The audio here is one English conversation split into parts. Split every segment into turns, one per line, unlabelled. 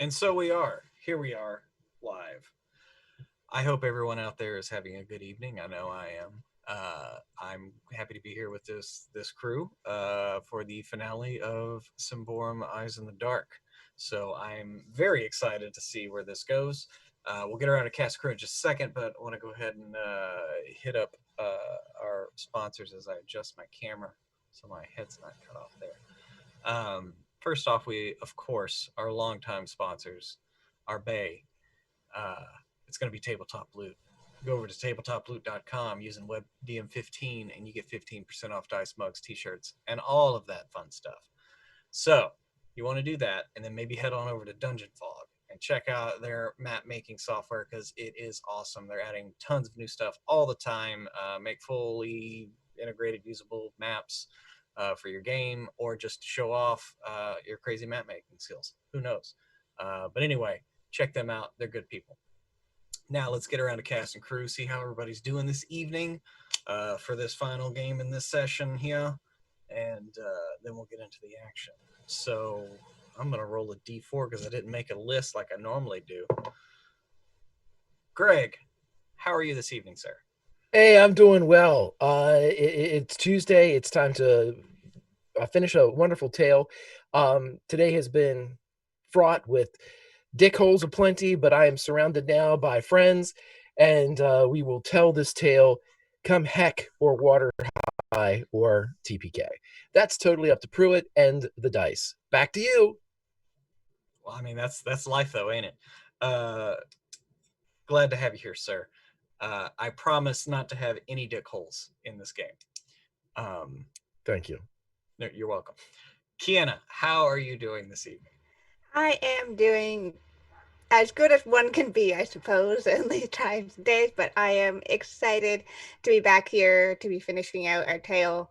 And so we are. Here we are, live. I hope everyone out there is having a good evening. I know I am. I'm happy to be here with this crew for the finale of Symbaroum Eyes in the Dark. So I'm very excited to see where this goes. We'll get around to cast crew in just a second, but I want to go ahead and hit up our sponsors as I adjust my camera so my head's not cut off there. First off, we, of course, our longtime sponsors, our Bay. Uh, it's going to be Tabletop Loot. Go over to tabletoploot.com using WebDM15 and you get 15% off dice mugs, t-shirts, and all of that fun stuff. So you want to do that, and then maybe head on over to Dungeon Fog and check out their map making software because it is awesome. They're adding tons of new stuff all the time. Make fully integrated, usable maps for your game, or just show off your crazy map making skills. Who knows? But anyway, check them out. They're good people. Now let's get around to cast and crew, see how everybody's doing this evening for this final game in this session here, and then we'll get into the action. So I'm going to roll a d4 because I didn't make a list like I normally do. Greg, how are you this evening, sir?
Hey, I'm doing well. It's Tuesday. It's time to finish a wonderful tale. Today has been fraught with dick holes aplenty, but I am surrounded now by friends, and we will tell this tale come heck or water high or TPK. That's totally up to Pruitt and the dice. Back to you.
Well, I mean, that's life, though, ain't it? Glad to have you here, sir. I promise not to have any dick holes in this game.
Thank you.
No, you're welcome. Kiana, how are you doing this evening?
I am doing as good as one can be, I suppose, in these times and days, but I am excited to be back here to be finishing out our tale.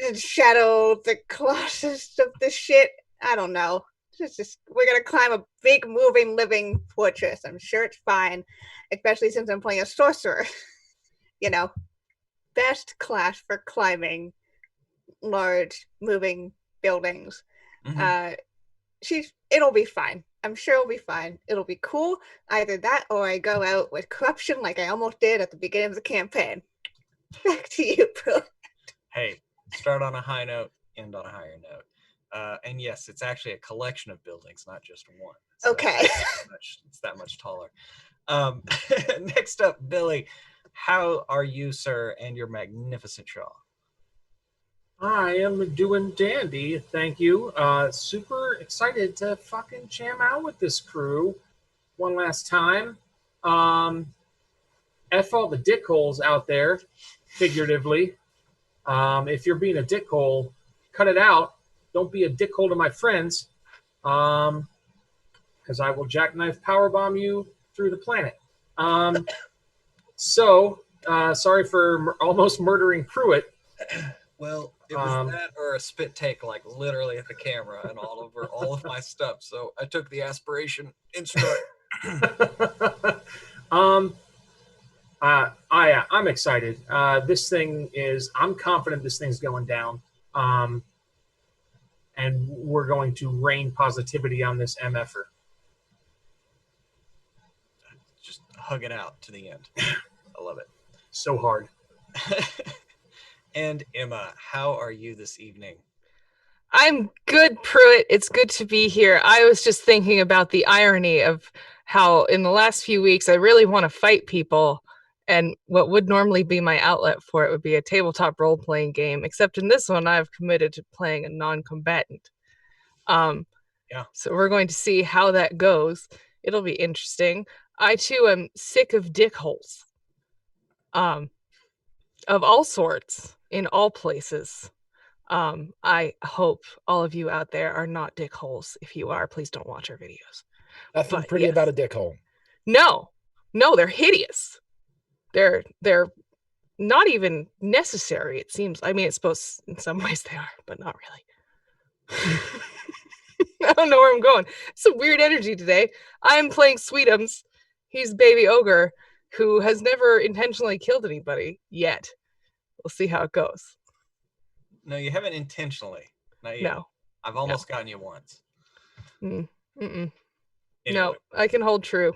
The shadow, the colossus of the shit. I don't know. We're gonna climb a big moving living fortress. I'm sure it's fine, especially since I'm playing a sorcerer. You know, best class for climbing large moving buildings.
Mm-hmm.
It'll be fine. I'm sure it'll be fine. It'll be cool. Either that or I go out with corruption like I almost did at the beginning of the campaign. Back to you, bro.
Hey, start on a high note, end on a higher note. And yes, it's actually a collection of buildings, not just one. So
Okay.
it's that much taller. Next up, Billy, how are you, sir, and your magnificent shaw?
I am doing dandy, thank you. Super excited to fucking jam out with this crew one last time. F all the dickholes out there, figuratively. If you're being a dickhole, cut it out. Don't be a dickhole to my friends, because I will jackknife powerbomb you through the planet. Sorry for almost murdering Pruitt.
Well, it was that or a spit take, like literally at the camera and all over all of my stuff. So I took the aspiration in stride.
I'm excited. I'm confident this thing's going down. And we're going to rain positivity on this MFer.
Just hug it out to the end. I love it.
So hard.
And Emma, how are you this evening?
I'm good, Pruitt. It's good to be here. I was just thinking about the irony of how in the last few weeks I really want to fight people, and what would normally be my outlet for it would be a tabletop role-playing game, except in this one I've committed to playing a non-combatant. So we're going to see how that goes. It'll be interesting. I too am sick of dickholes. Of all sorts, in all places. I hope all of you out there are not dickholes. If you are, please don't watch our videos.
Nothing pretty about a dickhole.
No, they're hideous. They're not even necessary, it seems. I mean, it's supposed, in some ways they are, but not really. I don't know where I'm going. It's a weird energy today. I'm playing Sweetums. He's baby ogre who has never intentionally killed anybody yet. We'll see how it goes.
No, you haven't intentionally. Not yet.
No.
I've almost gotten you once.
Mm-mm.
Anyway,
No, I can hold true.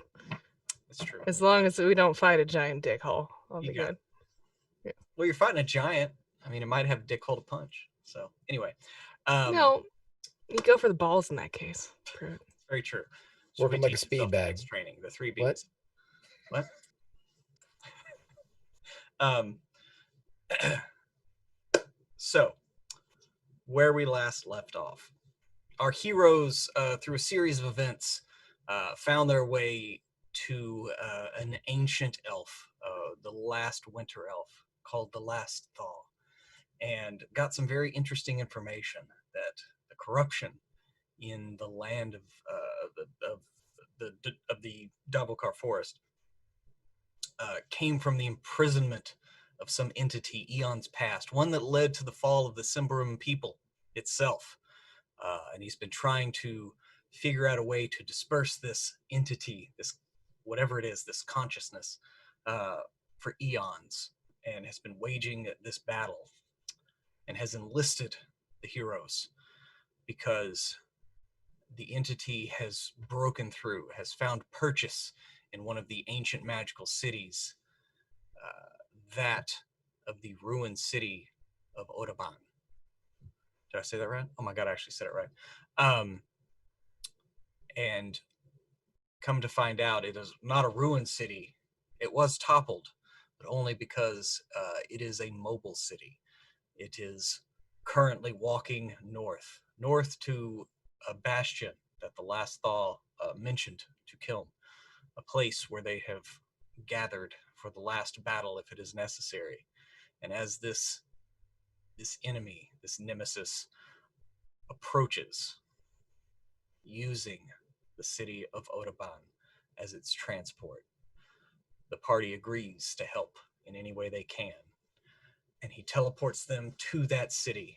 it's true.
As long as we don't fight a giant dickhole, I'll
You
be
got
good.
it. Well, you're fighting a giant. I mean, it might have a dick hole to punch. So anyway,
No, you go for the balls in that case. Pruitt.
very true.
Working like a
teach
speed
yourself
bag.
defense training, the 3 Bs.
What?
What? Um, so, where we last left off, our heroes, through a series of events, found their way to an ancient elf, the last winter elf, called the Last Thaw, and got some very interesting information that the corruption in the land of the Davokar forest came from the imprisonment of some entity eons past, one that led to the fall of the Symbaroum people itself. And he's been trying to figure out a way to disperse this entity, this whatever it is, this consciousness, for eons, and has been waging this battle and has enlisted the heroes because the entity has broken through, has found purchase in one of the ancient magical cities, that of the ruined city of Odaban. Did I say that right? Oh my God, I actually said it right. And come to find out, it is not a ruined city. It was toppled, but only because it is a mobile city. It is currently walking north to a bastion that the Last Thaw mentioned to kill, a place where they have gathered for the last battle if it is necessary. And as this enemy, this nemesis, approaches using the city of Odaban as its transport, the party agrees to help in any way they can. And he teleports them to that city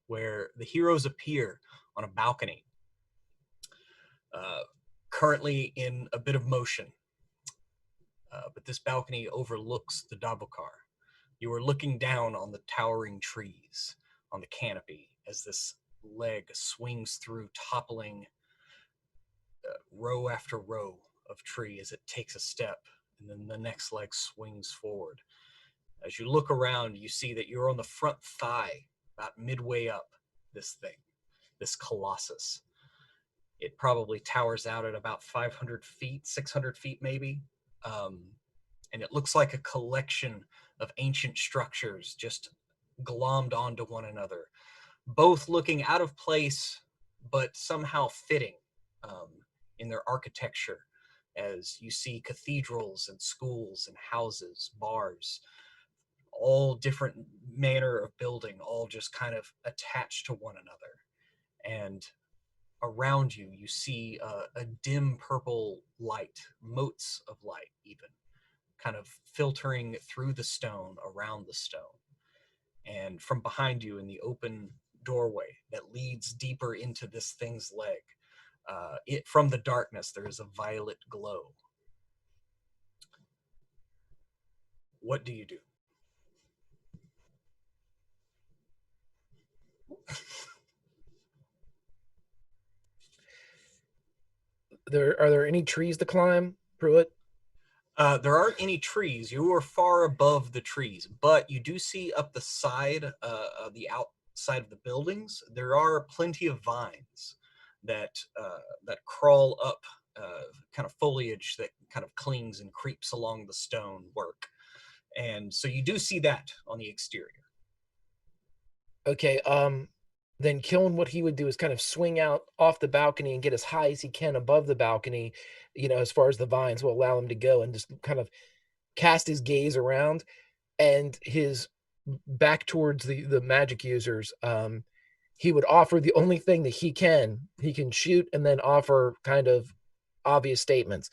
where the heroes appear on a balcony, currently in a bit of motion. But this balcony overlooks the Dabokar. You are looking down on the towering trees, on the canopy, as this leg swings through, toppling row after row of tree as it takes a step, and then the next leg swings forward. As you look around, you see that you're on the front thigh, about midway up this thing, this colossus. It probably towers out at about 500 feet, 600 feet maybe. And it looks like a collection of ancient structures just glommed onto one another, both looking out of place, but somehow fitting in their architecture, as you see cathedrals and schools and houses, bars, all different manner of building, all just kind of attached to one another. And around you, you see a dim purple light, motes of light even, kind of filtering through the stone, around the stone. And from behind you in the open doorway that leads deeper into this thing's leg, from the darkness, there is a violet glow. What do you do?
Are there any trees to climb, Pruitt?
There aren't any trees. You are far above the trees, but you do see up the side, the outside of the buildings, there are plenty of vines that crawl up, kind of foliage that kind of clings and creeps along the stone work. And so you do see that on the exterior.
Okay, then Killen, what he would do is kind of swing out off the balcony and get as high as he can above the balcony, as far as the vines will allow him to go, and just kind of cast his gaze around, and his back towards the magic users. He would offer the only thing that he can shoot, and then offer kind of obvious statements.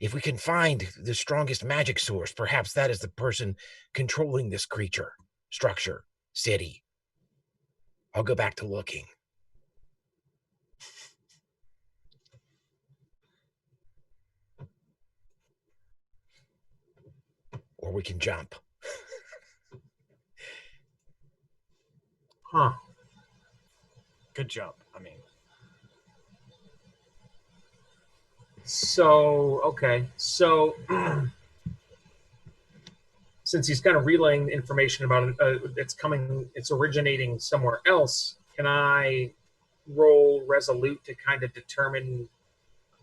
If we can find the strongest magic source, perhaps that is the person controlling this creature, structure, city. I'll go back to looking. Or we can jump.
Huh.
Good jump. I mean,
So, okay. So, since he's kind of relaying information about it, it's originating somewhere else, can I roll Resolute to kind of determine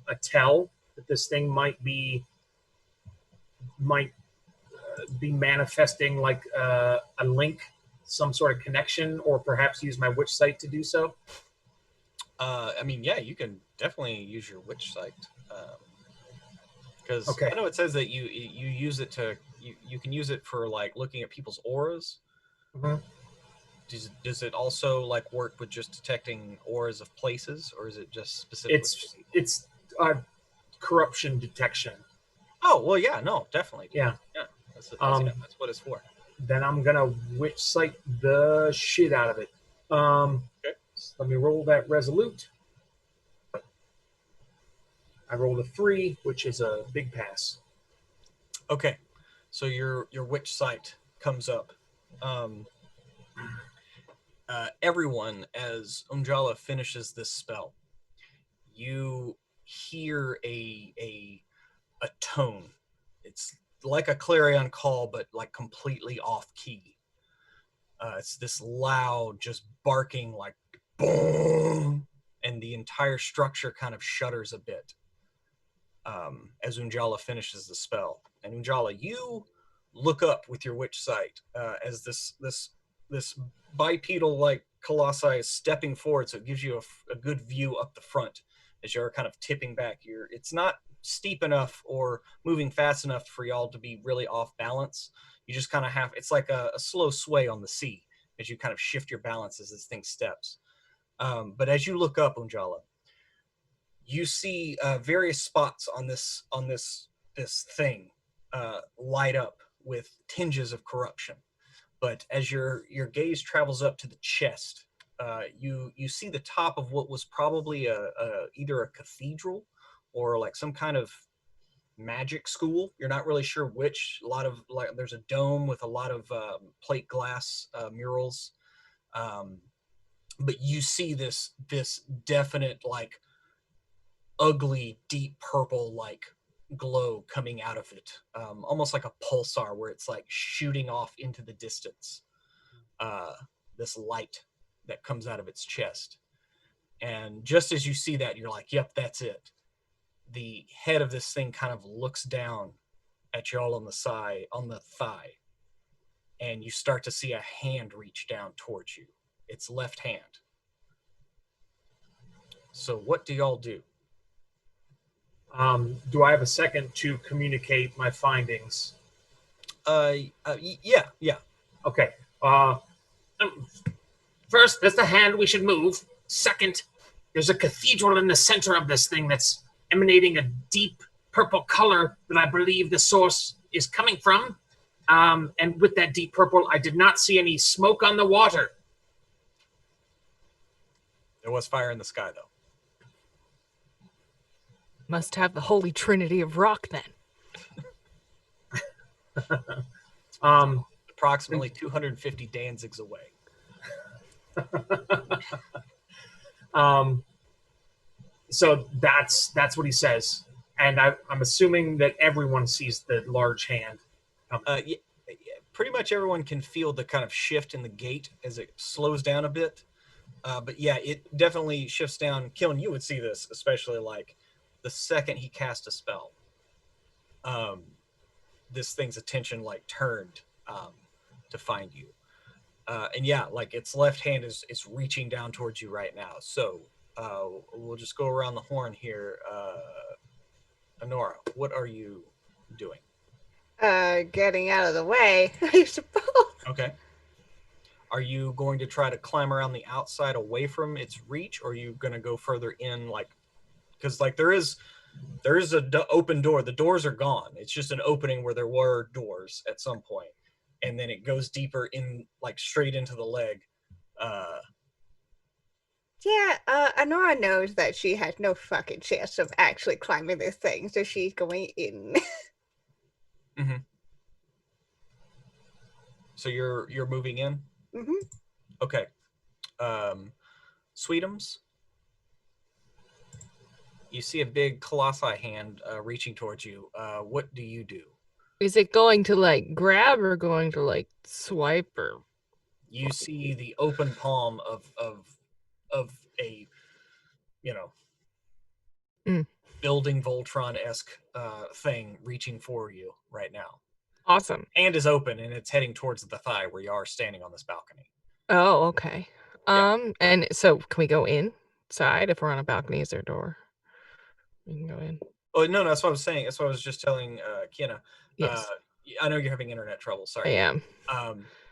a tell that this thing might be manifesting like a link, some sort of connection, or perhaps use my witch sight to do so?
I mean, yeah, you can definitely use your witch sight. Because
Okay.
I know it says that you use it to you can use it for like looking at people's auras.
Mhm.
Does it also like work with just detecting auras of places, or is it just specifically for people?
It's corruption detection.
Oh well, yeah, no, definitely. Dude.
Yeah.
Yeah, that's what it's for.
Then I'm gonna witch sight the shit out of it.
Okay.
So let me roll that resolute. I rolled a 3, which is a big pass.
Okay, so your witch sight comes up. Everyone, as Unjala finishes this spell, you hear a tone. It's like a clarion call, but like completely off key. It's this loud, just barking, like boom, and the entire structure kind of shudders a bit as Unjala finishes the spell. And Unjala, you look up with your witch sight as this bipedal like colossi is stepping forward, so it gives you a good view up the front as you're kind of tipping back. It's not steep enough or moving fast enough for y'all to be really off balance. You just kind of have, it's like a slow sway on the sea as you kind of shift your balance as this thing steps. But as you look up, Unjala, you see various spots on this thing light up with tinges of corruption. But as your gaze travels up to the chest, you see the top of what was probably either a cathedral or like some kind of magic school. You're not really sure which. A lot of like there's a dome with a lot of plate glass murals, um, but you see this definite like ugly deep purple like glow coming out of it, almost like a pulsar where it's like shooting off into the distance. Uh, this light that comes out of its chest, and just as you see that, you're like, "Yep, that's it." The head of this thing kind of looks down at y'all on the side, on the thigh, and you start to see a hand reach down towards you. It's left hand. So what do y'all do?
Do I have a second to communicate my findings?
Yeah.
Okay. First, there's the hand we should move. Second, there's a cathedral in the center of this thing that's emanating a deep purple color that I believe the source is coming from. And with that deep purple, I did not see any smoke on the water.
There was fire in the sky, though.
Must have the holy trinity of rock then.
Approximately 250 Danzigs away.
So that's what he says, and I'm assuming that everyone sees the large hand.
Yeah, pretty much everyone can feel the kind of shift in the gate as it slows down a bit. But yeah, it definitely shifts down. Killen, you would see this, especially like the second he cast a spell. This thing's attention like turned to find you. And yeah, like its left hand is reaching down towards you right now. So we'll just go around the horn here. Honora, what are you doing?
Getting out of the way, I suppose.
Okay. Are you going to try to climb around the outside away from its reach, or are you going to go further in? Like, because like there is a open door. The doors are gone. It's just an opening where there were doors at some point, and then it goes deeper in, like straight into the leg.
Yeah, Honora knows that she has no fucking chance of actually climbing this thing, so she's going in.
Mm-hmm. So you're moving in.
Mm-hmm.
Okay. Sweetums. You see a big colossi hand reaching towards you. What do you do?
Is it going to like grab or going to like swipe or?
You see the open palm of a, you know,
Mm.
building Voltron-esque thing reaching for you right now.
Awesome.
Hand is open and it's heading towards the thigh where you are standing on this balcony.
Oh, okay.
Yeah.
And so can we go inside if we're on a balcony? Is there a door? We can go in.
Oh no, that's what I was saying. That's what I was just telling Kiana.
Yes,
I know you're having internet trouble.
I
Sorry.
am.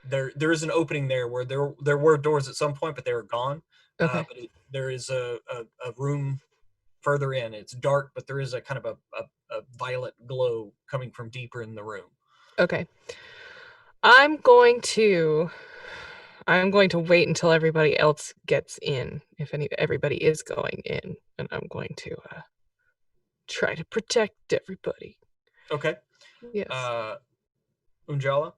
There is an opening there where there were doors at some point, but they were gone.
Okay.
But there is a room further in. It's dark, but there is a kind of a violet glow coming from deeper in the room.
Okay. I'm going to wait until everybody else gets in. If everybody is going in, and I'm going to try to protect everybody.
Okay.
Yes.
Unjala,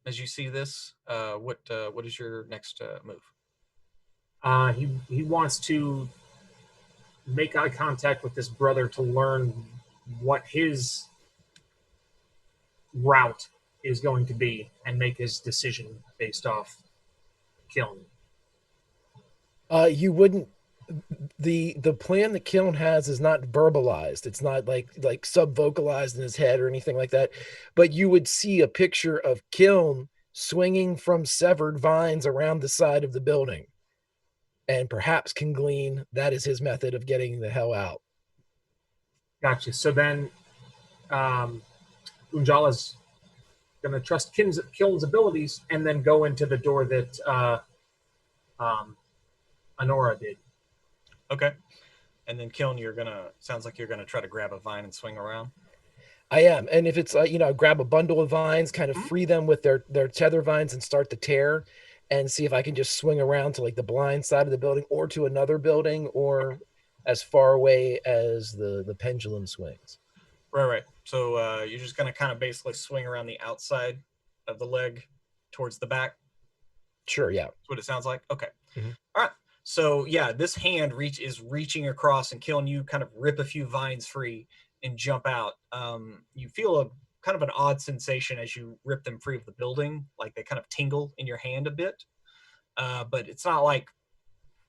as you see this, what is your next move?
He wants to make eye contact with this brother to learn what his route is going to be and make his decision based off killing.
You wouldn't. The plan that Kiln has is not verbalized. It's not like sub vocalized in his head or anything like that. But you would see a picture of Kiln swinging from severed vines around the side of the building, and perhaps can glean that is his method of getting the hell out.
Gotcha. So then, Unjala's going to trust Kiln's abilities and then go into the door that Honora did.
Okay. And then Kiln, sounds like you're gonna try to grab a vine and swing around.
I am, and if it's grab a bundle of vines, kind of free them with their tether vines and start to tear, and see if I can just swing around to like the blind side of the building or to another building or as far away as the pendulum swings.
Right. So you're just gonna kind of basically swing around the outside of the leg towards the back.
Sure, yeah.
That's what it sounds like. Okay.
Mhm.
All right. So yeah, this hand is reaching across and Killing you, kind of rip a few vines free and jump out. You feel a kind of an odd sensation as you rip them free of the building, like they kind of tingle in your hand a bit. But it's not like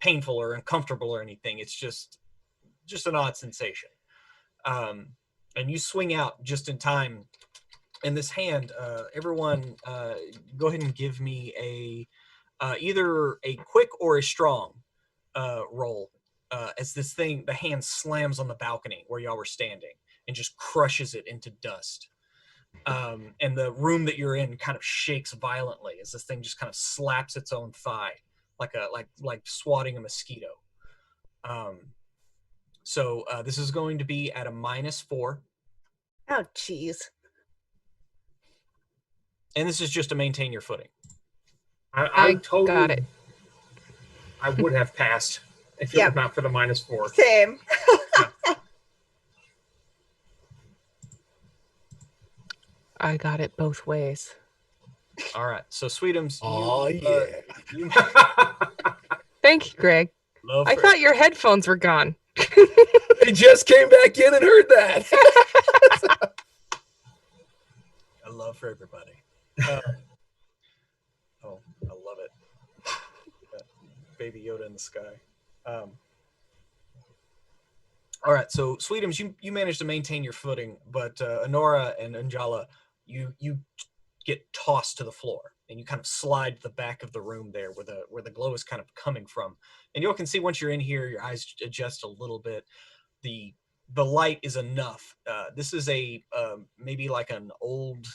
painful or uncomfortable or anything. It's just an odd sensation. And you swing out just in time. And this hand, everyone, go ahead and give me either a quick or a strong roll as the hand slams on the balcony where y'all were standing and just crushes it into dust. And the room that you're in kind of shakes violently as this thing just kind of slaps its own thigh like swatting a mosquito. So this is going to be at a -4.
Oh, jeez.
And this is just to maintain your footing.
I totally
got it.
I would have passed if it were not for the -4.
Same.
I got it both ways.
All right. So Sweetums, you
Thank you, Greg. I thought your headphones were gone.
They just came back in and heard that.
I love for everybody. Oh, I love it. Baby Yoda in the sky. All right, so Sweetums, you managed to maintain your footing, but Honora and Anjala, you get tossed to the floor, and you kind of slide to the back of the room there, where the glow is kind of coming from. And you can see once you're in here, your eyes adjust a little bit. The light is enough. This is a maybe like an old,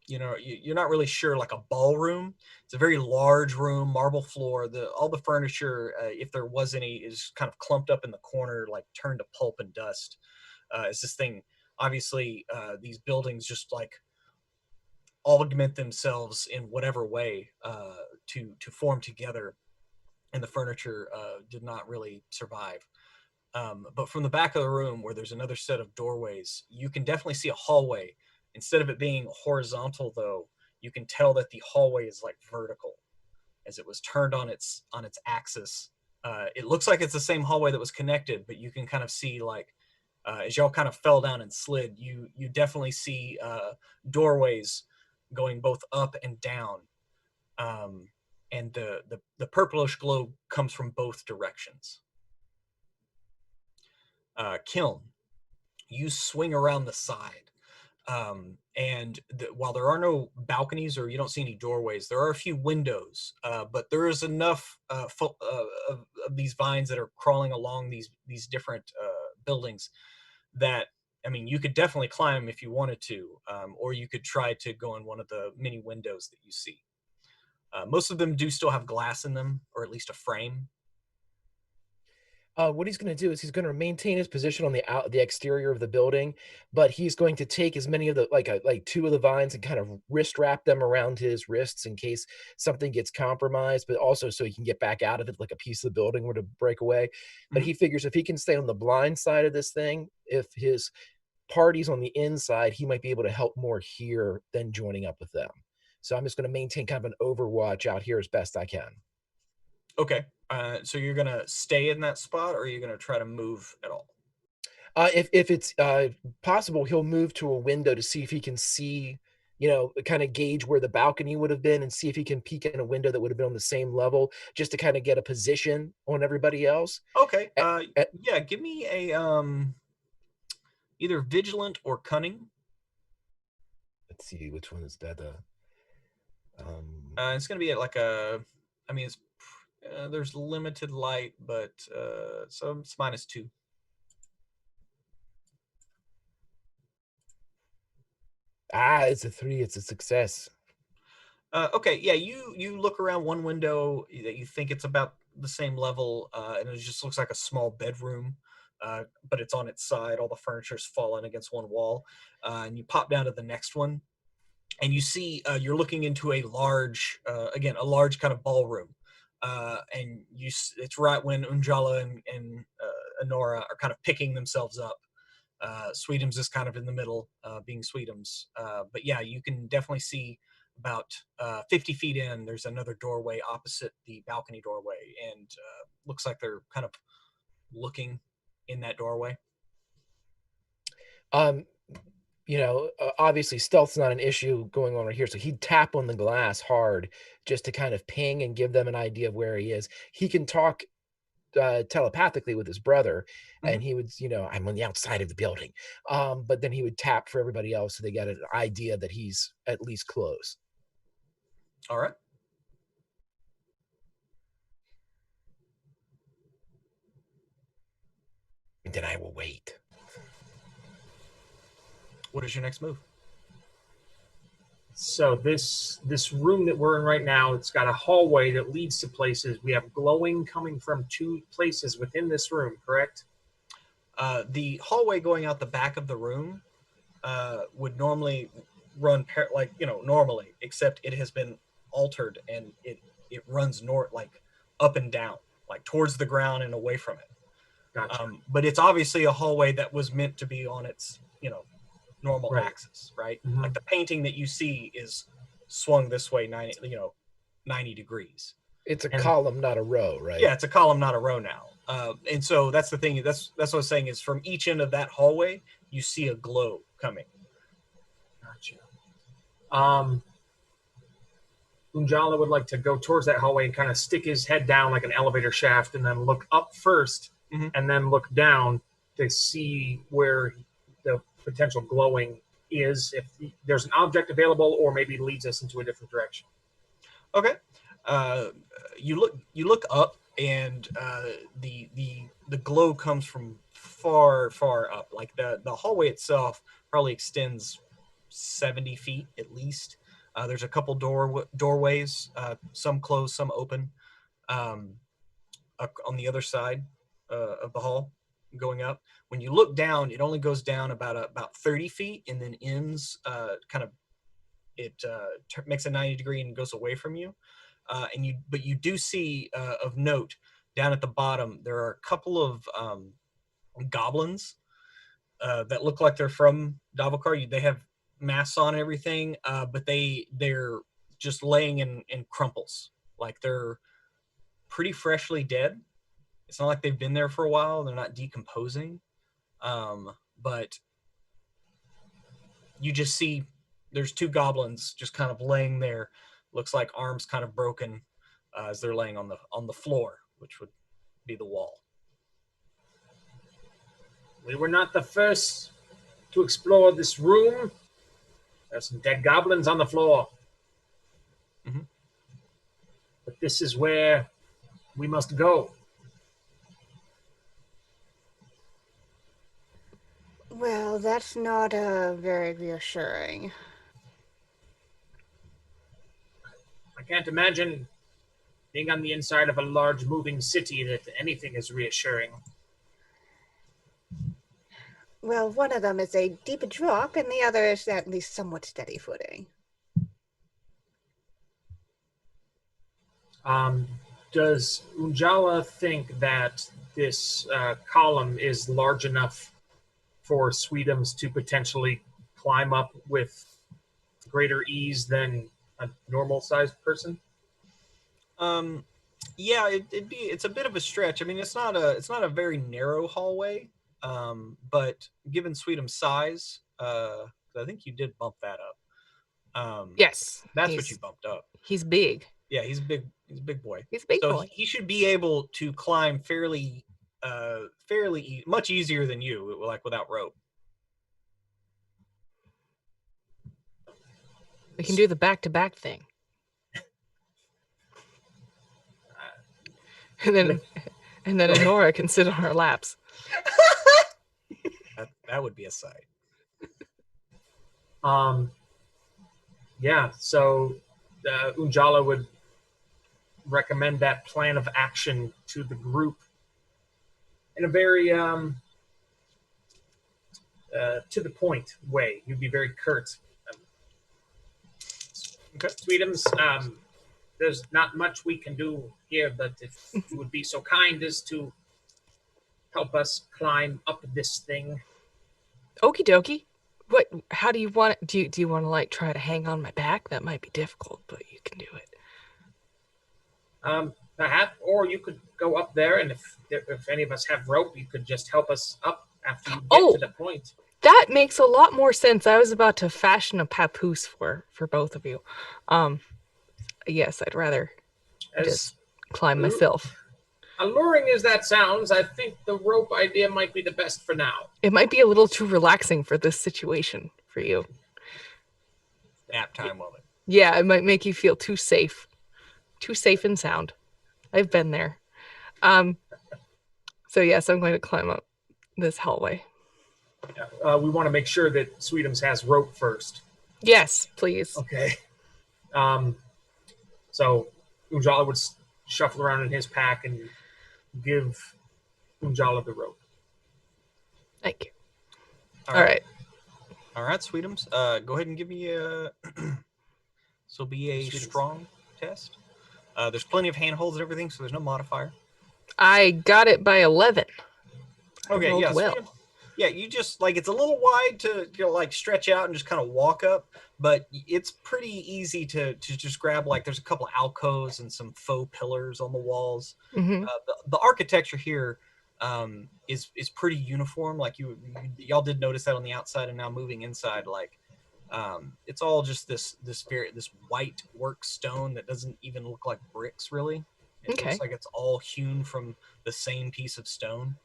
you're not really sure, like a ballroom. It's a very large room, marble floor. All the furniture, if there was any, is kind of clumped up in the corner, like turned to pulp and dust. It's this thing. Obviously, these buildings just like augment themselves in whatever way to form together, and the furniture did not really survive. But from the back of the room, where there's another set of doorways, you can definitely see a hallway. Instead of it being horizontal, though, you can tell that the hallway is like vertical, as it was turned on its axis It looks like it's the same hallway that was connected, but you can kind of see like as y'all kind of fell down and slid, you definitely see doorways going both up and down, and the purplish glow comes from both directions. Kiln, you swing around the side, and while there are no balconies or you don't see any doorways, there are a few windows, but there is enough of these vines that are crawling along these different buildings that, I mean, you could definitely climb them if you wanted to, or you could try to go in one of the many windows that you see. Most of them do still have glass in them, or at least a frame.
What he's going to do is he's going to maintain his position on the exterior of the building, but he's going to take as many of the like two of the vines and kind of wrist wrap them around his wrists in case something gets compromised, but also so he can get back out of it like a piece of the building were to break away. But
Mhm.
he figures if he can stay on the blind side of this thing, if his party's on the inside, he might be able to help more here than joining up with them. So I'm just going to maintain kind of an overwatch out here as best I can.
Okay. So you're gonna stay in that spot, or are you gonna try to move at all?
If it's possible, he'll move to a window to see if he can see, kind of gauge where the balcony would have been and see if he can peek in a window that would have been on the same level, just to kind of get a position on everybody else.
Okay.
A- a-
Yeah. Give me a either vigilant or cunning.
Let's see which one is that.
It's gonna be at like a. I mean, it's there's limited light, but so it's -2.
It's a 3. It's a success.
Okay, yeah, you look around one window that you think it's about the same level, and it just looks like a small bedroom, but it's on its side. All the furniture's fallen against one wall, and you pop down to the next one, and you see you're looking into a large, again, a large kind of ballroom, and it's right when Unjala and Honora are kind of picking themselves up. Sweetums is kind of in the middle, being Sweetums. But yeah, you can definitely see about 50 feet in, there's another doorway opposite the balcony doorway, and looks like they're kind of looking in that doorway.
Um, obviously stealth's not an issue going on right here, so he'd tap on the glass hard just to kind of ping and give them an idea of where he is. He can talk telepathically with his brother,
Mhm.
and he would, I'm on the outside of the building. But then he would tap for everybody else so they got an idea that he's at least close.
All right.
And then I will wait.
What is your next move?
So this room that we're in right now, it's got a hallway that leads to places. We have glowing coming from two places within this room, correct?
The hallway going out the back of the room would normally run like normally, except it has been altered and it runs north, like up and down, like towards the ground and away from it.
Gotcha.
But it's obviously a hallway that was meant to be on its normal
Right.
axis, right?
Mhm.
Like the painting that you see is swung this way 90 degrees.
It's a
And-
column, not a row, right?
Yeah, it's a column, not a row now. And so that's the thing. That's what I was saying is from each end of that hallway, you see a glow coming.
Gotcha. Unjala would like to go towards that hallway and kind of stick his head down like an elevator shaft and then look up first
Mhm.
and then look down to see where the potential glowing is, if there's an object available or maybe leads us into a different direction.
Okay. You look up, and the glow comes from far up. Like the hallway itself probably extends 70 feet at least. There's a couple doorways, some closed, some open, um, on the other side of the hall going up. When you look down, it only goes down about 30 feet and then ends kind of it makes a 90-degree and goes away from you. But you do see of note down at the bottom there are a couple of goblins that look like they're from Davokar. They have masks on and everything, but they're just laying in crumples, like they're pretty freshly dead. It's not like they've been there for a while. They're not decomposing. But you just see there's two goblins just kind of laying there. Looks like arms kind of broken as they're laying on the floor, which would be the wall.
We were not the first to explore this room. There's some dead goblins on the floor.
Mhm.
But this is where we must go.
Well, that's not very reassuring.
I can't imagine being on the inside of a large moving city that anything is reassuring.
Well, one of them is a deep drop, and the other is at least somewhat steady footing.
Does Unjala think that this column is large enough for Sweetums to potentially climb up with greater ease than a normal-sized person?
Yeah, it's a bit of a stretch. I mean, it's not a very narrow hallway. But given Sweetum's size, I think you did bump that up.
Yes.
That's what you bumped up.
He's big.
Yeah, he's a big boy.
He's a big
So
boy.
he should be able to climb fairly much easier than you, like without rope.
We can do the back-to-back thing. And then Honora can sit on our laps.
That would be a sight.
Yeah, so Unjala would recommend that plan of action to the group in a very to the point way. You'd be very curt.
Okay.
Sweetums, there's not much we can do here, but if you would be so kind as to help us climb up this thing.
Okie dokie. What? How do you want it? Do you want to like try to hang on my back? That might be difficult, but you can do it.
Perhaps, or you could go up there, and if any of us have rope, you could just help us up after you get to the point.
That makes a lot more sense. I was about to fashion a papoose for both of you. Yes, I'd rather just climb myself.
Alluring as that sounds, I think the rope idea might be the best for now.
It might be a little too relaxing for this situation for you.
Nap time moment.
Yeah, it might make you feel too safe and sound. I've been there. So yes, I'm going to climb up this hallway.
We want to make sure that Sweetums has rope first.
Yes, please.
Okay. So Unjala would shuffle around in his pack and give Unjala the rope.
Thank you.
All right, Sweetums. Go ahead and give me a. This will be a strong test. There's plenty of handholds and everything, so there's no modifier.
I got it by 11.
Okay, yeah.
Well.
Yeah, you just like it's a little wide to like stretch out and just kind of walk up, but it's pretty easy to just grab. Like there's a couple of alcoves and some faux pillars on the walls.
Mm-hmm.
The architecture here is pretty uniform. Like y'all did notice that on the outside, and now moving inside, like it's all just this white work stone that doesn't even look like bricks really. It looks like it's all hewn from the same piece of stone.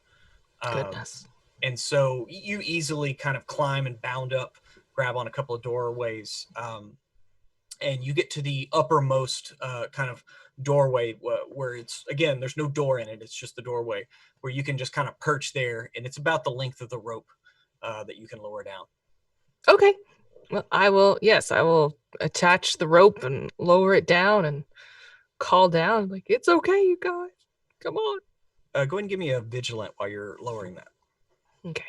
Goodness.
And so you easily kind of climb and bound up, grab on a couple of doorways, and you get to the uppermost kind of doorway where it's, again, there's no door in it. It's just the doorway where you can just kind of perch there, and it's about the length of the rope that you can lower down.
Okay. Well, I will attach the rope and lower it down and call down like, it's okay, you guys. Come on.
Go ahead and give me a vigilant while you're lowering that.
Okay.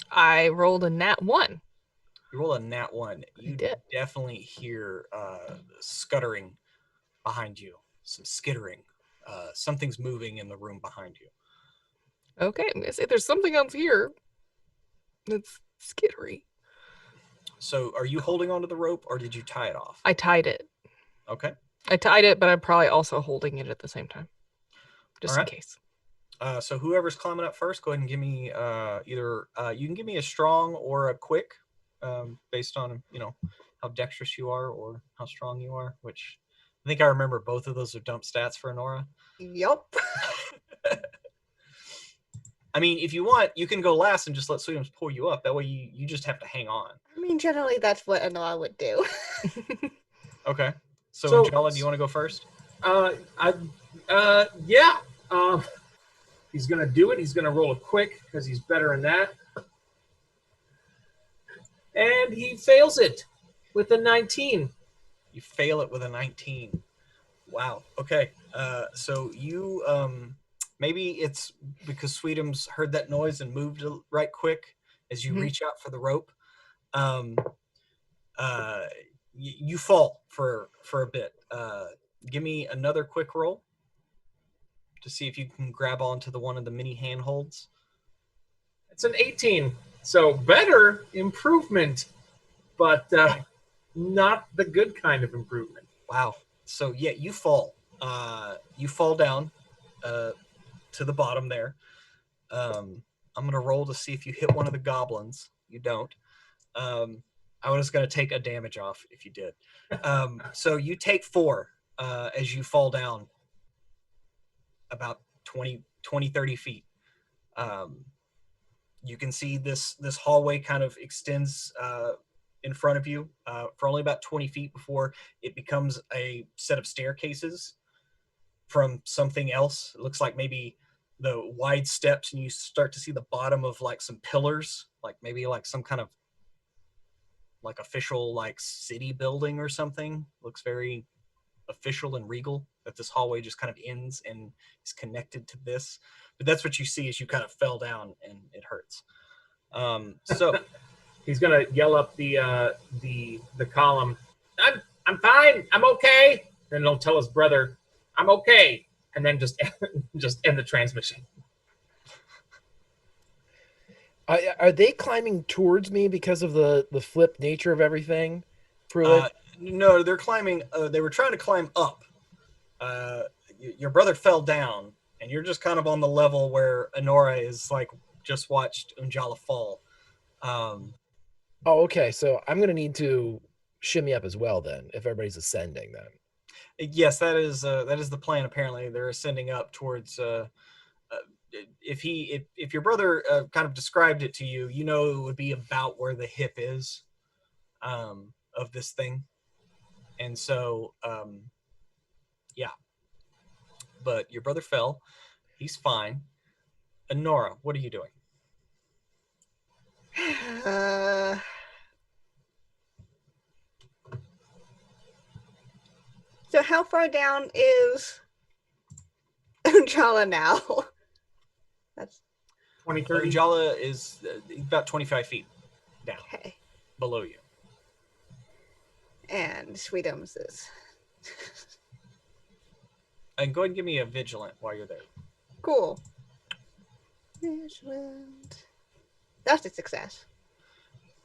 I rolled a nat 1.
You roll a nat 1. You definitely hear scuttering behind you, some skittering. Something's moving in the room behind you.
Okay, I'm gonna say there's something else here that's skittery.
So are you holding onto the rope or did you tie it off?
I tied it.
Okay.
I tied it, but I'm probably also holding it at the same time, just in
Alright.
case.
So whoever's climbing up first, go ahead and give me either you can give me a strong or a quick, based on how dexterous you are or how strong you are. Which I think I remember both of those are dump stats for Honora.
Yup.
I mean, if you want, you can go last and just let Sweetums pull you up. That way, you just have to hang on.
I mean, generally that's what Anoa would do.
Okay. So,
So-
Angela, do you want to go first?
Yeah. He's gonna do it. He's gonna roll a quick because he's better in that, and he fails it with a 19.
You fail it with a 19. Wow. Okay. So you maybe it's because Sweetums heard that noise and moved right quick as you
Mhm.
reach out for the rope. You fall for a bit. Give me another quick roll to see if you can grab onto the one of the mini handholds.
It's an 18. So better improvement, but not the good kind of improvement.
Wow. So yeah, you fall. You fall down to the bottom there. I'm gonna roll to see if you hit one of the goblins. You don't. I was gonna take a damage off if you did. So you take 4 as you fall down about 20, 30 feet. You can see this hallway kind of extends in front of you for only about 20 feet before it becomes a set of staircases from something else. It looks like maybe the wide steps, and you start to see the bottom of like some pillars, like maybe like some kind of like official like city building or something. Looks very official and regal, that this hallway just kind of ends and is connected to this. But that's what you see as you kind of fell down, and it hurts. So
He's gonna yell up the column. I'm fine. I'm okay. And he'll tell his brother, I'm okay, and then just end the transmission.
Are they climbing towards me because of the flip nature of everything, Pruitt?
no, they're climbing. They were trying to climb up. Your brother fell down, and you're just kind of on the level where Honora is like just watched Unjala fall.
Oh, okay. So I'm gonna need to shimmy up as well then, if everybody's ascending then.
Yes, that is the plan. Apparently, they're ascending up towards. If your brother kind of described it to you, you know it would be about where the hip is of this thing, and so yeah. But your brother fell. He's fine. And Nora, what are you doing?
So how far down is Unjala now? That's
20, 30.
Unjala is about 25 feet down
okay.
below you.
And Sweetums is
And go ahead and give me a vigilant while you're there.
cool. Vigilant. That's a success.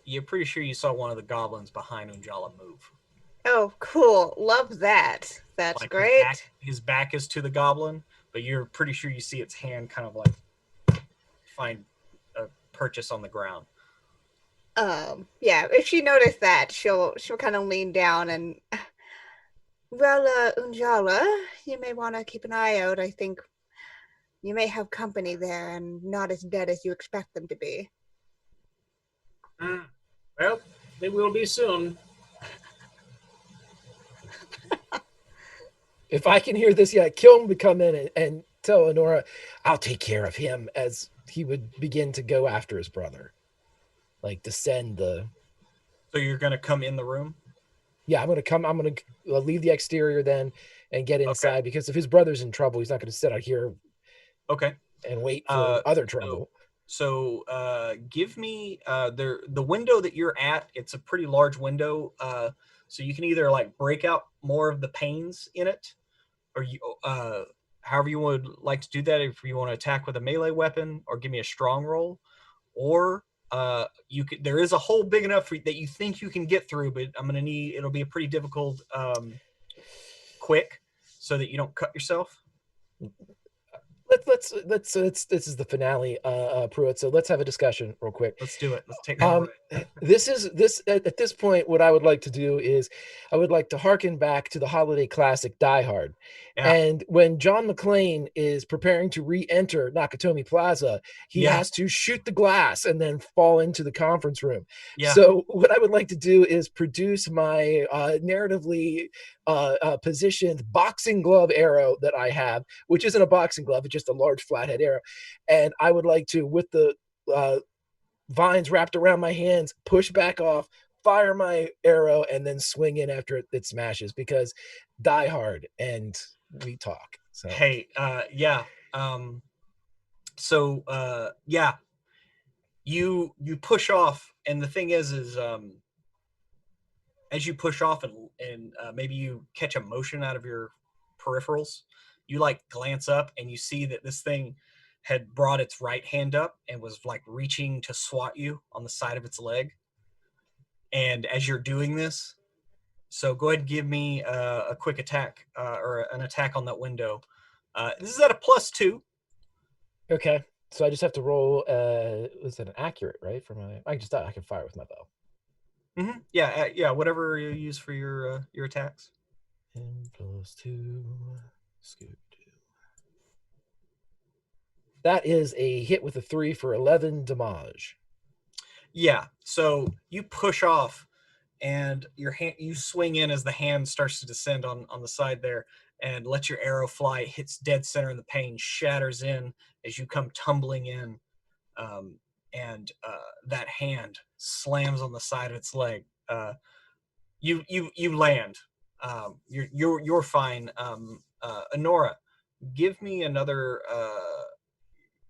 You're pretty sure you saw one of the goblins behind Unjala move.
Oh, cool. Love that. That's
Like
great.
His back is to the goblin, but you're pretty sure you see its hand kind of like find a purchase on the ground.
Yeah, if she noticed that, she'll kind of lean down and well, Unjala, you may want to keep an eye out. I think you may have company there and not as dead as you expect them to be.
Well, they will be soon.
If I can hear this, yeah, Kiln would come in and tell Honora, I'll take care of him, as he would begin to go after his brother. Like descend the.
So you're gonna come in the room?
Yeah, I'm gonna leave the exterior then and get inside, because if his brother's in trouble, he's not gonna sit out here
Okay.
and wait for other trouble.
So give me the window that you're at. It's a pretty large window. So you can either like break out more of the panes in it, or you however you would like to do that. If you want to attack with a melee weapon, or give me a strong roll, or you could. There is a hole big enough that you think you can get through, but I'm gonna need. It'll be a pretty difficult quick so that you don't cut yourself?
Let's this is the finale, Pruitt. So let's have a discussion real quick.
Let's do it. Let's take
This at this point, what I would like to do is I would like to harken back to the holiday classic Die Hard.
Yeah.
And when John McClane is preparing to re-enter Nakatomi Plaza, he
Yeah.
has to shoot the glass and then fall into the conference room.
Yeah.
So what I would like to do is produce my narratively positioned boxing glove arrow that I have, which isn't a boxing glove, it's just a large flathead arrow. And I would like to, with the vines wrapped around my hands, push back off, fire my arrow, and then swing in after it smashes, because Die Hard and we talk. So
Hey, yeah. Yeah, you push off, and the thing is as you push off and maybe you catch a motion out of your peripherals, you like glance up and you see that this thing had brought its right hand up and was like reaching to swat you on the side of its leg. And as you're doing this, so go ahead and give me a quick attack or an attack on that window. This is at a +2.
okay. So I just have to roll was it an accurate, right? For my I can fire with my bow.
Mm-hmm. Yeah, yeah. Whatever you use for your attacks.
And +2, scoot 2. That is a hit with a 3 for 11 damage.
Yeah. So you push off, and your hand, you swing in as the hand starts to descend on the side there, and let your arrow fly. It hits dead center in the pane, shatters in as you come tumbling in, and that hand slams on the side of its leg. You land. You're fine. Honora, give me another.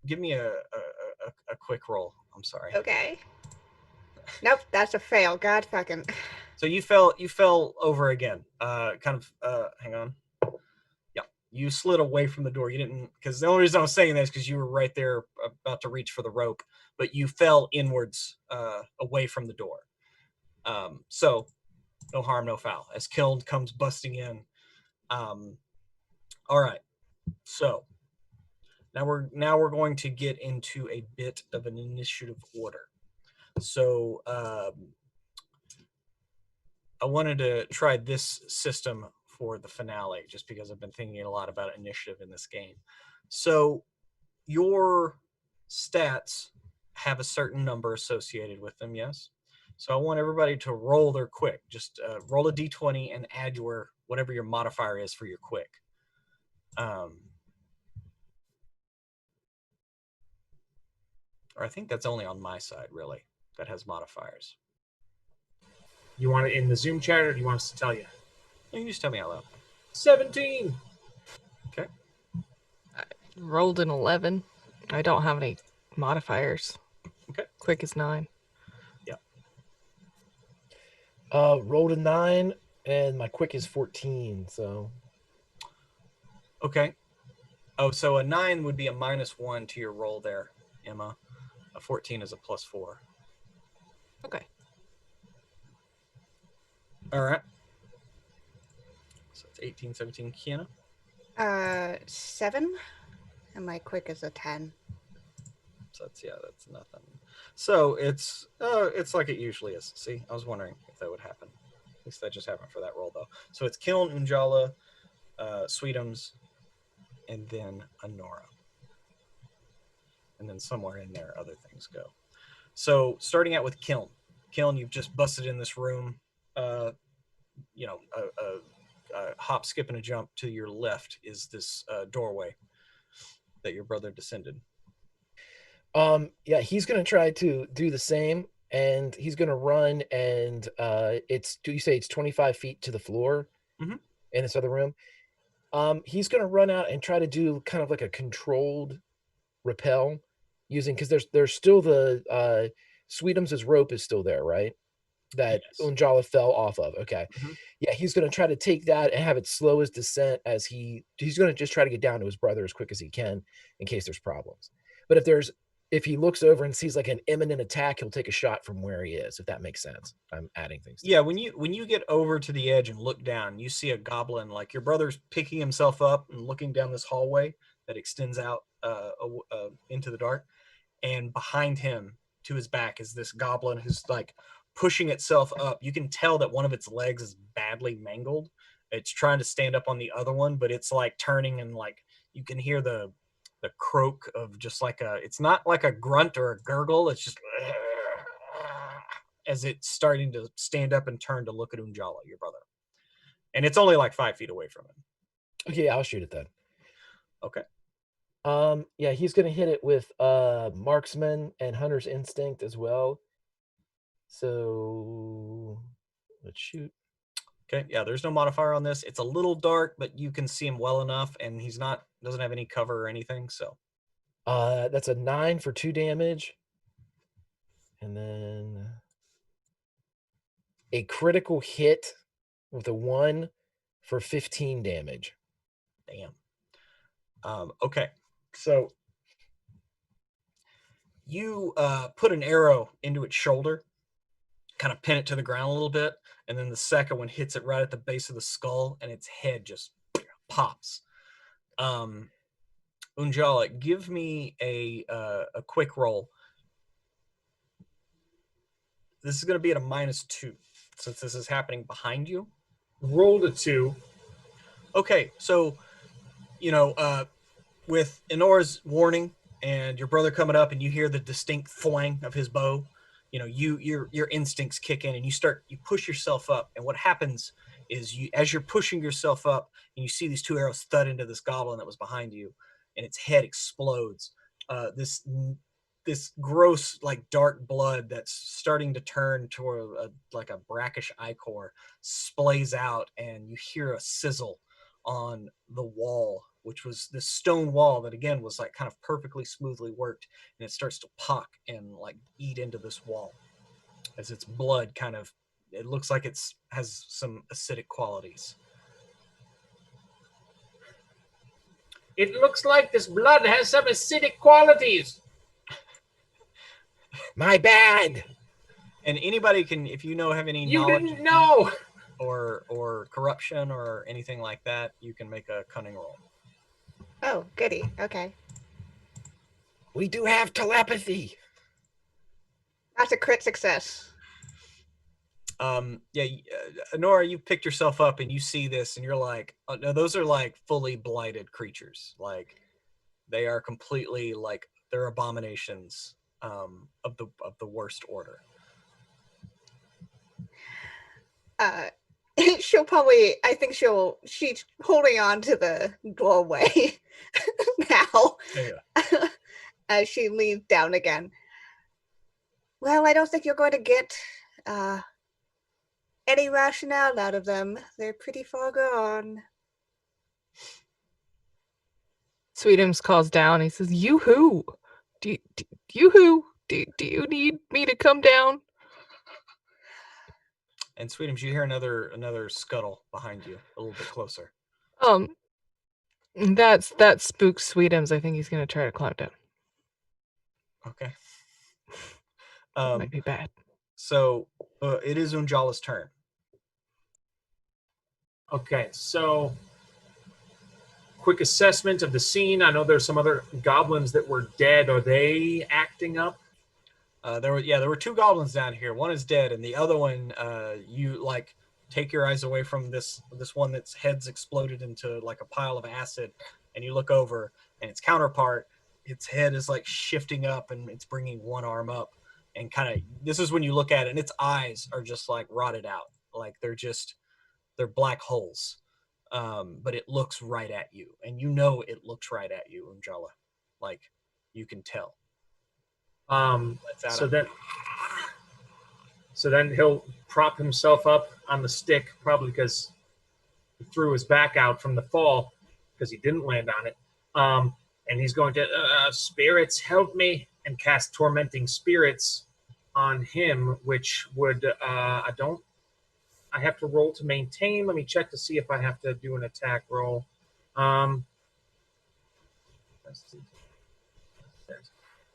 Give me a quick roll. I'm sorry.
Okay. Nope, that's a fail. God fucking.
So you fell over again. Hang on. Yeah, you slid away from the door. You didn't, because the only reason I was saying that is because you were right there about to reach for the rope, but you fell inwards away from the door. So no harm, no foul. As Kiln comes busting in. All right. So now we're going to get into a bit of an initiative order. So I wanted to try this system for the finale, just because I've been thinking a lot about initiative in this game. So your stats have a certain number associated with them, yes? So I want everybody to roll their quick. Just roll a d20 and add your whatever your modifier is for your quick. Or I think that's only on my side, really, that has modifiers.
You want it in the Zoom chat, or do you want us to tell you?
You can just tell me out loud.
17.
Okay.
I rolled an 11. I don't have any modifiers.
Okay.
Quick is 9.
Yeah.
Rolled a 9, and my quick is 14. So.
Okay. Oh, so a 9 would be a -1 to your roll there, Emma. A 14 is a +4.
Okay.
All right. So it's 18, 17. Kiana?
7, and my quick is a 10.
So that's nothing. So it's like it usually is. See, I was wondering if that would happen. At least that just happened for that roll, though. So it's Kiln, Unjala, Sweetums, and then Honora. And then somewhere in there, other things go. So starting out with Kiln. Kiln, you've just busted in this room. A hop, skip, and a jump to your left is this doorway that your brother descended.
Yeah, he's gonna try to do the same, and he's gonna run, and you say it's 25 feet to the floor
Mhm.
in this other room. He's gonna run out and try to do kind of like a controlled rappel, using, because there's still the Sweetums' rope is still there, right? That
Yes.
Unjala fell off of. Okay.
Mhm.
Yeah, he's gonna try to take that and have it slow his descent, as he's gonna just try to get down to his brother as quick as he can in case there's problems. But if if he looks over and sees like an imminent attack, he'll take a shot from where he is, if that makes sense. I'm adding things.
Yeah, when you get over to the edge and look down, you see a goblin, like your brother's picking himself up and looking down this hallway that extends out into the dark, and behind him to his back is this goblin who's like pushing itself up. You can tell that one of its legs is badly mangled. It's trying to stand up on the other one, but it's like turning, and like you can hear the croak of just like it's not like a grunt or a gurgle, it's just as it's starting to stand up and turn to look at Unjala, your brother. And it's only like 5 feet away from him.
Okay, I'll shoot it then.
Okay.
Yeah, he's gonna hit it with marksman and hunter's instinct as well. So let's shoot.
Okay, yeah, there's no modifier on this. It's a little dark, but you can see him well enough, and he's doesn't have any cover or anything, so.
That's a 9 for 2 damage. And then a critical hit with a 1 for 15 damage.
Damn. Okay, so you put an arrow into its shoulder, kind of pin it to the ground a little bit, and then the second one hits it right at the base of the skull, and its head just pops. Unjala, give me a quick roll. This is going to be at a -2 since this is happening behind you.
Rolled a 2.
Okay, so with Enora's warning and your brother coming up, and you hear the distinct thwang of his bow, your instincts kick in, and you push yourself up, and what happens is as you're pushing yourself up, and you see these 2 arrows thud into this goblin that was behind you, and its head explodes. This gross, like dark blood that's starting to turn toward like a brackish ichor splays out, and you hear a sizzle on the wall, which was this stone wall that again was like kind of perfectly smoothly worked, and it starts to pock and like eat into this wall as its blood it looks like has some acidic qualities.
It looks like this blood has some acidic qualities.
My bad.
And anybody can, if have any
You
knowledge
didn't know.
or corruption or anything like that, you can make a cunning roll.
Oh, goody. Okay.
We do have telepathy.
That's a crit success.
Yeah, Nora, you picked yourself up and you see this, and you're like, oh, no, those are like fully blighted creatures. Like they are completely like they're abominations of the worst order.
She'll probably, I think she's holding on to the doorway now.
Yeah.
As she leans down again. Well, I don't think you're going to get any rationale out of them. They're pretty far gone.
Sweetums calls down. He says, "Yoo-hoo! Yoo-hoo! Do you need me to come down?"
And Sweetums, you hear another scuttle behind you, a little bit closer.
That spooks Sweetums. I think he's gonna try to climb down.
Okay.
Might be bad.
So it is Unjala's turn.
Okay, so quick assessment of the scene. I know there's some other goblins that were dead. Are they acting up?
There were 2 goblins down here. One is dead, and the other one, you like take your eyes away from this one that's head's exploded into like a pile of acid, and you look over, and its counterpart, its head is like shifting up, and it's bringing one arm up, and kind of this is when you look at it, and its eyes are just like rotted out, like they're black holes, but it looks right at you, and it looks right at you, Unjala, like you can tell.
So then he'll prop himself up on the stick, probably because he threw his back out from the fall because he didn't land on it. And he's going to spirits help me, and cast tormenting spirits on him, which would I have to roll to maintain. Let me check to see if I have to do an attack roll.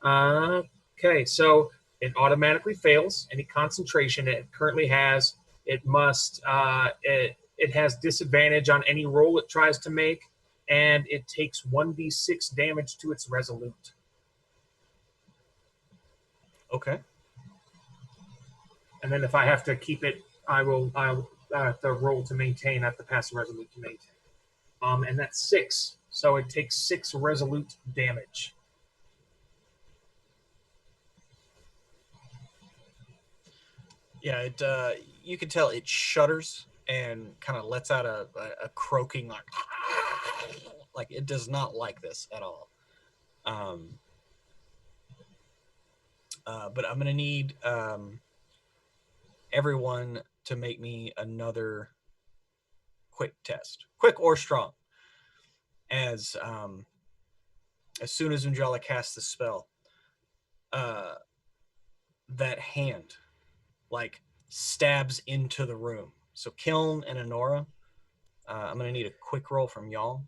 Okay, so it automatically fails any concentration it currently has. It must it has disadvantage on any roll it tries to make, and it takes 1d6 damage to its resolute.
Okay.
And then if I have to keep it, I'll have to roll to maintain. I have to pass a resolute to maintain. And that's 6, so it takes 6 resolute damage.
Yeah, it you can tell it shudders and kind of lets out a croaking like it does not like this at all. But I'm gonna need everyone to make me another quick test, quick or strong. As soon as Unjala casts the spell, that hand like stabs into the room. So Kiln and Honora, I'm gonna need a quick roll from y'all.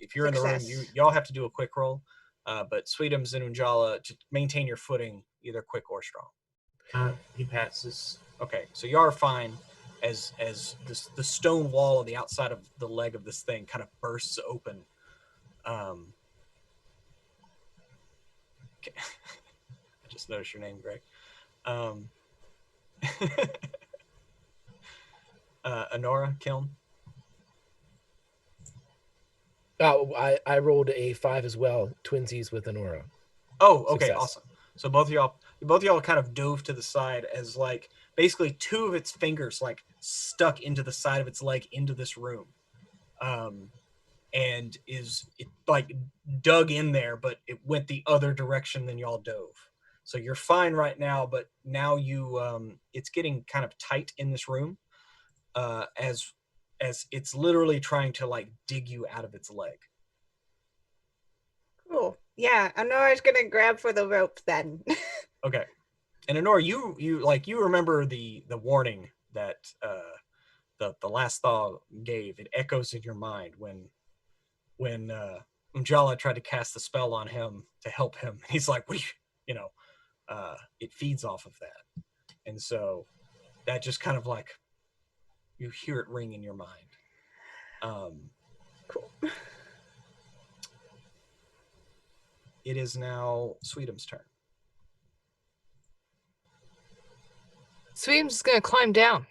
If you're in the room, y'all have to do a quick roll. But Sweetums and Unjala, to maintain your footing, either quick or strong.
He passes.
Okay, so you are fine as the stone wall on the outside of the leg of this thing kind of bursts open. Okay. I just noticed your name, Greg. Honora, Kiln.
Oh, I rolled a 5 as well, twinsies with Honora.
Oh, okay,
Success.
awesome. So both of y'all kind of dove to the side as like basically 2 of its fingers like stuck into the side of its leg into this room, and it like dug in there, but it went the other direction than y'all dove. So you're fine right now, but now you it's getting kind of tight in this room, as it's literally trying to like dig you out of its leg.
Cool. Yeah, Honora's gonna grab for the rope then.
Okay. And Honora, you remember the warning that the last thaw gave. It echoes in your mind when Unjala tried to cast the spell on him to help him. He's like, what do you it feeds off of that. And so that just kind of like you hear it ring in your mind.
Cool.
It is now Sweetum's turn.
Sweetum's gonna climb down,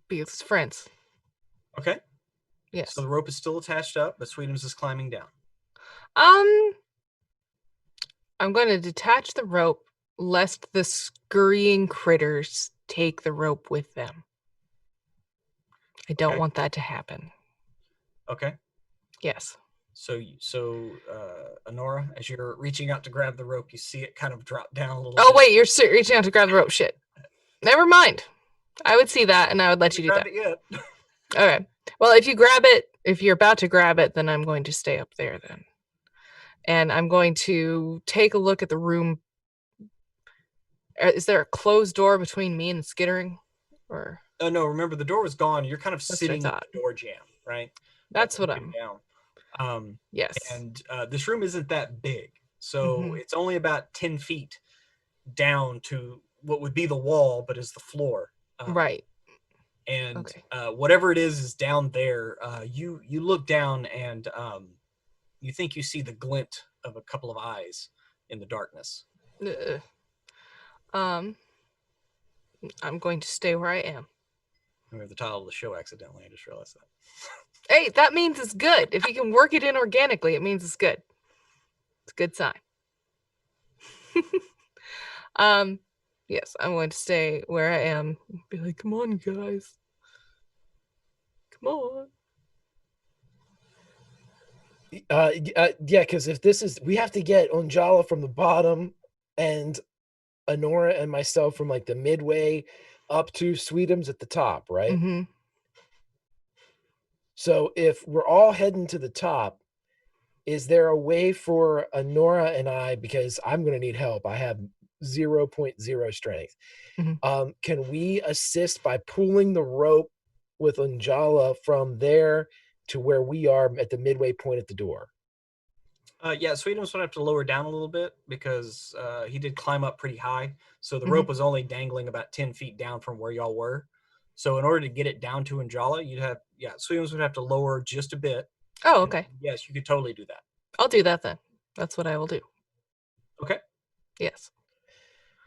be with his friends.
Okay.
Yes.
So the rope is still attached up, but Sweetums is climbing down.
I'm going to detach the rope lest the scurrying critters take the rope with them. I don't want that to happen.
Okay.
Yes.
So Honora, as you're reaching out to grab the rope, you see it kind of drop down a little
Oh,
bit.
wait, you're reaching out to grab the rope. Shit. Never mind. I would see that and I would let you do that.
It yet.
Okay. Well, if you're about to grab it, then I'm going to stay up there then. And I'm going to take a look at the room. Is there a closed door between me and skittering? Or
No, remember the door was gone. You're kind of
That's
sitting in
what I
the door jam, right?
that's what
Looking
I'm
down.
Yes.
And this room isn't that big. So it's only about 10 feet down to what would be the wall, but is the floor.
Right.
And
Okay.
whatever it is down there. You look down and you think you see the glint of a couple of eyes in the darkness.
I'm going to stay where I am.
We have the title of the show accidentally. I just realized that.
Hey, that means it's good. If you can work it in organically, it means it's good. It's a good sign. Yes, I'm going to stay where I am. Be like, come on, guys. Come on.
Yeah, because if this is, we have to get Onjala from the bottom and Honora and myself from like the midway up to Sweetums at the top, right?
Mm-hmm.
So if we're all heading to the top, is there a way for Honora and I, because I'm going to need help, I have 0.0 strength. Can we assist by pulling the rope with Onjala from there to where we are at the midway point at the door?
Yeah, Sweetums would have to lower down a little bit because he did climb up pretty high. So the
Mhm.
rope was only dangling about 10 feet down from where y'all were. So in order to get it down to Unjala, Sweetums would have to lower just a bit.
Oh,
And
okay.
yes, you could totally do that.
I'll do that then. That's what I will do.
Okay.
Yes.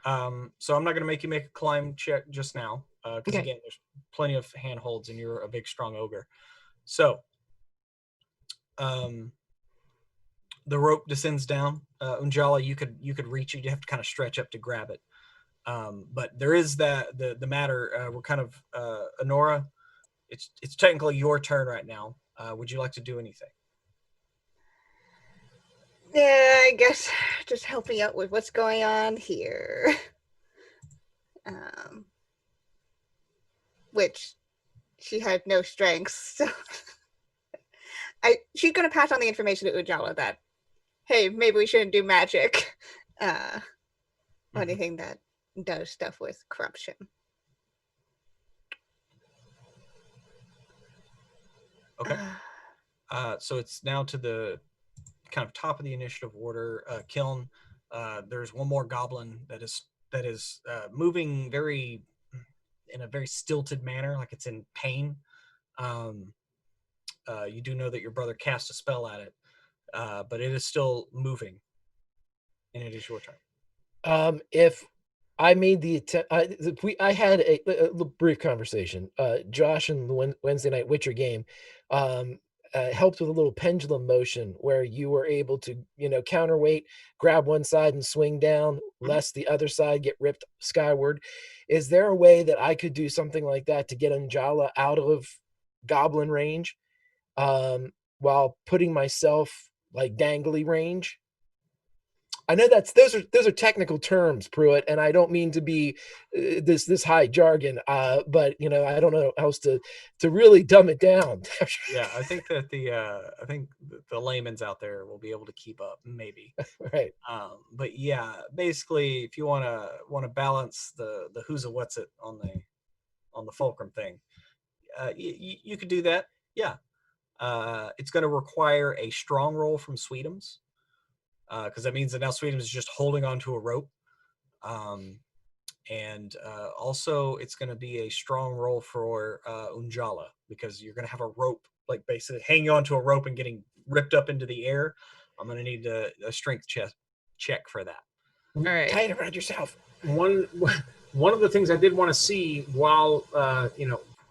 So I'm not going to make you make a climb check just now because
Okay.
again, there's plenty of handholds and you're a big, strong ogre. So the rope descends down. Unjala, you could reach it. You have to kind of stretch up to grab it. But there is the matter. We're kind of Honora. It's technically your turn right now. Would you like to do anything?
Yeah, I guess just helping out with what's going on here. Which she had no strengths, so she's gonna pass on the information to Ujala that, hey, maybe we shouldn't do magic, or anything that does stuff with corruption.
Okay. So it's now to the kind of top of the initiative order. Kiln. There's one more goblin that is moving in a very stilted manner, like it's in pain. You do know that your brother cast a spell at it, but it is still moving, and it is your turn.
If I made the attempt, I had a brief conversation. Josh in the Wednesday night Witcher game helped with a little pendulum motion where you were able to, counterweight, grab one side and swing down, lest the other side get ripped skyward. Is there a way that I could do something like that to get Anjala out of goblin range, while putting myself like dangly range? I know those are technical terms, Pruitt, and I don't mean to be this high jargon, but I don't know how else to really dumb it down.
Yeah, I think that the layman's out there will be able to keep up, maybe.
Right.
But yeah, basically, if you want to balance the who's a what's it on the fulcrum thing, you could do that. Yeah, it's going to require a strong roll from Sweetums. Because that means that now Sweetums is just holding onto a rope. And also it's going to be a strong roll for Unjala because you're going to have a rope, like basically hanging onto a rope and getting ripped up into the air. I'm going to need a strength check for that.
All right.
Tie it around yourself.
One of the things I did want to see while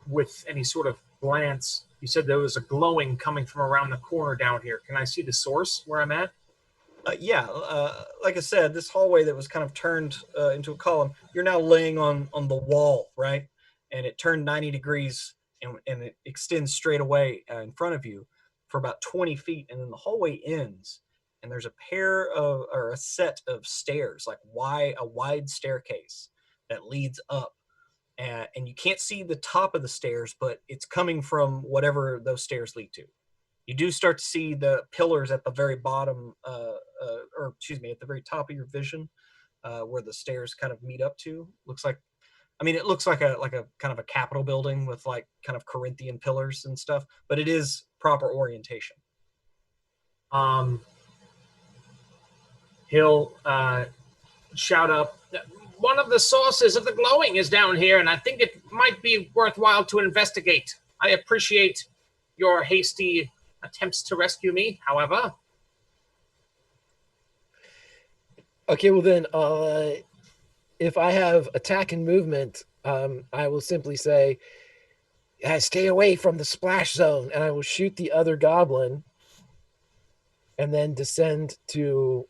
with any sort of glance, you said there was a glowing coming from around the corner down here. Can I see the source where I'm at?
Yeah, like I said, this hallway that was kind of turned into a column, you're now laying on the wall, right? And it turned 90 degrees and it extends straight away in front of you for about 20 feet. And then the hallway ends and there's a set of stairs, like a wide staircase that leads up. And you can't see the top of the stairs, but it's coming from whatever those stairs lead to. You do start to see the pillars at the very bottom, or excuse me, at the very top of your vision, where the stairs kind of meet up to. It looks like a kind of a Capitol building with like kind of Corinthian pillars and stuff, but it is proper orientation.
He'll shout up, one of the sources of the glowing is down here, and I think it might be worthwhile to investigate. I appreciate your hasty attempts to rescue me, however.
Okay, well then, if I have attack and movement, I will simply say, stay away from the splash zone, and I will shoot the other goblin and then descend to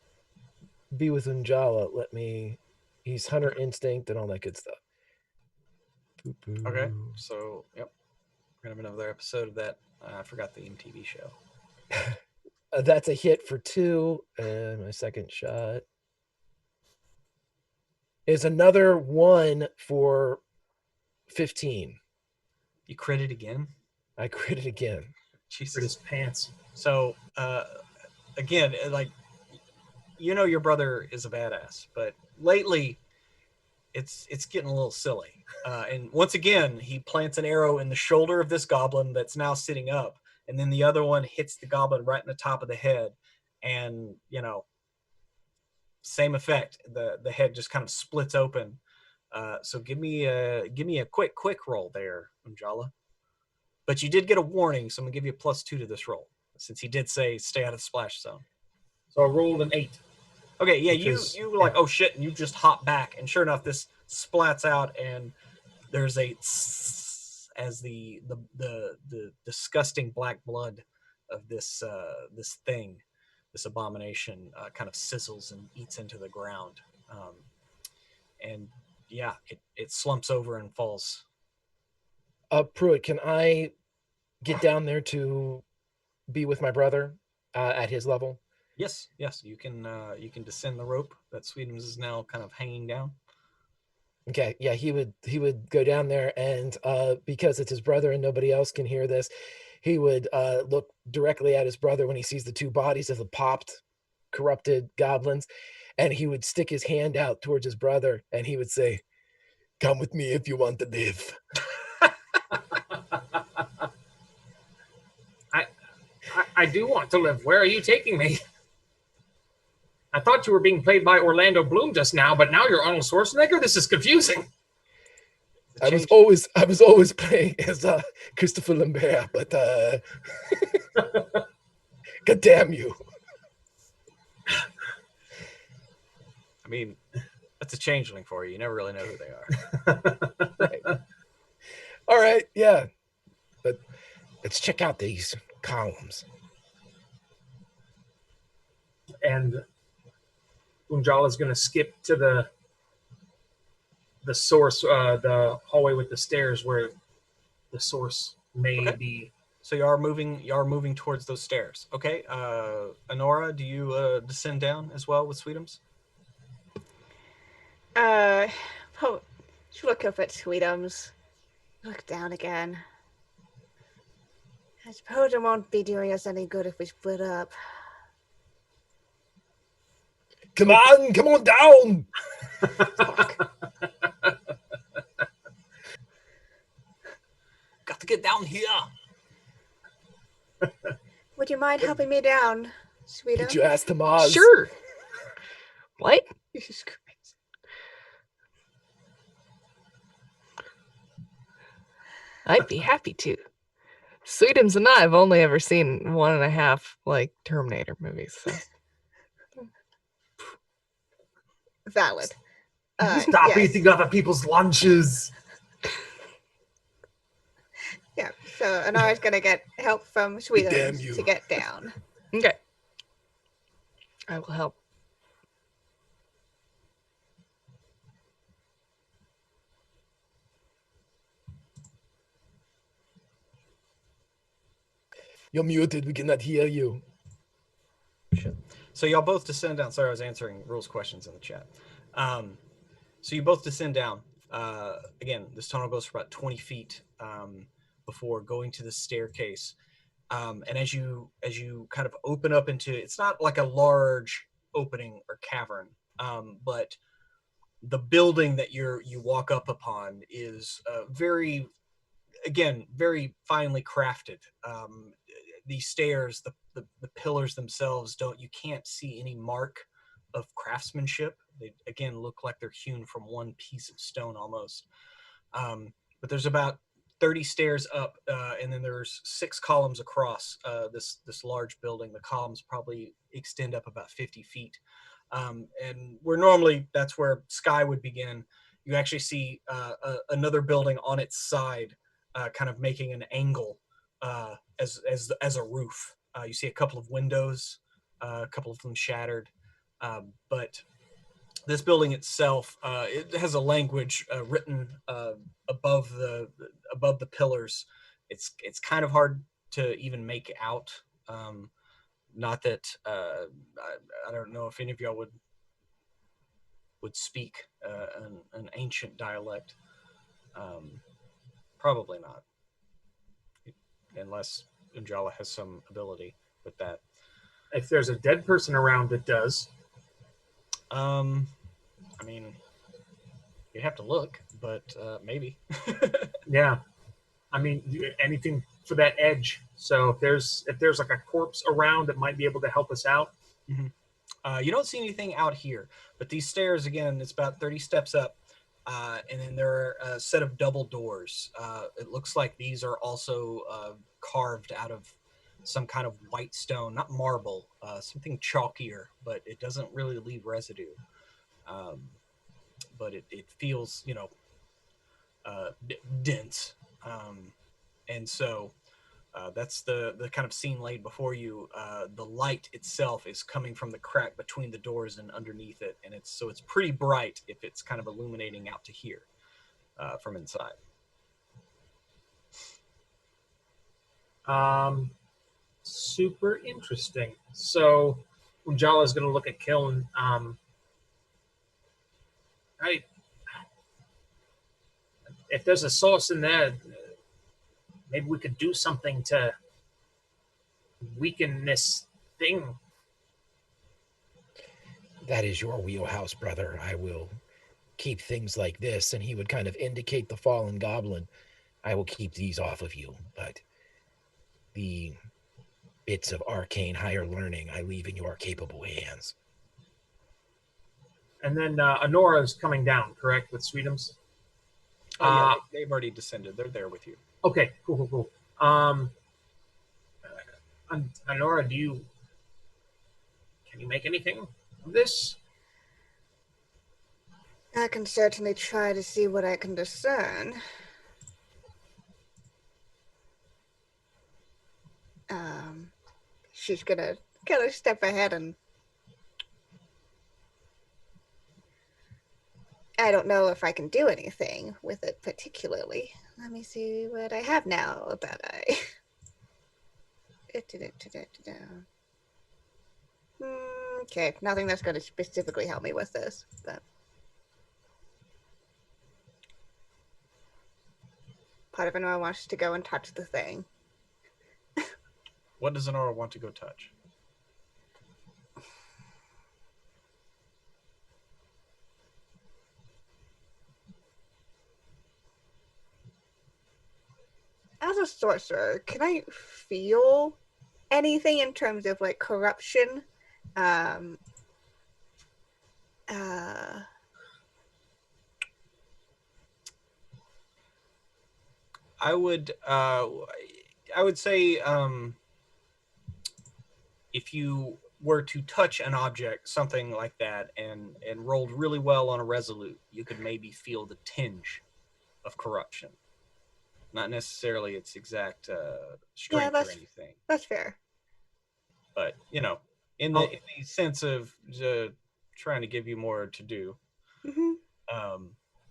be with Unjala. He's hunter instinct and all that good stuff. Boo-boo.
Okay, so yep, we're gonna have another episode of that. I forgot the MTV show.
That's a hit for 2, and my second shot is another 1 for 15.
You critted again?
I critted again.
Jesus.
For his pants.
So again, like your brother is a badass, but lately it's getting a little silly. And once again, he plants an arrow in the shoulder of this goblin that's now sitting up, and then the other one hits the goblin right in the top of the head. and same effect. The head just kind of splits open. So give me a quick roll there, Unjala. But you did get a warning, so I'm gonna give you a +2 to this roll, since he did say stay out of the splash zone.
So I rolled an 8.
Okay, yeah,
Which
you
is-
were like, oh shit, and you just hop back, and sure enough, this splats out, and there's a tss as the disgusting black blood of this this abomination kind of sizzles and eats into the ground, and yeah, it slumps over and falls.
Pruitt, can I get down there to be with my brother at his level?
Yes, you can descend the rope that Sweetums is now kind of hanging down.
Okay, yeah, he would go down there, and because it's his brother and nobody else can hear this, he would look directly at his brother when he sees the two bodies of the popped, corrupted goblins, and he would stick his hand out towards his brother, and he would say, "Come with me if you want to live."
I do want to live. Where are you taking me? I thought you were being played by Orlando Bloom just now, but now you're Arnold Schwarzenegger? This is confusing.
I was always playing as Christopher Lambert, but God damn you.
I mean, that's a changeling for you. You never really know who they are.
Right. All right, yeah. But let's check out these columns.
And Unjala's going to skip to the source, the hallway with the stairs where the source may be.
So you are moving towards those stairs. Okay. Honora, do you descend down as well with Sweetums?
Look up at Sweetums. Look down again. I suppose it won't be doing us any good if we split up.
Come on down.
Got to get down here.
Would you mind helping me down, Sweetums?
Put your ass to Mars.
Sure. What?
Jesus Christ.
I'd be happy to. Sweetums and I have only ever seen 1.5 like Terminator movies. So.
Valid.
Stop eating other people's lunches.
Yeah, so Honora's going to get help from
Damn
Sweetums
you.
to get down.
Okay. I will help.
You're muted. We cannot hear you.
So y'all both descend down. Sorry, I was answering rules questions in the chat. So you both descend down. Again, this tunnel goes for about 20 feet before going to the staircase. And as you kind of open up into, it's not like a large opening or cavern, but the building that you walk up upon is very finely crafted. These stairs, the pillars themselves, you can't see any mark of craftsmanship. They again look like they're hewn from one piece of stone almost. But there's about 30 stairs up, and then there's 6 columns across this large building. The columns probably extend up about 50 feet. And where normally that's where sky would begin, you actually see another building on its side, kind of making an angle as a roof. You see a couple of windows, a couple of them shattered, but this building itself, it has a language written above the pillars. It's kind of hard to even make out. Not that I don't know if any of y'all would speak an ancient dialect. Probably not, unless Unjala has some ability with that.
If there's a dead person around, it does.
I mean, you'd have to look, but maybe.
Yeah, I mean, anything for that edge. So if there's like a corpse around that might be able to help us out.
You don't see anything out here, but these stairs, again, it's about 30 steps up. And then there are a set of double doors. It looks like these are also carved out of some kind of white stone, not marble, something chalkier, but it doesn't really leave residue. Um, but it feels, dense. And so that's the kind of scene laid before you. The light itself is coming from the crack between the doors and underneath it, and it's pretty bright if it's kind of illuminating out to here from inside.
Super interesting. So Unjala is going to look at Kiln. If there's a source in there, maybe we could do something to weaken this thing.
That is your wheelhouse, brother. I will keep things like this. And he would kind of indicate the fallen goblin. I will keep these off of you, but the bits of arcane higher learning I leave in your capable hands.
And then Honora is coming down, correct, with Sweetums?
Yeah, they've already descended. They're there with you.
Okay, cool. Honora, can you make anything of this?
I can certainly try to see what I can discern. She's gonna kind of step ahead and I don't know if I can do anything with it particularly. Let me see what I have now that I... Okay, nothing that's going to specifically help me with this, but... Part of Honora wants to go and touch the thing.
What does Honora want to go touch?
As a sorcerer, can I feel anything in terms of like corruption?
I would say if you were to touch an object, something like that, and rolled really well on a resolute, you could maybe feel the tinge of corruption. Not necessarily its exact strength or anything.
That's fair.
But in the sense of trying to give you more to do.
Mm-hmm.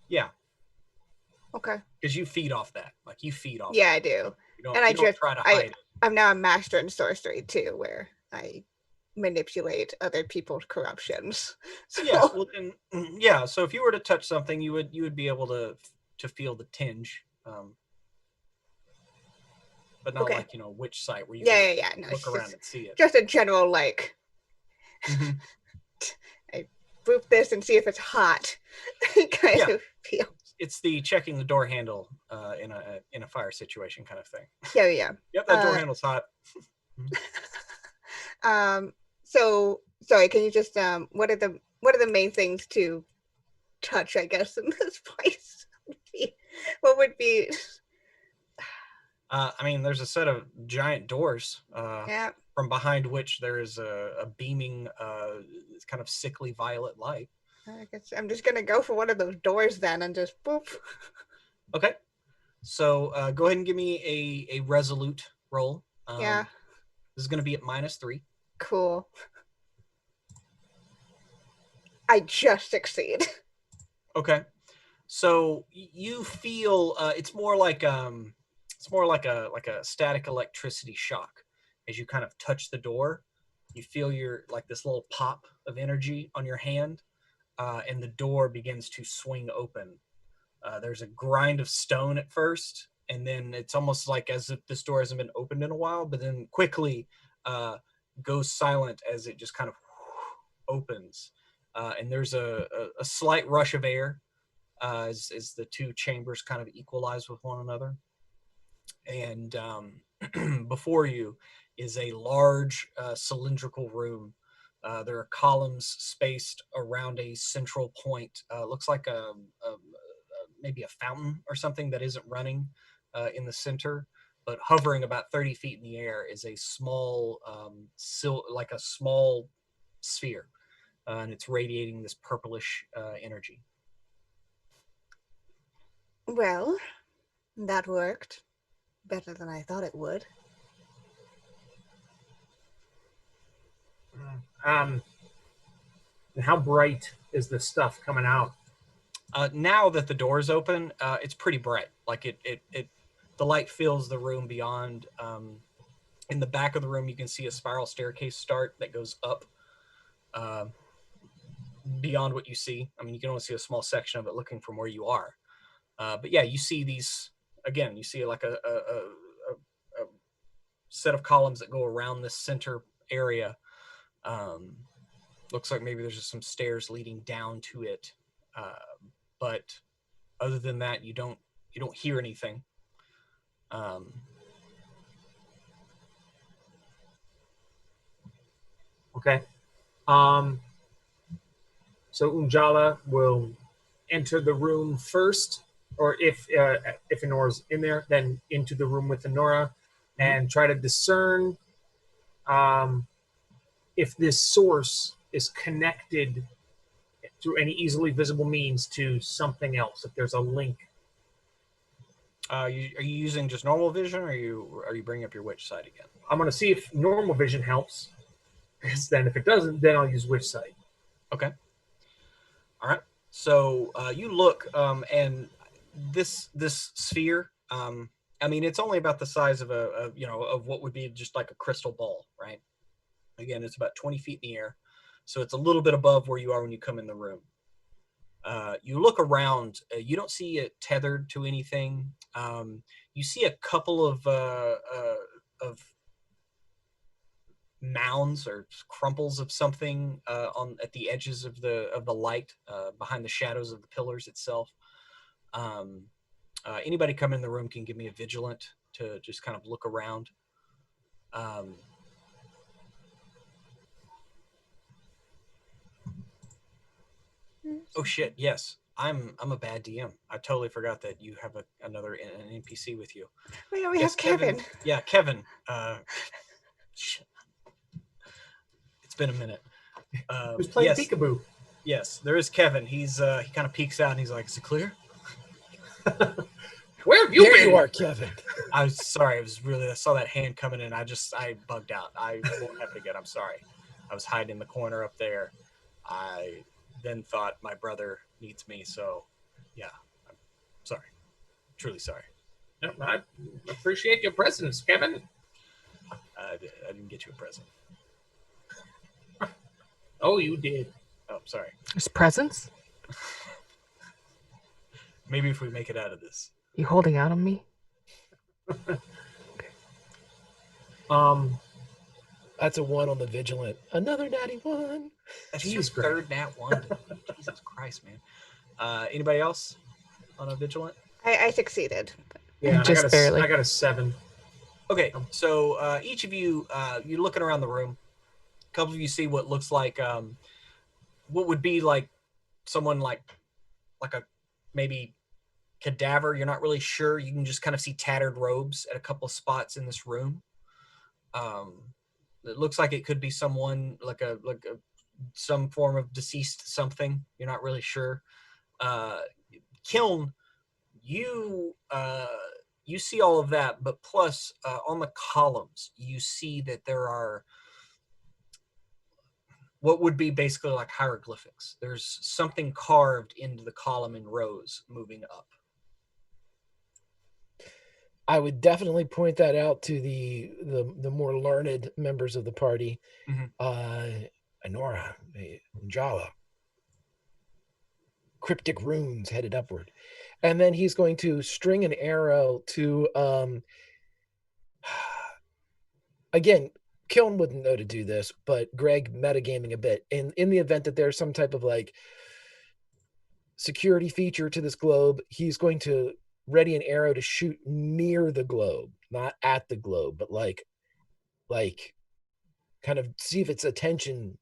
Yeah.
Okay.
Because you feed off that. Like you feed off.
Yeah,
that.
I do.
You don't,
and I
don't try to hide it.
I'm now a master in sorcery too, where I manipulate other people's corruptions. So.
Yeah. Well, yeah. So if you were to touch something, you would be able to feel the tinge. But not like which site where you
can
look around and see it.
Just a general like.
Mm-hmm.
I boop this and see if it's hot. kind of feel.
It's the checking the door handle in a fire situation kind of thing.
Yeah.
Yep, that door handle's hot.
So sorry, can you just what are the main things to touch, I guess, in this place? What would be
I mean, there's a set of giant doors from behind which there is a beaming kind of sickly violet light.
I guess I'm just gonna go for one of those doors then and just boop.
Okay, so go ahead and give me a resolute roll. This is going to be at -3.
Cool. I just succeed.
Okay, so you feel it's more like a static electricity shock as you kind of touch the door. You feel this little pop of energy on your hand, and the door begins to swing open. There's a grind of stone at first, and then it's almost like as if this door hasn't been opened in a while, but then quickly goes silent as it just kind of opens. And there's a slight rush of air as the two chambers kind of equalize with one another. And before you is a large cylindrical room There are columns spaced around a central point. Looks like maybe a fountain or something that isn't running in the center, but hovering about 30 feet in the air is a small, like a small sphere, and it's radiating this purplish energy.
Well, that worked better than I thought it would.
And how bright is the stuff coming out?
Now that the door is open, it's pretty bright. Like the light fills the room beyond. In the back of the room, you can see a spiral staircase start that goes up beyond what you see. I mean, you can only see a small section of it looking from where you are. But yeah, you see these, again, you see like a set of columns that go around this center area. Looks like maybe there's just some stairs leading down to it. But other than that, you don't hear anything.
Okay. So Unjala will enter the room first, or if Honora's in there, then into the room with Honora, and try to discern if this source is connected through any easily visible means to something else. If there's a link.
Are you using just normal vision, or are you bringing up your witch side again?
I'm going to see if normal vision helps. Because then, if it doesn't, then I'll use witch sight.
Okay. All right. So you look, and this sphere. I mean, it's only about the size of of what would be just like a crystal ball, right? Again, it's about 20 feet in the air, so it's a little bit above where you are when you come in the room. You look around. You don't see it tethered to anything. You see a couple of mounds or crumples of something at the edges of the light, behind the shadows of the pillars itself. Anybody come in the room can give me a vigilant to just kind of look around. Oh shit! Yes, I'm a bad DM. I totally forgot that you have another an NPC with you.
We have
Yes,
Kevin.
Yeah, Kevin. Shit. It's been a minute.
Who's playing
yes,
peekaboo?
Yes, there is Kevin. He's he kind of peeks out and he's like, "Is it clear?"
Where have you
There
been?
you are, Kevin.
I was sorry. I saw that hand coming in. I bugged out. I won't happen again. I'm sorry. I was hiding in the corner up there. I then thought my brother needs me. So, yeah, I'm sorry. Truly sorry.
No, I appreciate your presence, Kevin.
I didn't get you a present.
Oh, you did.
Oh, sorry.
There's presents?
Maybe if we make it out of this.
You holding out on me?
That's a 1 on the vigilant. Another natty 1.
That's
Jeez,
your
Greg.
third nat 1. Jesus Christ, man. Anybody else on a vigilant?
I succeeded.
Yeah,
Just barely.
I got a 7.
Okay, so each of you, you're looking around the room. A couple of you see what looks like, what would be like someone like a maybe cadaver. You're not really sure. You can just kind of see tattered robes at a couple of spots in this room. It looks like it could be someone like some form of deceased something. You're not really sure. Kiln, you see all of that, but plus on the columns, you see that there are what would be basically like hieroglyphics. There's something carved into the column in rows moving up.
I would definitely point that out to the more learned members of the party. Honora, Jala. Cryptic runes headed upward. And then he's going to string an arrow to again, Kiln wouldn't know to do this, but Greg metagaming a bit. In the event that there's some type of like security feature to this globe, he's going to ready an arrow to shoot near the globe, not at the globe, but like kind of see if its attention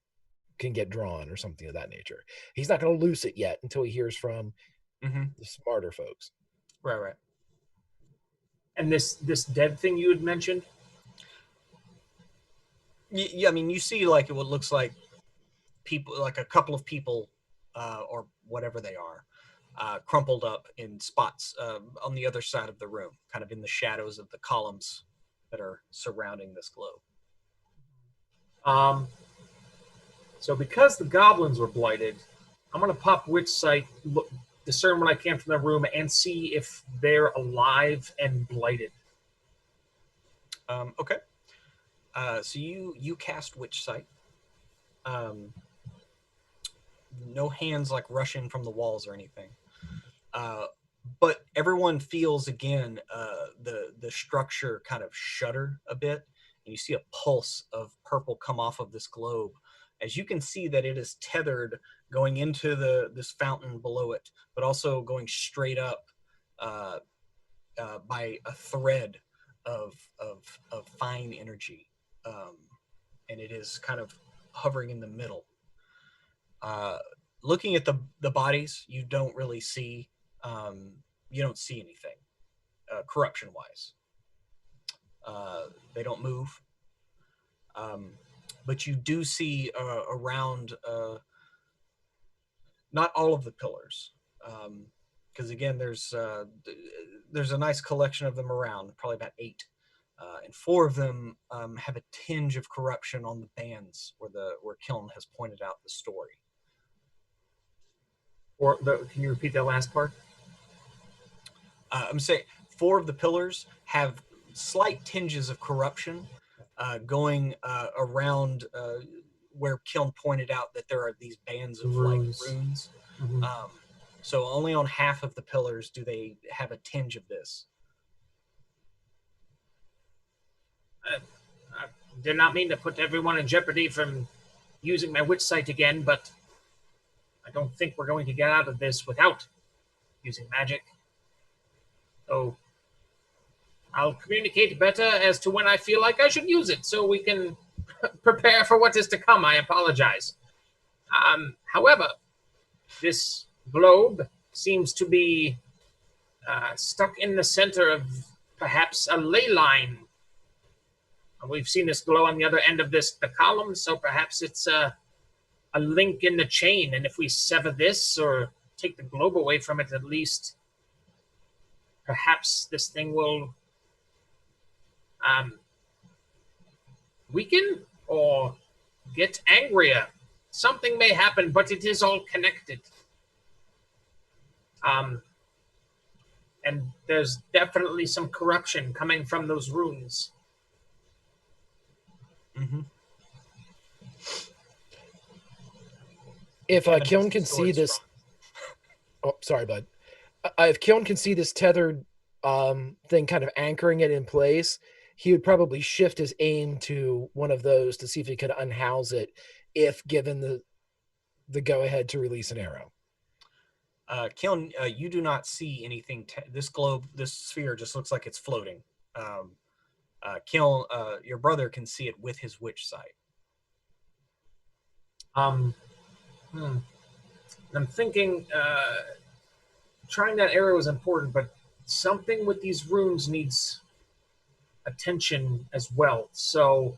can get drawn or something of that nature. He's not going to loose it yet until he hears from the smarter folks.
Right.
And this dead thing you had mentioned?
Yeah, I mean, you see like what looks like people, like a couple of people, or whatever they are, crumpled up in spots on the other side of the room, kind of in the shadows of the columns that are surrounding this globe.
So because the goblins were blighted, I'm going to pop witch sight, discern what I can from the room, and see if they're alive and blighted.
Okay. So you cast witch sight. No hands like rushing from the walls or anything. But everyone feels again the structure kind of shudder a bit, and you see a pulse of purple come off of this globe, as you can see that it is tethered going into this fountain below it, but also going straight up by a thread of fine energy, and it is kind of hovering in the middle. Looking at the bodies, you don't really see you don't see anything corruption wise. They don't move, but you do see around not all of the pillars, because again there's a nice collection of them around, probably about 8, and 4 of them have a tinge of corruption on the bands where Kiln has pointed out the story.
Can you repeat that last part?
I'm saying 4 of the pillars have slight tinges of corruption going around where Kiln pointed out that there are these bands of runes. Like runes.
Mm-hmm.
So only on half of the pillars do they have a tinge of this.
I did not mean to put everyone in jeopardy from using my witch sight again, but I don't think we're going to get out of this without using magic. So I'll communicate better as to when I feel like I should use it, so we can prepare for what is to come. I apologize. However, this globe seems to be stuck in the center of perhaps a ley line. We've seen this glow on the other end of the column, so perhaps it's a link in the chain, and if we sever this or take the globe away from it, at least perhaps this thing will weaken or get angrier. Something may happen, but it is all connected. And there's definitely some corruption coming from those runes.
Mm-hmm.
If Kiln can see this, oh, sorry, bud. If Kiln can see this tethered thing kind of anchoring it in place, he would probably shift his aim to one of those to see if he could unhouse it, if given the go ahead to release an arrow.
Kiln, you do not see anything. This globe, this sphere, just looks like it's floating. Kiln, your brother can see it with his witch sight.
I'm thinking trying that arrow is important, but something with these runes needs attention as well. So,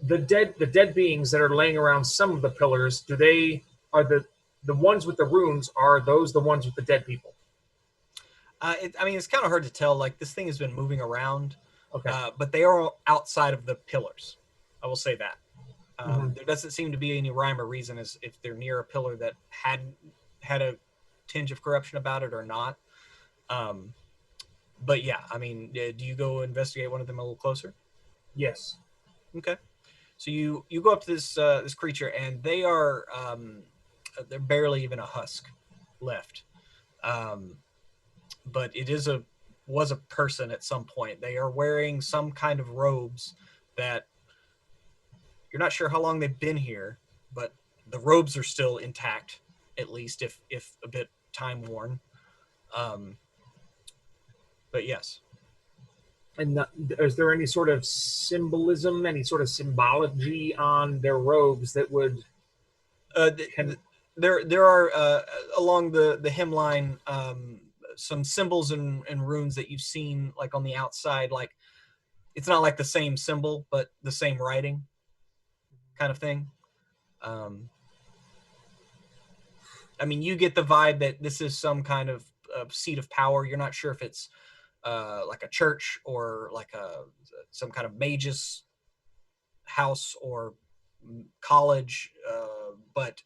the dead beings that are laying around some of the pillars, are the ones with the runes, are those the ones with the dead people?
I mean, it's kind of hard to tell. Like, this thing has been moving around,
okay,
but they are outside of the pillars. I will say that. There doesn't seem to be any rhyme or reason as if they're near a pillar that had a tinge of corruption about it or not. But yeah, I mean, do you go investigate one of them a little closer?
Yes.
Okay. So you go up to this creature, and they are they're barely even a husk left. But it was a person at some point. They are wearing some kind of robes that you're not sure how long they've been here, but the robes are still intact, at least if a bit time worn. But yes.
And is there any sort of symbolism, any sort of symbology on their robes that would?
There are along the hemline some symbols and runes that you've seen like on the outside. Like it's not like the same symbol, but the same writing, kind of thing. I mean, you get the vibe that this is some kind of seat of power. You're not sure if it's like a church or like some kind of mage's house or college, but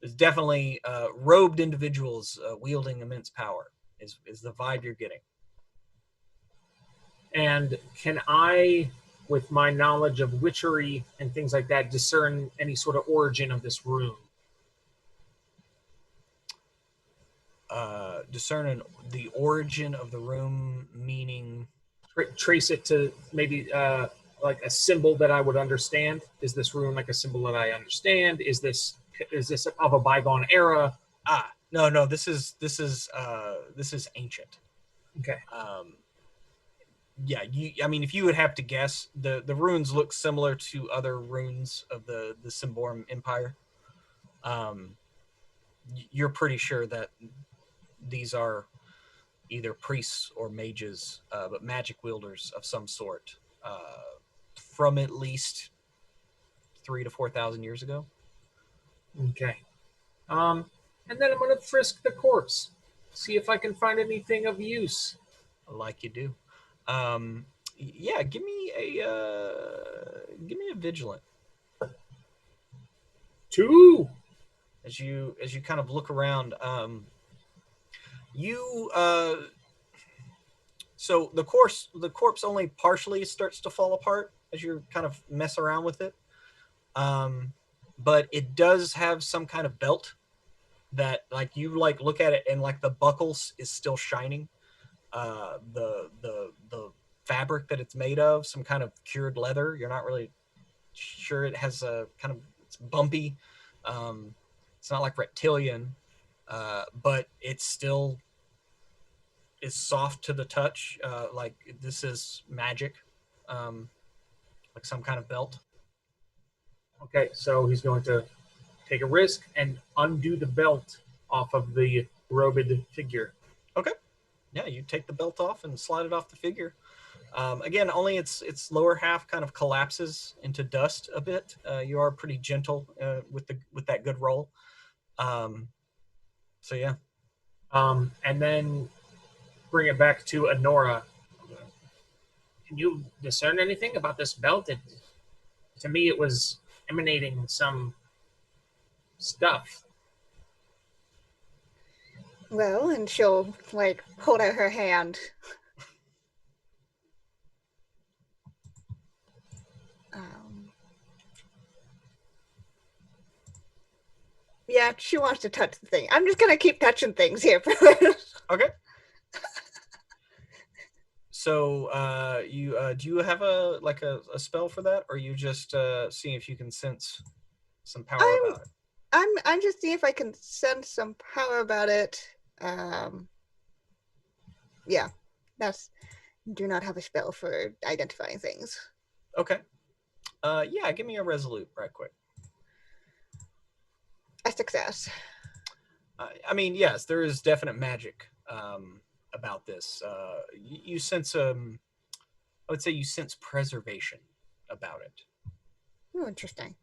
there's definitely robed individuals wielding immense power is the vibe you're getting.
And can I, with my knowledge of witchery and things like that, discern any sort of origin of this rune?
Discern the origin of the room, meaning
trace it to maybe like a symbol that I would understand. Is this rune like a symbol that I understand? Is this of a bygone era?
No, this is ancient.
Okay.
Yeah, I mean, if you would have to guess, the runes look similar to other runes of the Symbaroum Empire. You're pretty sure that these are either priests or mages, but magic wielders of some sort, from at least 3,000 to 4,000 years ago.
Okay. And then I'm going to frisk the corpse, see if I can find anything of use.
Like you do. Yeah, give me a vigilant.
2.
As you kind of look around, so the corpse only partially starts to fall apart as you kind of mess around with it, but it does have some kind of belt that like you like look at it and like the buckles is still shining. The fabric that it's made of, some kind of cured leather. You're not really sure. It has a kind of, it's bumpy. It's not like reptilian, but it's still is soft to the touch. Like this is magic, like some kind of belt.
Okay, so he's going to take a risk and undo the belt off of the robed figure.
Okay. Yeah, you take the belt off and slide it off the figure. Again, only its lower half kind of collapses into dust a bit. You are pretty gentle with that good roll. So yeah.
And then bring it back to Honora. Can you discern anything about this belt? To me, it was emanating some stuff.
Well, and she'll like hold out her hand. Yeah, she wants to touch the thing. I'm just gonna keep touching things here.
Okay. So you do you have a spell for that, or you just seeing if you can sense some power about it?
I'm just seeing if I can sense some power about it. Yeah, do not have a spell for identifying things.
Okay. Yeah, give me a resolute right quick.
A success.
I mean, yes, there is definite magic about this. You sense I would say you sense preservation about it.
Oh, interesting.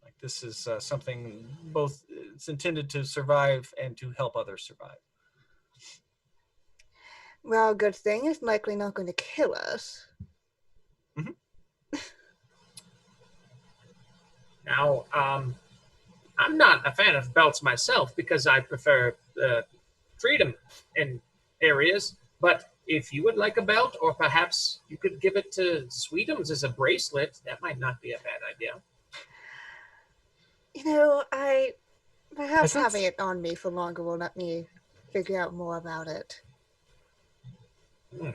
Like this is something both it's intended to survive and to help others survive.
Well, good thing it's likely not going to kill us.
Mm-hmm.
Now, I'm not a fan of belts myself because I prefer freedom in areas. But if you would like a belt, or perhaps you could give it to Sweetums as a bracelet, that might not be a bad idea.
You know, perhaps
Presents?
having it on me for longer will let me figure out more about it.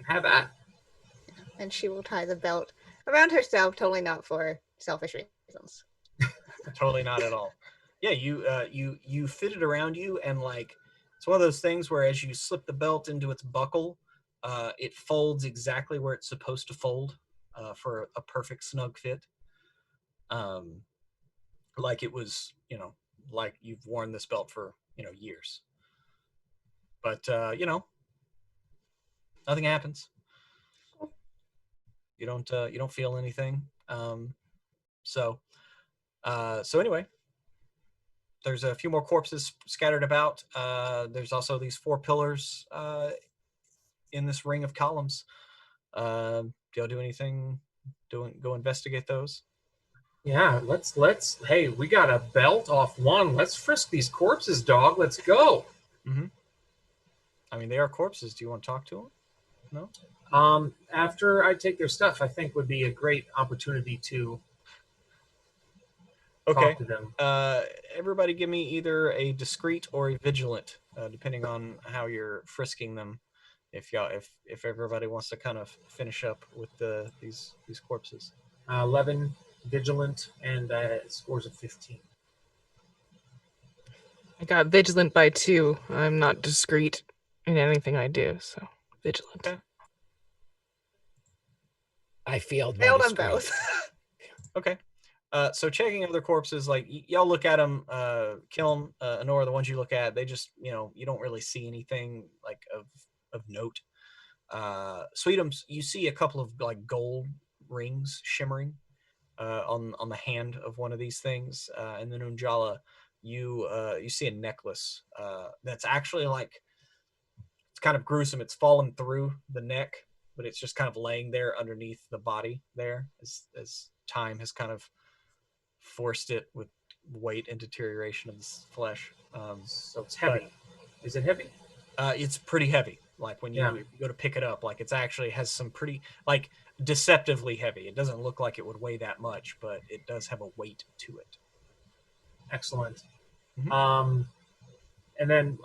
Have that.
And she will tie the belt around herself, totally not for selfish reasons.
Totally not at all. Yeah, you fit it around you, and like it's one of those things where as you slip the belt into its buckle, It folds exactly where it's supposed to fold for a perfect snug fit. Like it was, like you've worn this belt for, years. But, nothing happens. You don't feel anything. So anyway, there's a few more corpses scattered about. There's also these 4 pillars in this ring of columns. Do y'all do anything? Go investigate those.
Yeah, let's. Hey, we got a belt off one. Let's frisk these corpses, dog. Let's go.
Mm-hmm. I mean, they are corpses. Do you want to talk to them? No.
After I take their stuff, I think would be a great opportunity to
Okay.
talk to them.
Everybody, give me either a discreet or a vigilant, depending on how you're frisking them. If everybody wants to kind of finish up with these corpses.
11 vigilant and scores of 15.
I got vigilant by 2. I'm not discreet in anything I do, so vigilant.
Okay.
I failed my
Failed on
discreet.
both.
Okay. So checking other corpses, like y'all look at them, Kiln, Honora, the ones you look at, they just, you don't really see anything like of note. Sweetums, you see a couple of like gold rings shimmering on the hand of one of these things, and then Unjala, you see a necklace that's actually like, it's kind of gruesome. It's fallen through the neck, but it's just kind of laying there underneath the body there as time has kind of forced it with weight and deterioration of the flesh.
So it's heavy. Is it heavy?
It's pretty heavy. Like when you go to pick it up, like it's actually has some pretty like deceptively heavy. It doesn't look like it would weigh that much, but it does have a weight to it.
Excellent.
Mhm.
And then,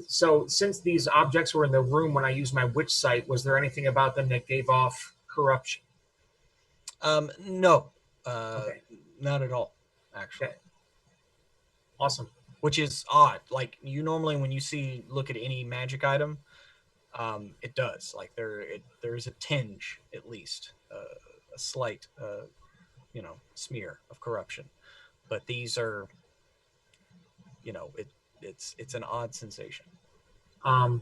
so since these objects were in the room when I used my witch sight, was there anything about them that gave off corruption?
No,
Okay.
not at all, actually.
Okay. Awesome.
Which is odd. Like you normally, when you look at any magic item, it does. Like there's a tinge, at least, a slight, smear of corruption. But these are, it's an odd sensation.
I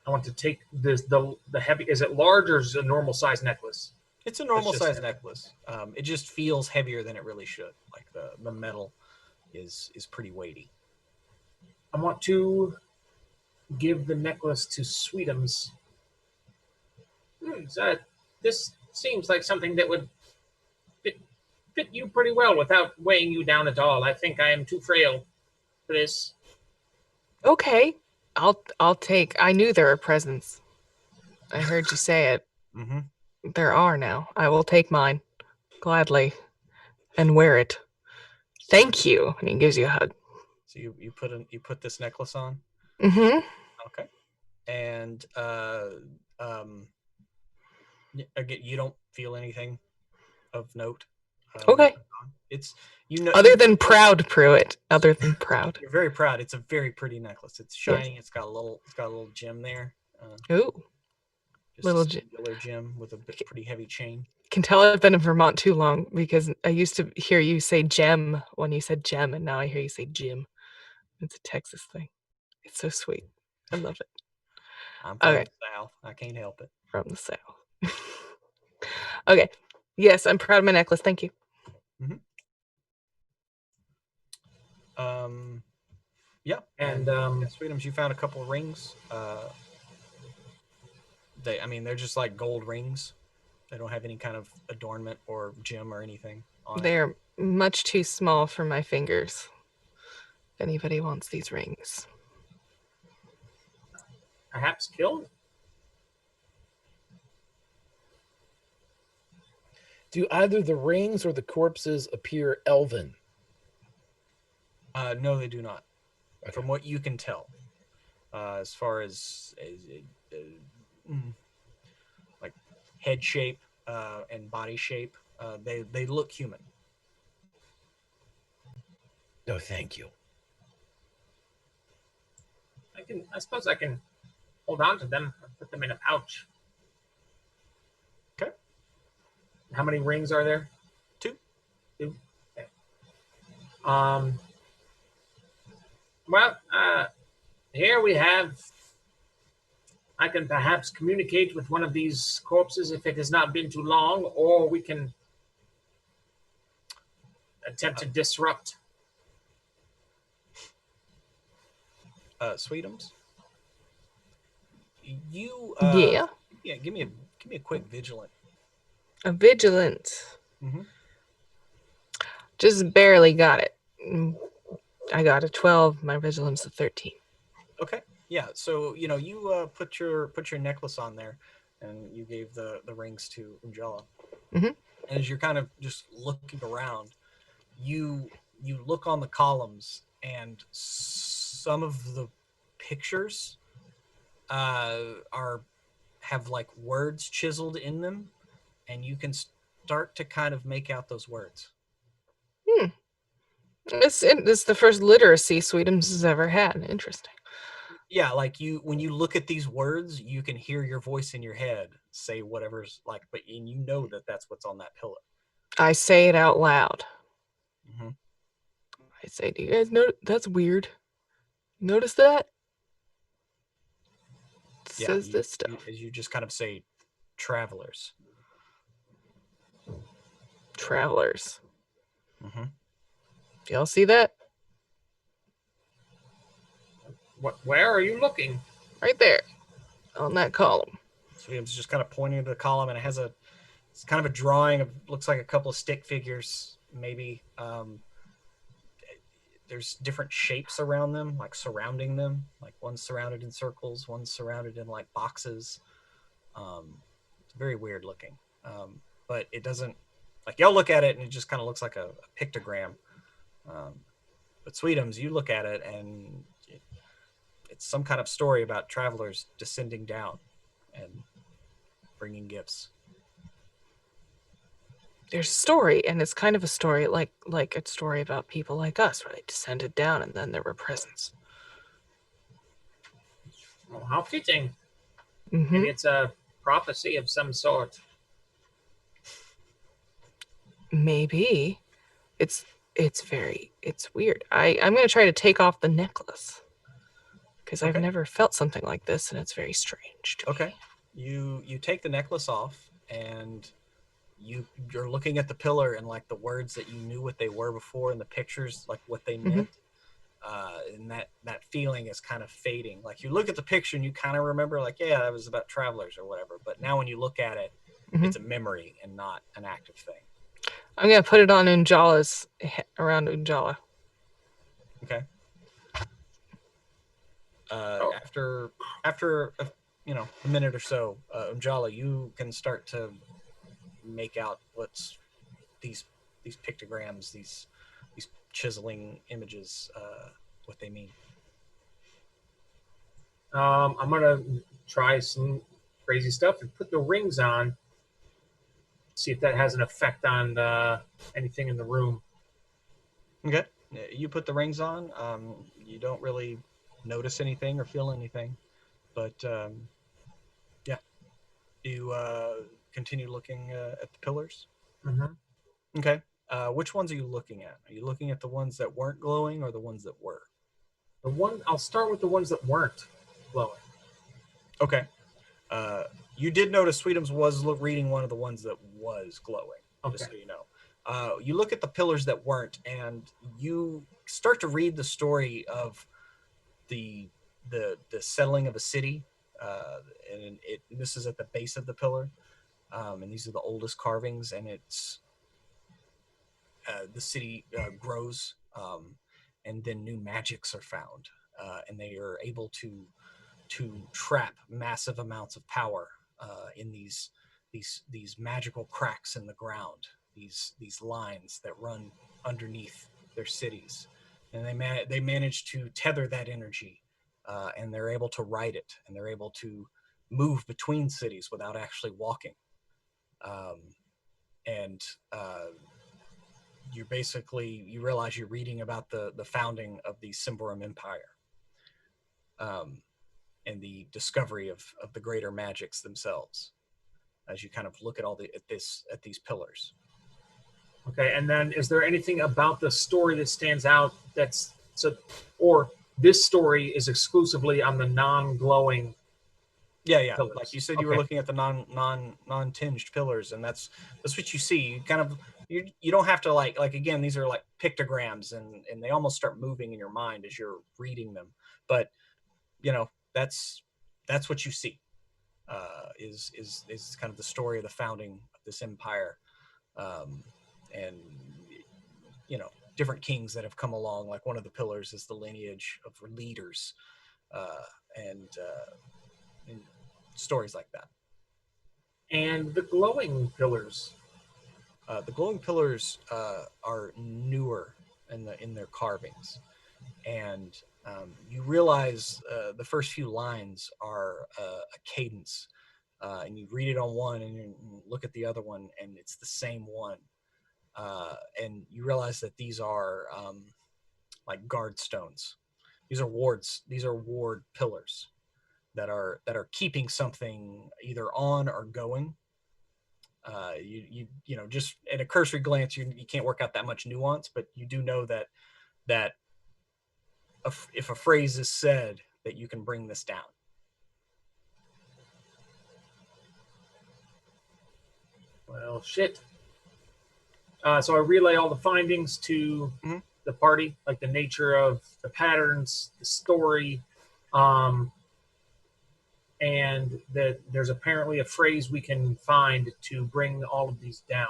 want to take this the heavy. Is it large or is it a normal size necklace?
It's a normal
just
size
heavy.
necklace. It just feels heavier than it really should. Like the metal is pretty weighty.
I want to give the necklace to Sweetums. This seems like something that would fit you pretty well without weighing you down at all. I think I am too frail for this.
Okay, I'll take. I knew there were presents. I heard you say it.
Mm-hmm.
There are now. I will take mine gladly and wear it. Thank you. And he gives you a hug.
So you put this necklace on.
Mm-hmm.
Okay. And again, you don't feel anything of note.
Okay.
It's
Other than proud, Pruitt. Other than proud.
You're very proud. It's a very pretty necklace. It's shiny. Yes. It's got a little gem there.
Ooh.
Just
Little
a singular gem with a pretty heavy chain.
Can tell I've been in Vermont too long because I used to hear you say gem when you said gem, and now I hear you say Jim. It's a Texas thing. It's so sweet. I love it.
I'm from the South. I can't help it.
From the South. Okay. Yes, I'm proud of my necklace. Thank you.
Mm-hmm. Yeah.
And
Sweetums, you found a couple of rings. They're just like gold rings. They don't have any kind of adornment or gem or anything on it.
They're much too small for my fingers. If anybody wants these rings.
Perhaps killed?
Do either the rings or the corpses appear elven?
No, they do not.
Okay.
From what you can tell, as far as like head shape and body shape, they look human.
No, thank you.
I suppose I can hold on to them. Put them in a pouch.
Okay.
How many rings are there?
2.
2. Okay. Well, here we have. I can perhaps communicate with one of these corpses if it has not been too long, or we can attempt to disrupt.
Sweetums, you
Yeah.
yeah, give me a quick vigilant.
A vigilant.
Mm-hmm.
Just barely got it. I got a 12. My vigilance a 13.
Okay. Yeah. So you put your necklace on there, and you gave the rings to Ujala.
Mhm.
And as you're kind of just looking around, you look on the columns, and some of the pictures are have like words chiseled in them, and you can start to kind of make out those words.
This is the first literacy Sweetums has ever had. Interesting.
Yeah, like when you look at these words, you can hear your voice in your head say whatever's like, and you know that that's what's on that pillar.
I say it out loud.
Mm-hmm.
I say, do you guys know that's weird? Notice that? It says this stuff.
As you just kind of say, travelers.
Travelers.
Mm-hmm.
Y'all see that?
Where are you looking?
Right there. On that column.
So he was just kind of pointing to the column, and it's kind of a drawing of, looks like a couple of stick figures, maybe. There's different shapes around them, like surrounding them. Like one's surrounded in circles, one's surrounded in like boxes. It's very weird looking. But it doesn't, like, y'all look at it and it just kind of looks like a pictogram. But Sweetums, you look at it and it's some kind of story about travelers descending down and bringing gifts.
There's a story, and it's kind of a story like a story about people like us, where they descended down and then there were presents.
Oh, how fitting.
Mm-hmm.
Maybe it's a prophecy of some sort.
Maybe. It's weird. I'm gonna try to take off the necklace. Because I've
Okay.
never felt something like this, and it's very strange to
Okay.
me.
You take the necklace off, and you're looking at the pillar, and like the words that you knew what they were before, and the pictures like what they meant. And that feeling is kind of fading. Like you look at the picture and you kind of remember, like, yeah, that was about travelers or whatever. But now when you look at it, it's a memory and not an active thing.
I'm gonna put it on Unjala's, around Unjala.
Okay. After a minute or so, Unjala, you can start to make out what's these pictograms, these chiseling images, what they mean.
I'm gonna try some crazy stuff and put the rings on. See if that has an effect on anything in the room.
Okay. You put the rings on. You don't really notice anything or feel anything, but yeah, you continue looking at the pillars.
Mm-hmm.
Okay. Which ones are you looking at? Are you looking at the ones that weren't glowing or the ones that were?
I'll start with the ones that weren't glowing.
Okay. You did notice Sweetums was reading one of the ones that was glowing.
Okay.
Just so you know. You look at the pillars that weren't, and you start to read the story of the settling of a city, and this is at the base of the pillar, and these are the oldest carvings, and it's the city grows, and then new magics are found, and they are able to trap massive amounts of power in these magical cracks in the ground, these lines that run underneath their cities, and they manage to tether that energy, and they're able to ride it, and they're able to move between cities without actually walking, and you realize you're reading about the founding of the Symbaroum Empire. the discovery of the greater magics themselves, as you kind of look at at these pillars.
Okay, and then is there anything about the story that stands out or this story is exclusively on the non-glowing
Yeah.
pillars?
Like you said, you were looking at the non-tinged pillars, and that's what you see. You kind of you don't have to like again, these are like pictograms, and they almost start moving in your mind as you're reading them. But that's what you see. Is kind of the story of the founding of this empire, and different kings that have come along. Like one of the pillars is the lineage of leaders, and stories like that.
And the glowing pillars.
The glowing pillars are newer in their carvings, and you realize the first few lines are a cadence, and you read it on one, and you look at the other one, and it's the same one, and you realize that these are like guard stones. These are wards. These are ward pillars that are keeping something either on or going. Just at a cursory glance, you can't work out that much nuance, but you do know that if a phrase is said, that you can bring this down.
Well, shit. So I relay all the findings to the party, like the nature of the patterns, the story, and that there's apparently a phrase we can find to bring all of these down.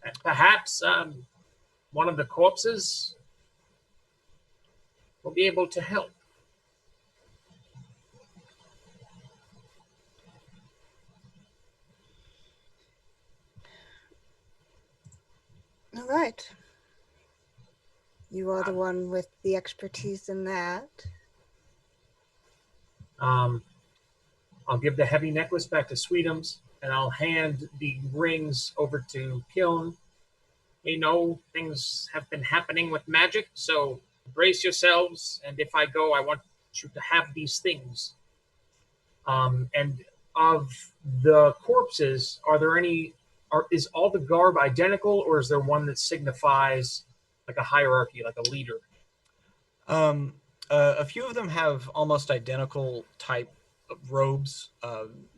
And perhaps one of the corpses will be able to help.
All right. You are the one with the expertise in that.
I'll give the heavy necklace back to Sweetums, and I'll hand the rings over to Kiln. We know things have been happening with magic, so brace yourselves, and if I go, I want you to have these things. And of the corpses, are there any? Is all the garb identical, or is there one that signifies like a hierarchy, like a leader?
A few of them have almost identical type of robes,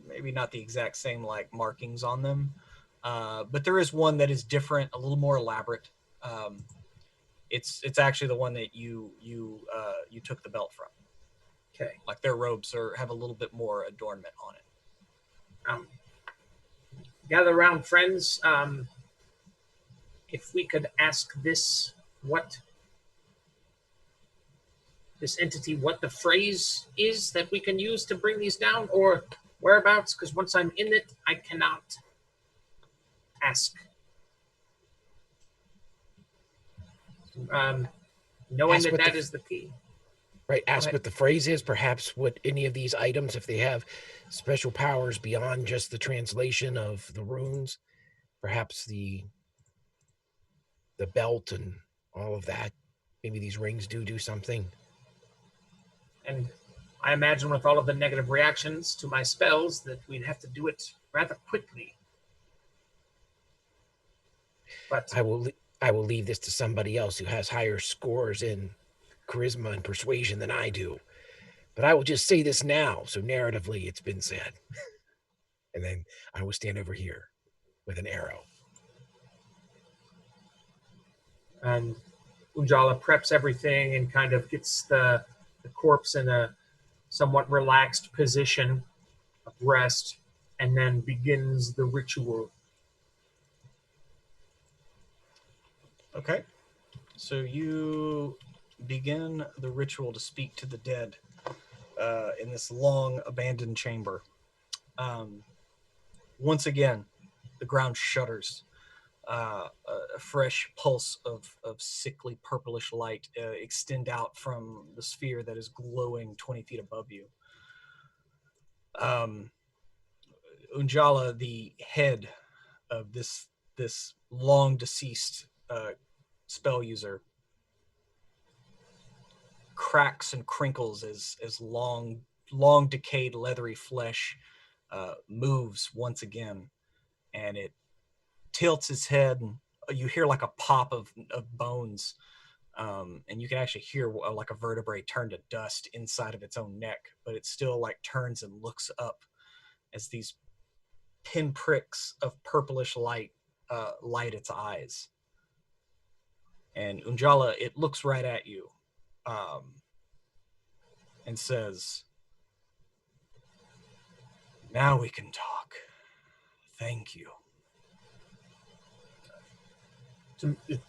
maybe not the exact same like markings on them, but there is one that is different, a little more elaborate. It's actually the one that you took the belt from.
Okay.
Like their robes have a little bit more adornment on it.
Gather around, friends. If we could ask this entity what the phrase is that we can use to bring these down, or whereabouts, because once I'm in it, I cannot ask. Knowing
Ask
that is the key.
Right. Ask what the phrase is, perhaps what any of these items, if they have special powers beyond just the translation of the runes, perhaps the belt and all of that. Maybe these rings do something.
And I imagine with all of the negative reactions to my spells that we'd have to do it rather quickly. But
I will leave this to somebody else who has higher scores in charisma and persuasion than I do. But I will just say this now, so narratively it's been said. And then I will stand over here with an arrow.
And Unjala preps everything and kind of gets the corpse in a somewhat relaxed position of rest, and then begins the ritual.
Okay. So you begin the ritual to speak to the dead in this long abandoned chamber. Once again, the ground shudders. A fresh pulse of sickly purplish light extend out from the sphere that is glowing 20 feet above you. Unjala, the head of this long deceased spell user, cracks and crinkles as long long decayed leathery flesh moves once again, and it tilts its head, and you hear like a pop of bones, and you can actually hear like a vertebrae turn to dust inside of its own neck, but it still like turns and looks up as these pinpricks of purplish light light its eyes. And Unjala, it looks right at you, and says, "Now we can talk. Thank you."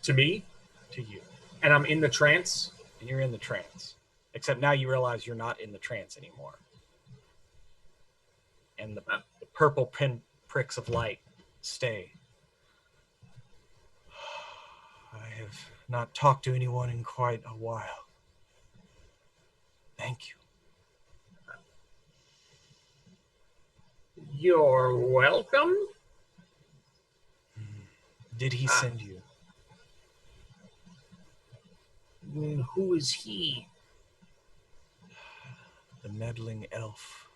To me?
To you.
And I'm in the trance?
And you're in the trance. Except now you realize you're not in the trance anymore. And the purple pinpricks of light stay. I have not talked to anyone in quite a while. Thank you.
You're welcome?
Did he send you?
Who is he?
The meddling elf.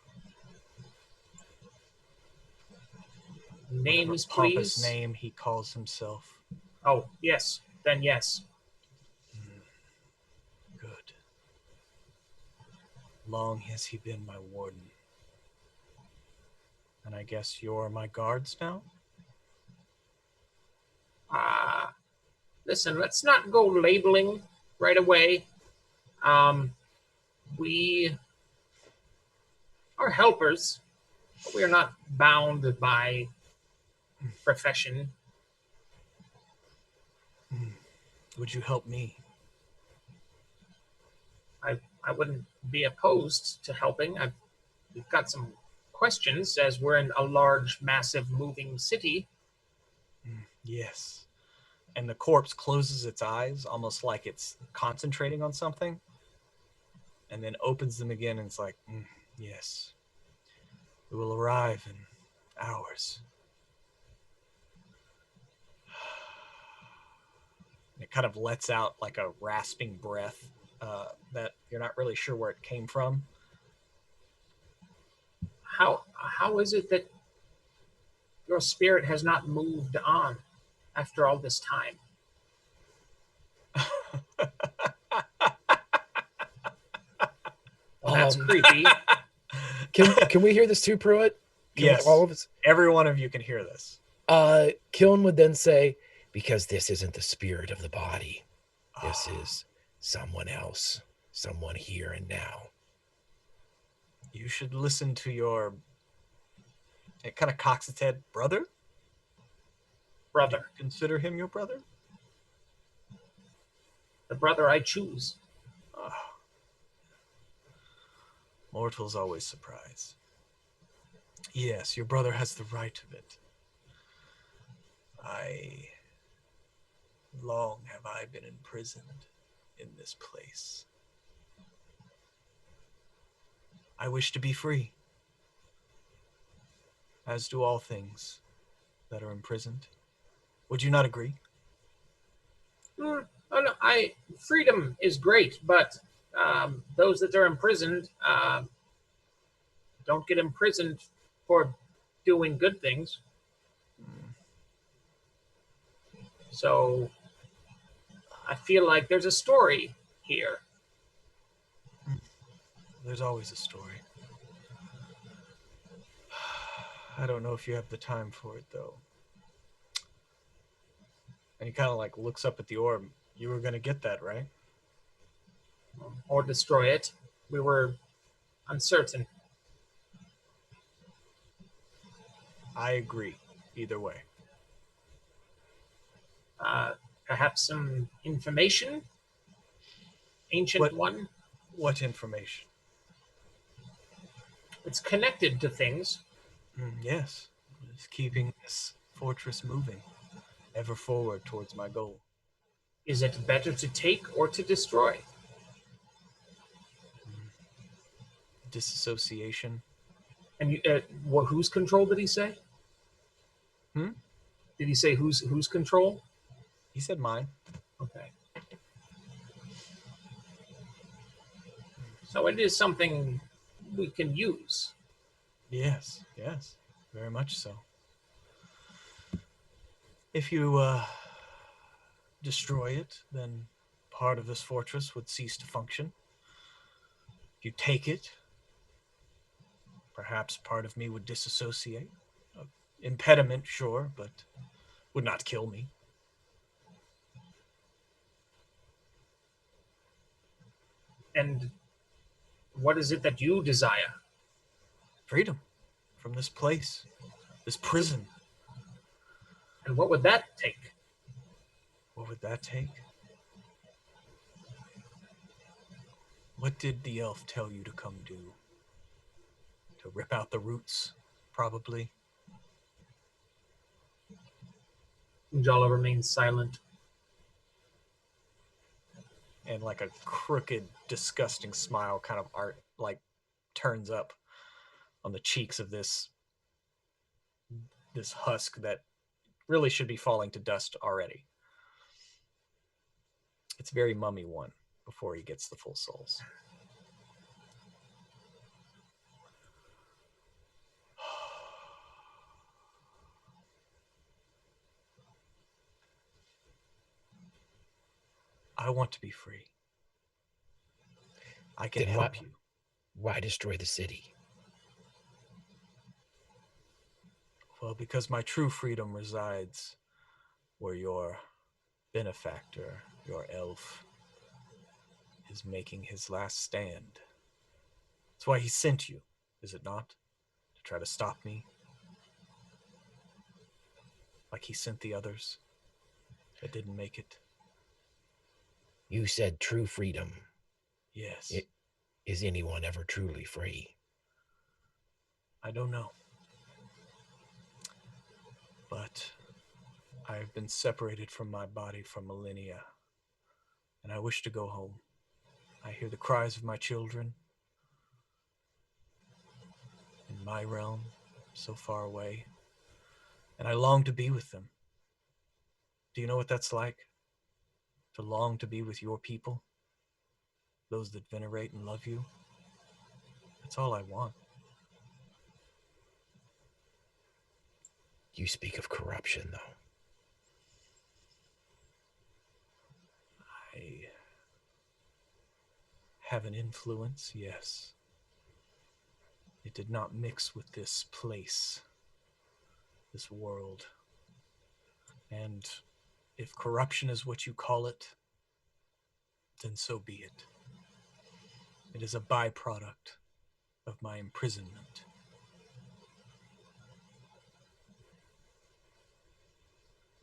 Name
Whatever
is
pompous
please?
name he calls himself.
Oh, yes. Then yes.
Good. Long has he been my warden. And I guess you're my guards now?
Listen, let's not go labeling right away. We are helpers, but we are not bound by profession.
Would you help me?
I wouldn't be opposed to helping. We've got some questions as we're in a large, massive, moving city.
Yes. And the corpse closes its eyes, almost like it's concentrating on something, and then opens them again, and it's like, yes. We will arrive in hours. And it kind of lets out like a rasping breath that you're not really sure where it came from.
How is it that your spirit has not moved on after all this time? Well, that's creepy.
Can we hear this too, Pruitt?
Yes.
All of us?
Every one of you can hear this.
Kiln would then say, because this isn't the spirit of the body. This is someone else, someone here and now.
You should listen to your... It kind of cocks its head. Brother?
Brother.
Consider him your brother?
The brother I choose.
Mortals always surprise. Yes, your brother has the right of it. Long have I been imprisoned in this place. I wish to be free, as do all things that are imprisoned. Would you not agree?
Freedom is great, but those that are imprisoned don't get imprisoned for doing good things. So I feel like there's a story here.
There's always a story. I don't know if you have the time for it, though. And he kind of like looks up at the orb. You were going to get that, right?
Or destroy it. We were uncertain.
I agree. Either way.
Perhaps some information? Ancient one?
What information?
It's connected to things.
Yes. It's keeping this fortress moving, ever forward towards my goal.
Is it better to take or to destroy?
Disassociation.
And whose control did he say? Did he say whose control?
He said mine.
Okay. So it is something we can use.
Yes, yes, very much so. If you destroy it, then part of this fortress would cease to function. If you take it, perhaps part of me would disassociate. Impediment, sure, but would not kill me.
And what is it that you desire?
Freedom from this place, this prison.
And what would that take?
What would that take? What did the elf tell you to come do? To rip out the roots, probably.
Jala remains silent.
And like a crooked, disgusting smile kind of art like turns up on the cheeks of this husk that really should be falling to dust already. It's very Mummy one before he gets the full souls. I want to be free. I can
Then
help you.
Why destroy the city?
Well, because my true freedom resides where your benefactor, your elf, is making his last stand. That's why he sent you, is it not? To try to stop me? Like he sent the others that didn't make it?
You said true freedom.
Yes.
Is anyone ever truly free?
I don't know. But I have been separated from my body for millennia, and I wish to go home. I hear the cries of my children in my realm, so far away, and I long to be with them. Do you know what that's like? To long to be with your people? Those that venerate and love you? That's all I want.
You speak of corruption, though.
I have an influence, yes. It did not mix with this place, this world. And if corruption is what you call it, then so be it. It is a byproduct of my imprisonment.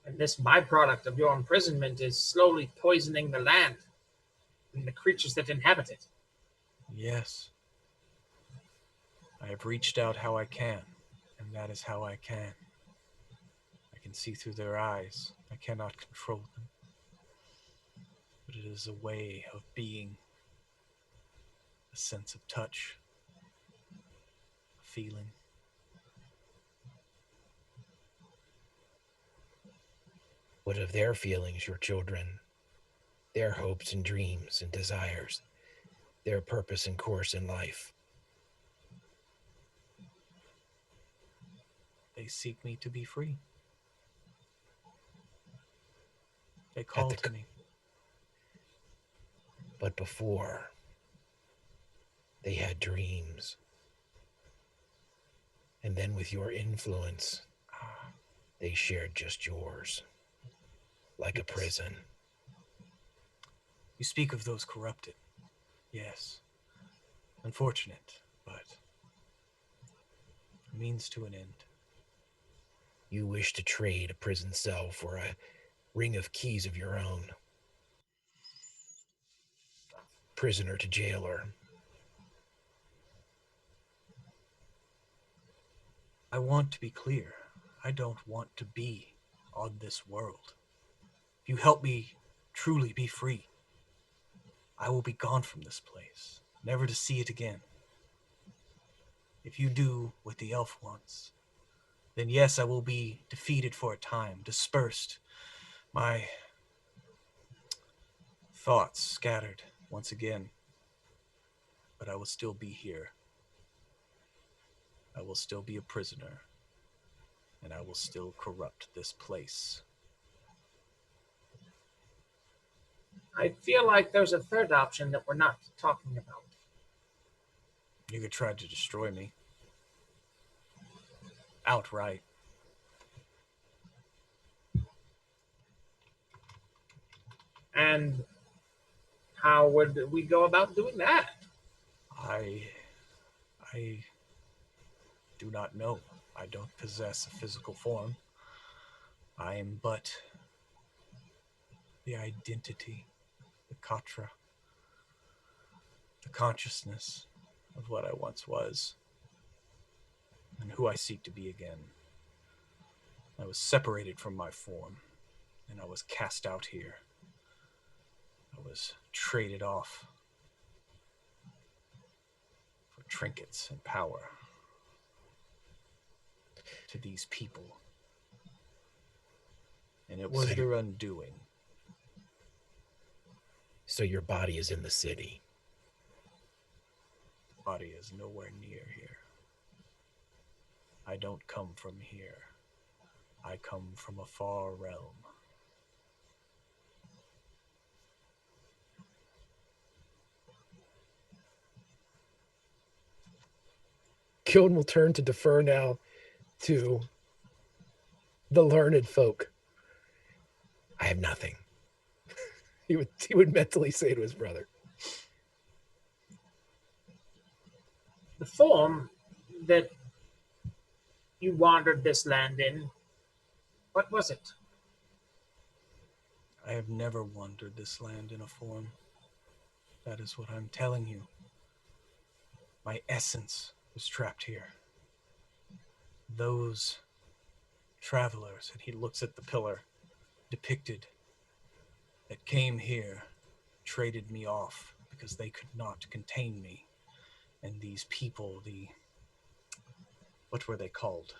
And this byproduct of your imprisonment is slowly poisoning the land and the creatures that inhabit it.
Yes. I have reached out how I can, and that is how I can. I can see through their eyes. I cannot control them. But it is a way of being, a sense of touch, a feeling.
What of their feelings, your children? Their hopes and dreams and desires, their purpose and course in life?
They seek me to be free. They call to me.
But before, they had dreams. And then with your influence, they shared just yours, like a prison.
You speak of those corrupted. Yes. Unfortunate, but a means to an end.
You wish to trade a prison cell for a ring of keys of your own. Prisoner to jailer.
I want to be clear. I don't want to be on this world. If you help me truly be free, I will be gone from this place, never to see it again. If you do what the elf wants, then yes, I will be defeated for a time, dispersed, my thoughts scattered once again, but I will still be here I will still be a prisoner, and I will still corrupt this place.
I feel like there's a third option that we're not talking about.
You could try to destroy me. Outright.
And how would we go about doing that?
I do not know. I don't possess a physical form. I am but the identity, the katra, the consciousness of what I once was, and who I seek to be again. I was separated from my form, and I was cast out here. I was traded off for trinkets and power to these people. And it was their undoing.
So your body is in the city.
The body is nowhere near here. I don't come from here. I come from a far realm.
Kiln will turn to defer now to the learned folk. I have nothing. He would mentally say to his brother.
The form that you wandered this land in, what was it?
I have never wandered this land in a form. That is what I'm telling you. My essence was trapped here. Those travelers, and he looks at the pillar depicted, that came here, traded me off because they could not contain me. And these people, what were they called?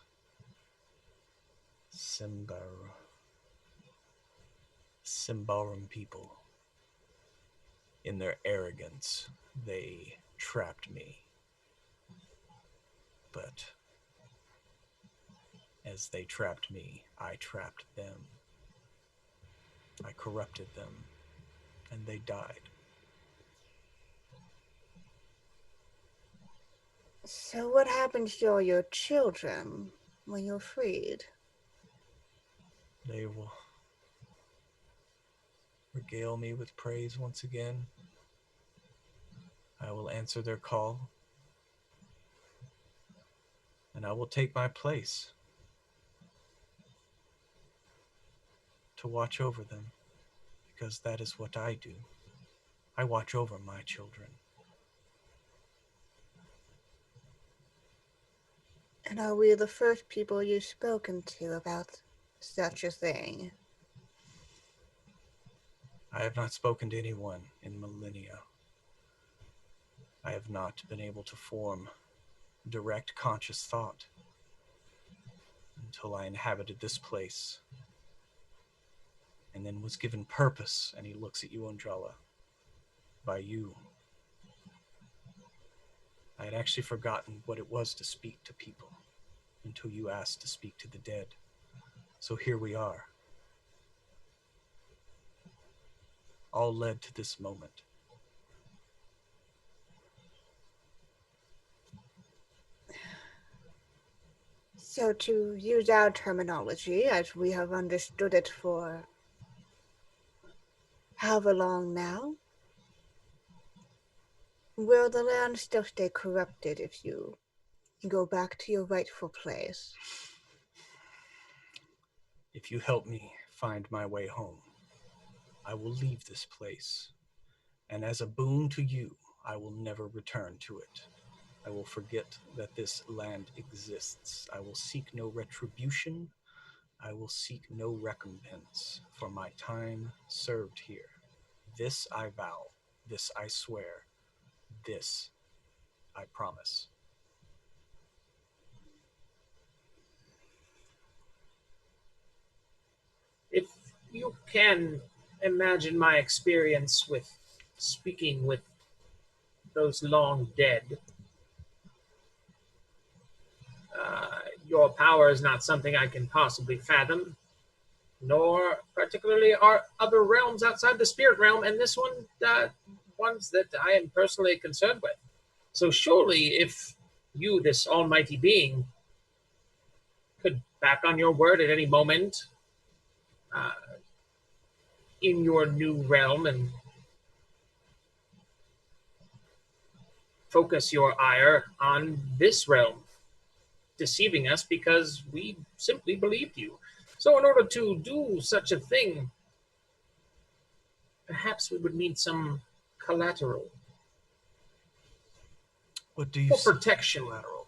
Symbaroum people. In their arrogance, they trapped me. But as they trapped me, I trapped them. I corrupted them, and they died.
So what happens to all your children when you're freed?
They will regale me with praise once again. I will answer their call, and I will take my place to watch over them, because that is what I do. I watch over my children.
And are we the first people you've spoken to about such a thing?
I have not spoken to anyone in millennia. I have not been able to form direct conscious thought until I inhabited this place and then was given purpose. And he looks at you, Anjala, by you. I had actually forgotten what it was to speak to people until you asked to speak to the dead. So here we are. All led to this moment.
So to use our terminology, as we have understood it for however long now, will the land still stay corrupted if you go back to your rightful place?
If you help me find my way home, I will leave this place. And as a boon to you, I will never return to it. I will forget that this land exists. I will seek no retribution. I will seek no recompense for my time served here. This I vow. This I swear. This I promise.
If you can imagine my experience with speaking with those long dead, your power is not something I can possibly fathom, nor particularly are other realms outside the spirit realm, and this one, ones that I am personally concerned with. So surely, if you, this almighty being, could back on your word at any moment uh, in your new realm and focus your ire on this realm, deceiving us because we simply believed you. So in order to do such a thing, perhaps we would need some collateral
What do you
for
see?
protection.
Collateral.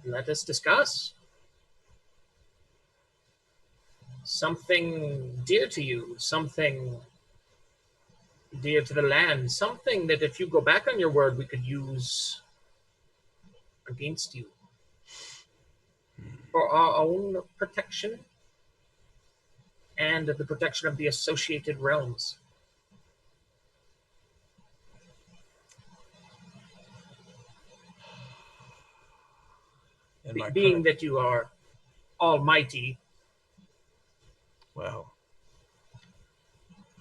Let us discuss. Something dear to you, something dear to the land, something that if you go back on your word, we could use against you for our own protection and the protection of the associated realms.
In my
Being
current,
that you are almighty,
well,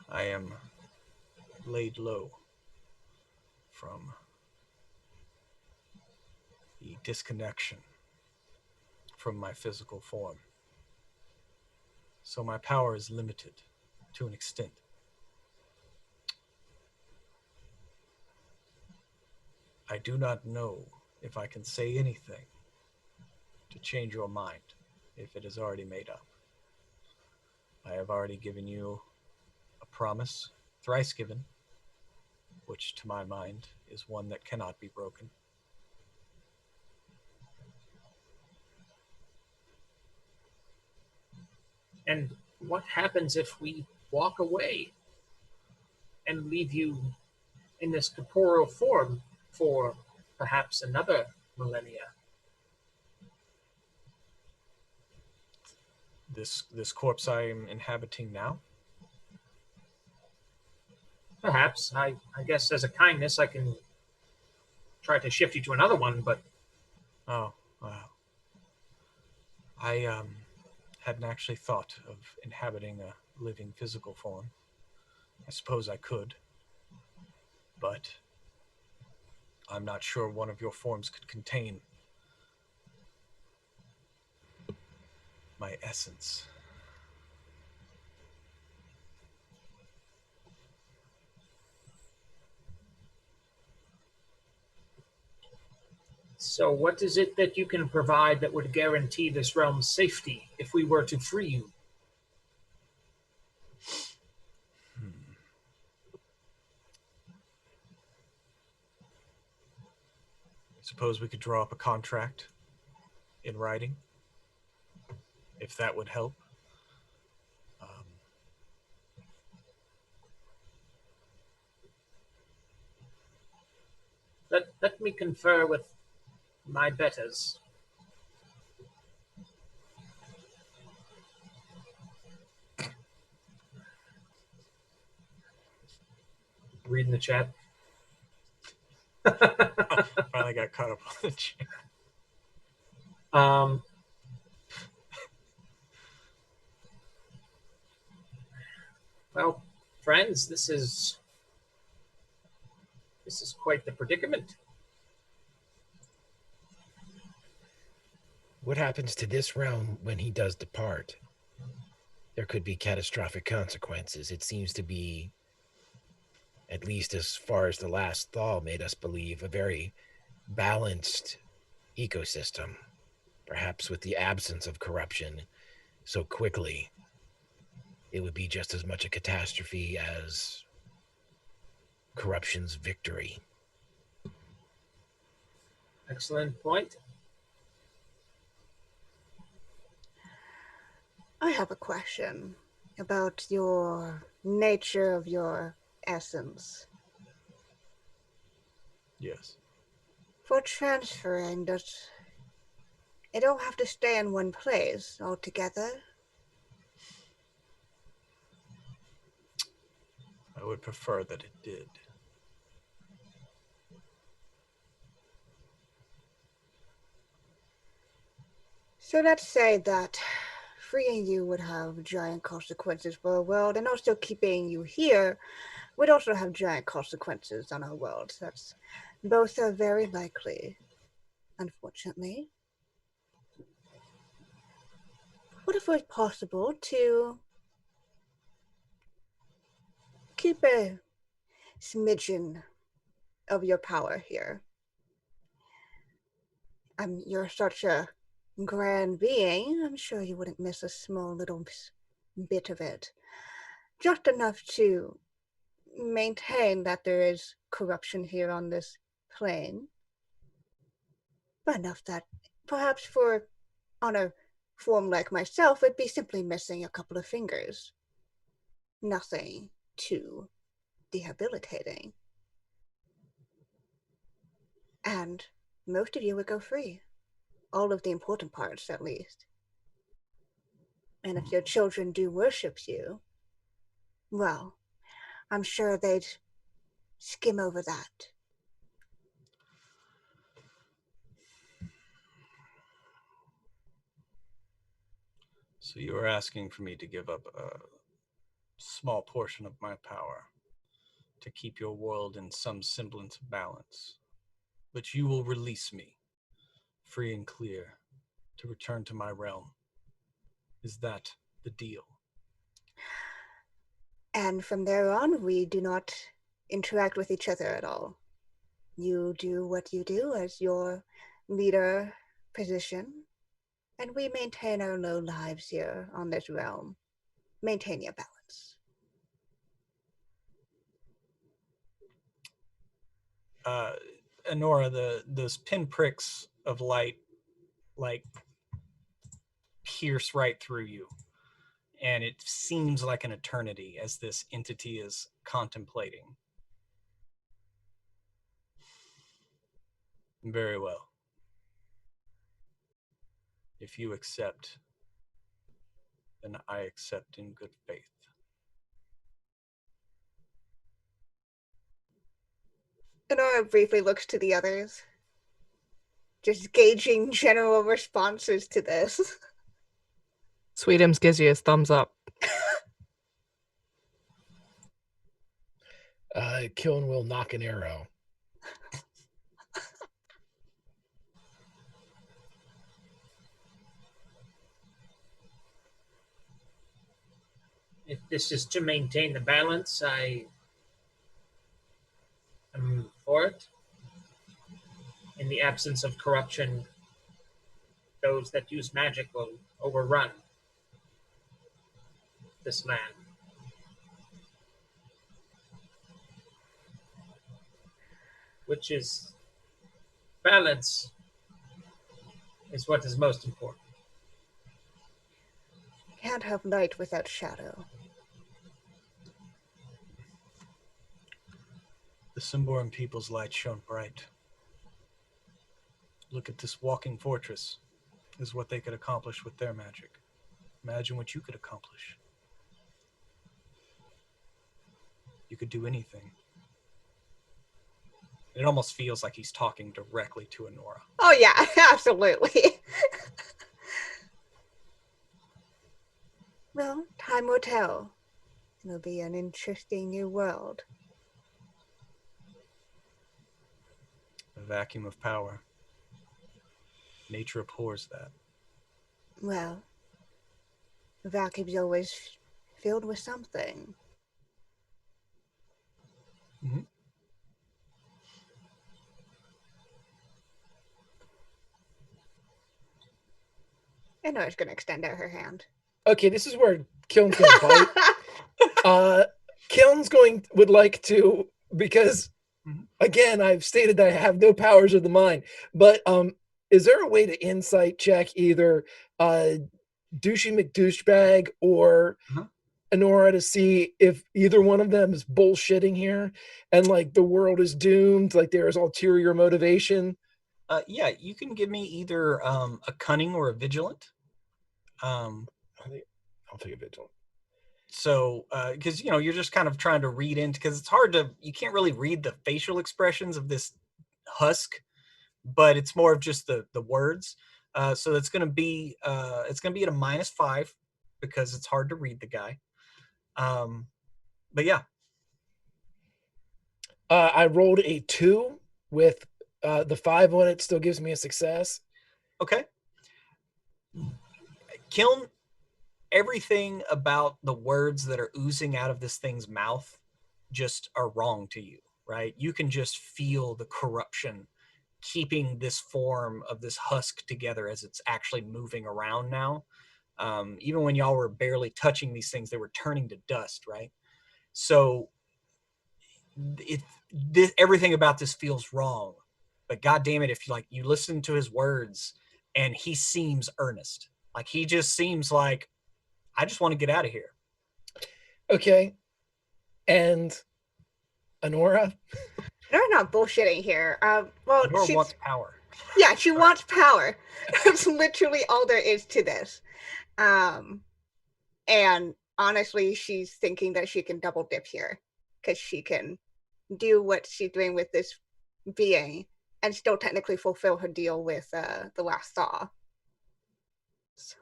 I am laid low from the disconnection from my physical form. So my power is limited to an extent. I do not know if I can say anything to change your mind if it is already made up. I have already given you a promise, thrice given, which to my mind is one that cannot be broken.
and what happens if we walk away and leave you in this corporeal form for perhaps another millennia?
This corpse I am inhabiting now,
Perhaps, I guess as a kindness, I can try to shift you to another one, but
oh, wow. I hadn't actually thought of inhabiting a living physical form. I suppose I could, but I'm not sure one of your forms could contain my essence.
so what is it that you can provide that would guarantee this realm's safety if we were to free you?
Hmm. Suppose we could draw up a contract in writing, if that would help. Um,
Let me confer with my betters. Reading the chat.
Finally got caught up on the chat.
um, well, friends, this is quite the predicament.
What happens to this realm when he does depart? There could be catastrophic consequences. It seems to be, at least as far as the last thaw made us believe, a very balanced ecosystem. Perhaps with the absence of corruption so quickly, it would be just as much a catastrophe as corruption's victory.
Excellent point.
I have a question about your nature of your essence.
Yes.
For transferring, does it don't have to stay in one place altogether?
I would prefer that it did.
So let's say that freeing you would have giant consequences for our world, and also keeping you here would also have giant consequences on our world. That's both are very likely, unfortunately. What if it was possible to keep a smidgen of your power here? You're such a grand being. I'm sure you wouldn't miss a small little bit of it. Just enough to maintain that there is corruption here on this plane, but enough that perhaps on a form like myself, it'd be simply missing a couple of fingers. Nothing too debilitating. And most of you would go free. All of the important parts, at least. And if your children do worship you, well, I'm sure they'd skim over that.
So you are asking for me to give up a small portion of my power to keep your world in some semblance of balance. But you will release me, free and clear, to return to my realm. Is that the deal?
And from there on, we do not interact with each other at all. You do what you do as your leader position, and we maintain our low lives here on this realm. Maintain your balance.
Honora, those pinpricks of light, like, pierce right through you. And it seems like an eternity as this entity is contemplating. Very well. If you accept, then I accept in good faith.
Honora briefly looks to the others, just gauging general responses to this.
Sweetums gives you his thumbs up.
Killen will knock an arrow.
If this is to maintain the balance, I am for it. In the absence of corruption, those that use magic will overrun this land. Which is balance is what is most important.
Can't have light without shadow.
The Symbaroum people's light shone bright. Look at this walking fortress, is what they could accomplish with their magic. Imagine what you could accomplish. You could do anything. It almost feels like he's talking directly to Honora.
Oh yeah, absolutely. Well, time will tell. It'll be an interesting new world.
A vacuum of power. Nature abhors that.
Well, the vacuum's always filled with something.
Mm-hmm.
Honora's gonna extend out her hand.
Okay, this is where Killen's gonna bite. Killen's would like to, because again, I've stated that I have no powers of the mind, but is there a way to insight check either Douchey McDouchebag or Honora to see if either one of them is bullshitting here and like the world is doomed, like there is ulterior motivation?
Yeah, you can give me either a cunning or a vigilant.
I'll take a vigilant.
So, because you're just kind of trying to read into, because it's hard to, you can't really read the facial expressions of this husk, but it's more of just the words. So it's gonna be at a -5 because it's hard to read the guy. But yeah,
I rolled a 2 with the 5 on it. Still gives me a success.
okay. Kiln, everything about the words that are oozing out of this thing's mouth just are wrong to you, right? You can just feel the corruption keeping this form of this husk together as it's actually moving around now. Even when y'all were barely touching these things, they were turning to dust, right? So everything about this feels wrong. But god damn it, if you listen to his words, and he seems earnest. Like he just seems like, I just want to get out of here.
Okay. And Honora?
They're not bullshitting here. Well,
Honora wants power.
Yeah, she wants power. That's literally all there is to this. And honestly, she's thinking that she can double dip here because she can do what she's doing with this being and still technically fulfill her deal with the last thaw. So.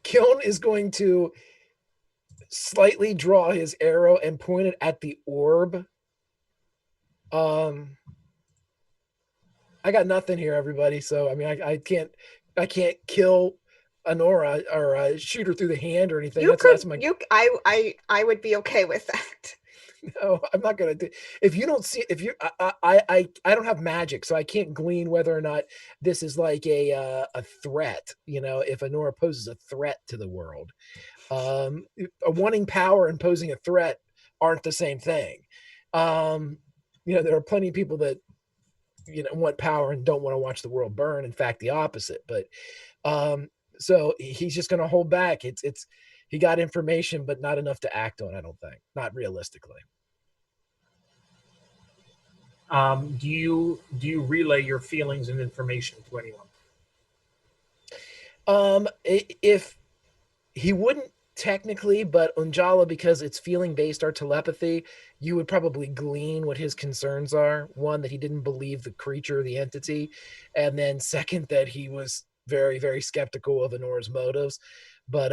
Kiln is going to slightly draw his arrow and point it at the orb. I got nothing here, everybody. So I mean, I can't kill Honora or shoot her through the hand or anything.
I would be okay with that.
No, I'm not gonna do. If you don't see, if you, I don't have magic, so I can't glean whether or not this is like a threat. If Honora poses a threat to the world, wanting power and posing a threat aren't the same thing. There are plenty of people that want power and don't want to watch the world burn. In fact, the opposite. But so he's just going to hold back. It's he got information, but not enough to act on. I don't think, not realistically.
Do you relay your feelings and information to anyone?
If he wouldn't technically, but Unjala, because it's feeling based our telepathy, you would probably glean what his concerns are. One, that he didn't believe the creature, the entity, and then second, that he was very, very skeptical of Honora's motives. But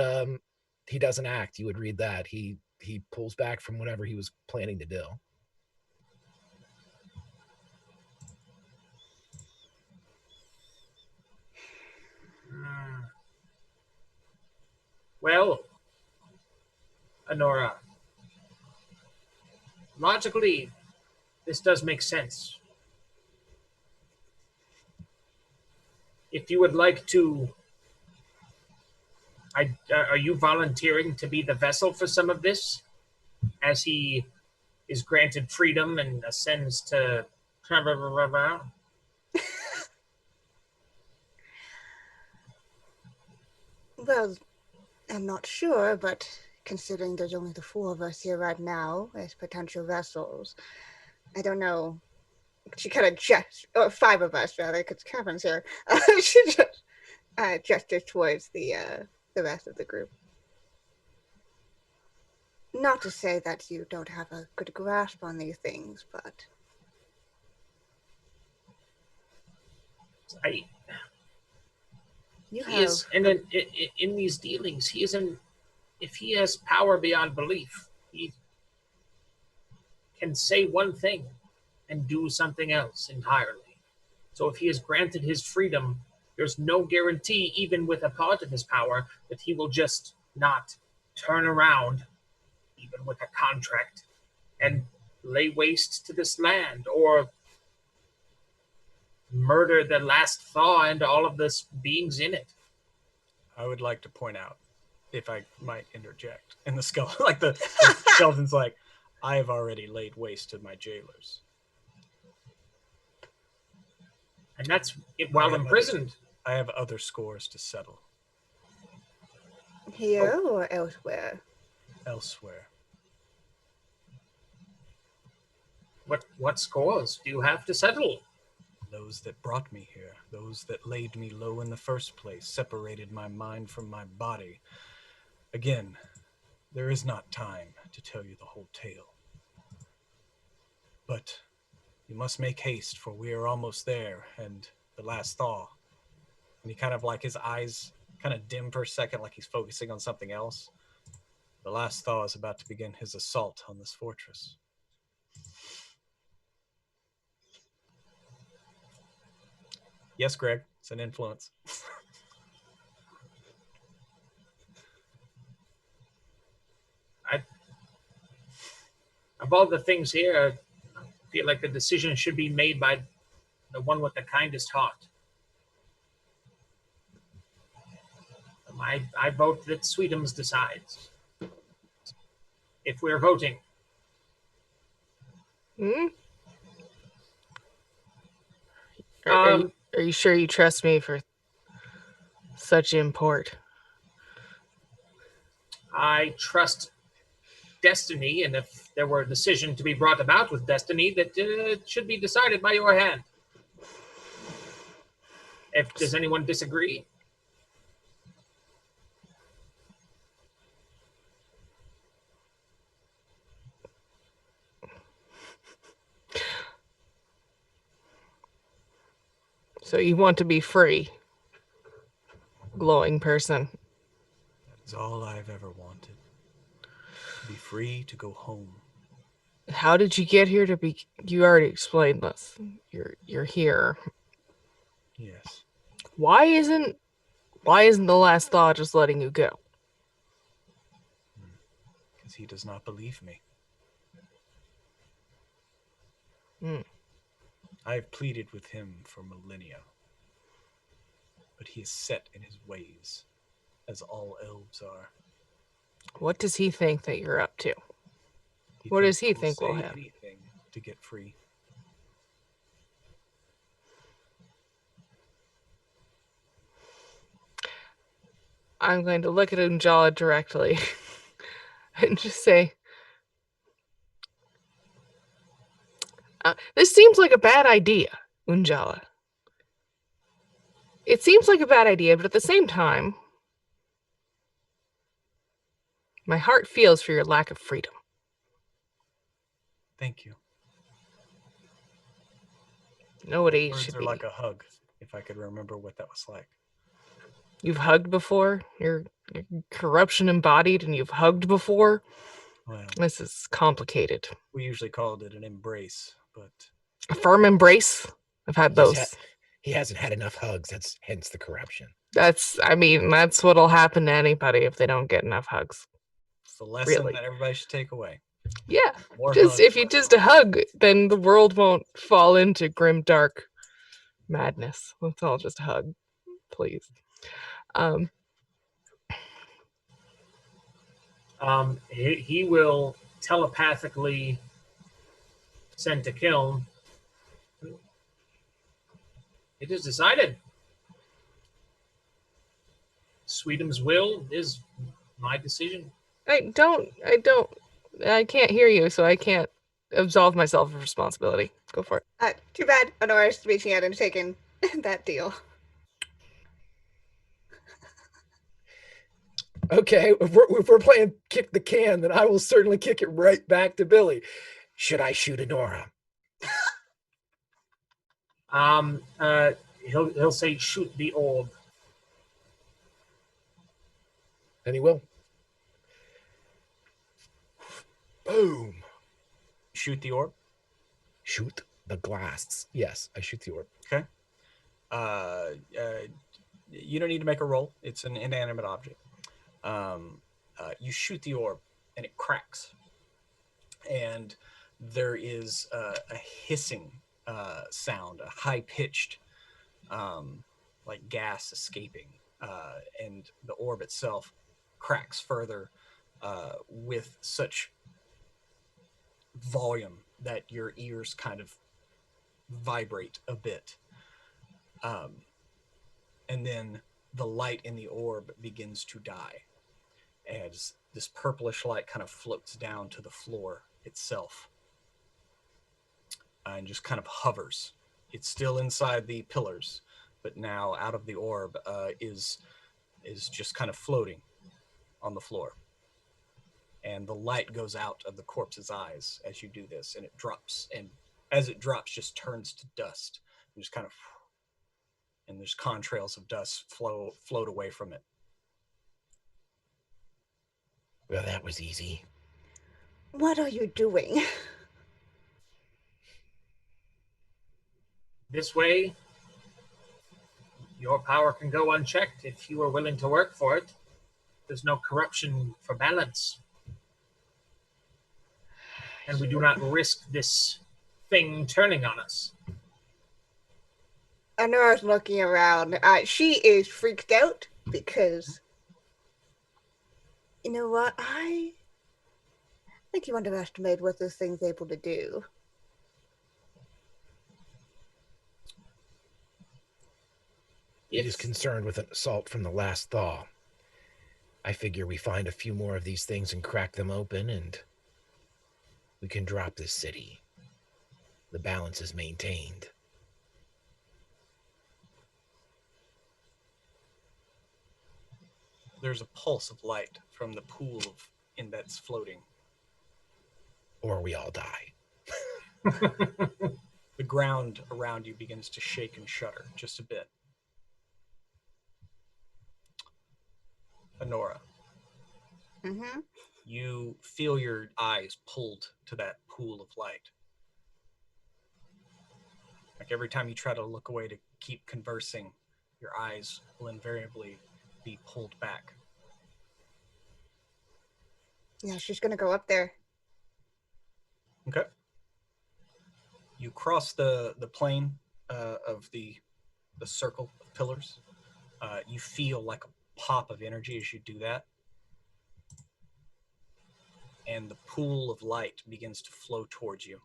he doesn't act. You would read that. He pulls back from whatever he was planning to do.
Well, Honora, logically, this does make sense. If you would like to, are you volunteering to be the vessel for some of this, as he is granted freedom and ascends to?
Well, I'm not sure, but considering there's only the 4 of us here right now as potential vessels, I don't know. She kind of gestures, or 5 of us rather, because Kevin's here. She just gestures towards the rest of the group. Not to say that you don't have a good grasp on these things, but
In these dealings, he isn't. If he has power beyond belief, he can say one thing and do something else entirely. So if he is granted his freedom, there's no guarantee, even with a part of his power, that he will just not turn around, even with a contract, and lay waste to this land, or murder the last thaw and all of the beings in it.
I would like to point out, if I might interject, in the skull, like the skeleton's like, I have already laid waste to my jailers.
And that's while imprisoned.
I have other scores to settle.
Here or elsewhere?
Elsewhere.
What scores do you have to settle?
those that brought me here, those that laid me low in the first place, separated my mind from my body. Again, there is not time to tell you the whole tale. But you must make haste, for we are almost there, and the last thaw. And he kind of like his eyes kind of dim for a second, like he's focusing on something else. The last thaw is about to begin his assault on this fortress. Yes, Greg, it's an influence.
Of all the things here, I feel like the decision should be made by the one with the kindest heart. I vote that Sweetums decides. If we're voting.
Hmm? Are you sure you trust me for such import?
I trust destiny, and if there were a decision to be brought about with destiny, that should be decided by your hand. Does anyone disagree?
So you want to be free, glowing person.
That is all I've ever wanted. To be free to go home.
How did you get here to be? You already explained this. You're here.
Yes.
Why isn't the last thaw just letting you go?
Because he does not believe me. I have pleaded with him for millennia. But he is set in his ways, as all elves are.
What does he think that you're up to?
He
What does he
will
think will
say
happen?
anything to get free.
I'm going to look at Unjala directly and just say, this seems like a bad idea, Unjala. It seems like a bad idea, but at the same time, my heart feels for your lack of freedom.
Thank you.
Nobody
Words
should
are
be.
like a hug, if I could remember what that was like.
You've hugged before? You're corruption embodied and you've hugged before?
Well,
This is complicated.
we usually called it an embrace, but
A firm embrace? I've had both.
He hasn't had enough hugs. That's hence the corruption.
That's what'll happen to anybody if they don't get enough hugs.
it's the lesson
Really?
that everybody should take away.
Yeah.
More
Just
hugs,
if you
less
just a hug, then the world won't fall into grim dark madness. Let's all just hug, please.
He will telepathically send to Kiln. It is decided. Sweetum's will is my decision.
I can't hear you, so I can't absolve myself of responsibility. Go for it.
Too bad Honora's reaching out and taking that deal.
Okay, if we're playing kick the can, then I will certainly kick it right back to Billy. Should I shoot Honora?
He'll say shoot the orb.
And he will. Boom.
shoot the orb.
Shoot the glass. Yes, I shoot the orb.
Okay. You don't need to make a roll. It's an inanimate object. You shoot the orb, and it cracks. And there is a hissing sound, a high-pitched, like gas escaping. And the orb itself cracks further with such volume that your ears kind of vibrate a bit. And then the light in the orb begins to die as this purplish light kind of floats down to the floor itself and just kind of hovers It's still inside the pillars, but now out of the orb is just kind of floating on the floor. And the light goes out of the corpse's eyes as you do this, and it drops. And as it drops, just turns to dust, and just kind of, and there's contrails of dust float away from it.
Well, that was easy.
What are you doing?
This way, your power can go unchecked if you are willing to work for it. There's no corruption for balance. And we do not risk this thing turning on us.
Honora's looking around. She is freaked out because, you know what? I think you underestimate what this thing's able to do.
It is concerned with an assault from the last thaw. I figure we find a few more of these things and crack them open, and we can drop this city. The balance is maintained.
There's a pulse of light from the pool of in that's floating.
Or we all die.
The ground around you begins to shake and shudder just a bit. Honora,
Mm-hmm.
you feel your eyes pulled to that pool of light. Like every time you try to look away to keep conversing, your eyes will invariably be pulled back.
Yeah, she's gonna go up there.
Okay. You cross the plane of the circle of pillars. You feel like a pop of energy as you do that. And the pool of light begins to flow towards you.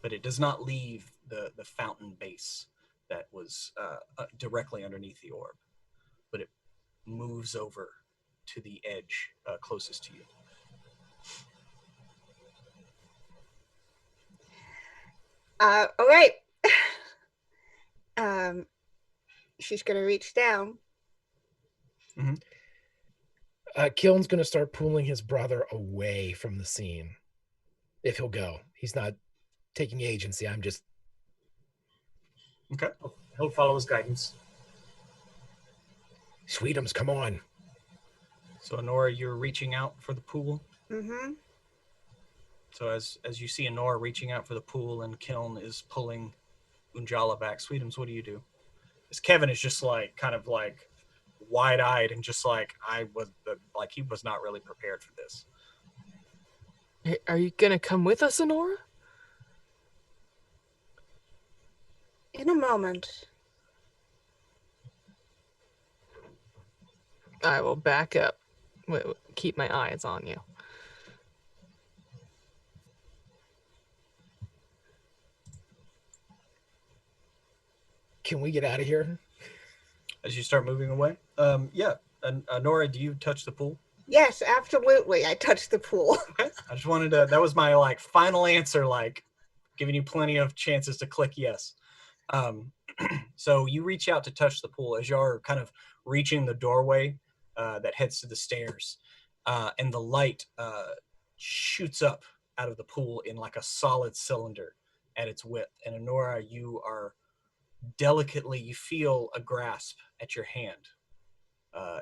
But it does not leave the fountain base that was directly underneath the orb, but it moves over to the edge closest to you.
All right. She's gonna reach down.
Mm-hmm.
Kiln's going to start pulling his brother away from the scene. If he'll go. He's not taking agency. I'm just...
Okay.
He'll follow his guidance.
Sweetums, come on.
So, Honora, you're reaching out for the pool.
Mm-hmm.
So as you see Honora reaching out for the pool and Kiln is pulling Unjala back, Sweetums, what do you do? Because Kevin is just like, kind of like wide-eyed and just like, he was not really prepared for this.
Are you gonna come with us, Honora?
In a moment.
I will back up. Keep my eyes on you.
Can we get out of here?
As you start moving away? Yeah. Honora, do you touch the pool?
Yes, absolutely. I touched the pool.
Okay. I just wanted to, that was my like final answer, like giving you plenty of chances to click yes. So you reach out to touch the pool as you're kind of reaching the doorway that heads to the stairs, and the light shoots up out of the pool in like a solid cylinder at its width. And Honora, you are delicately, you feel a grasp at your hand.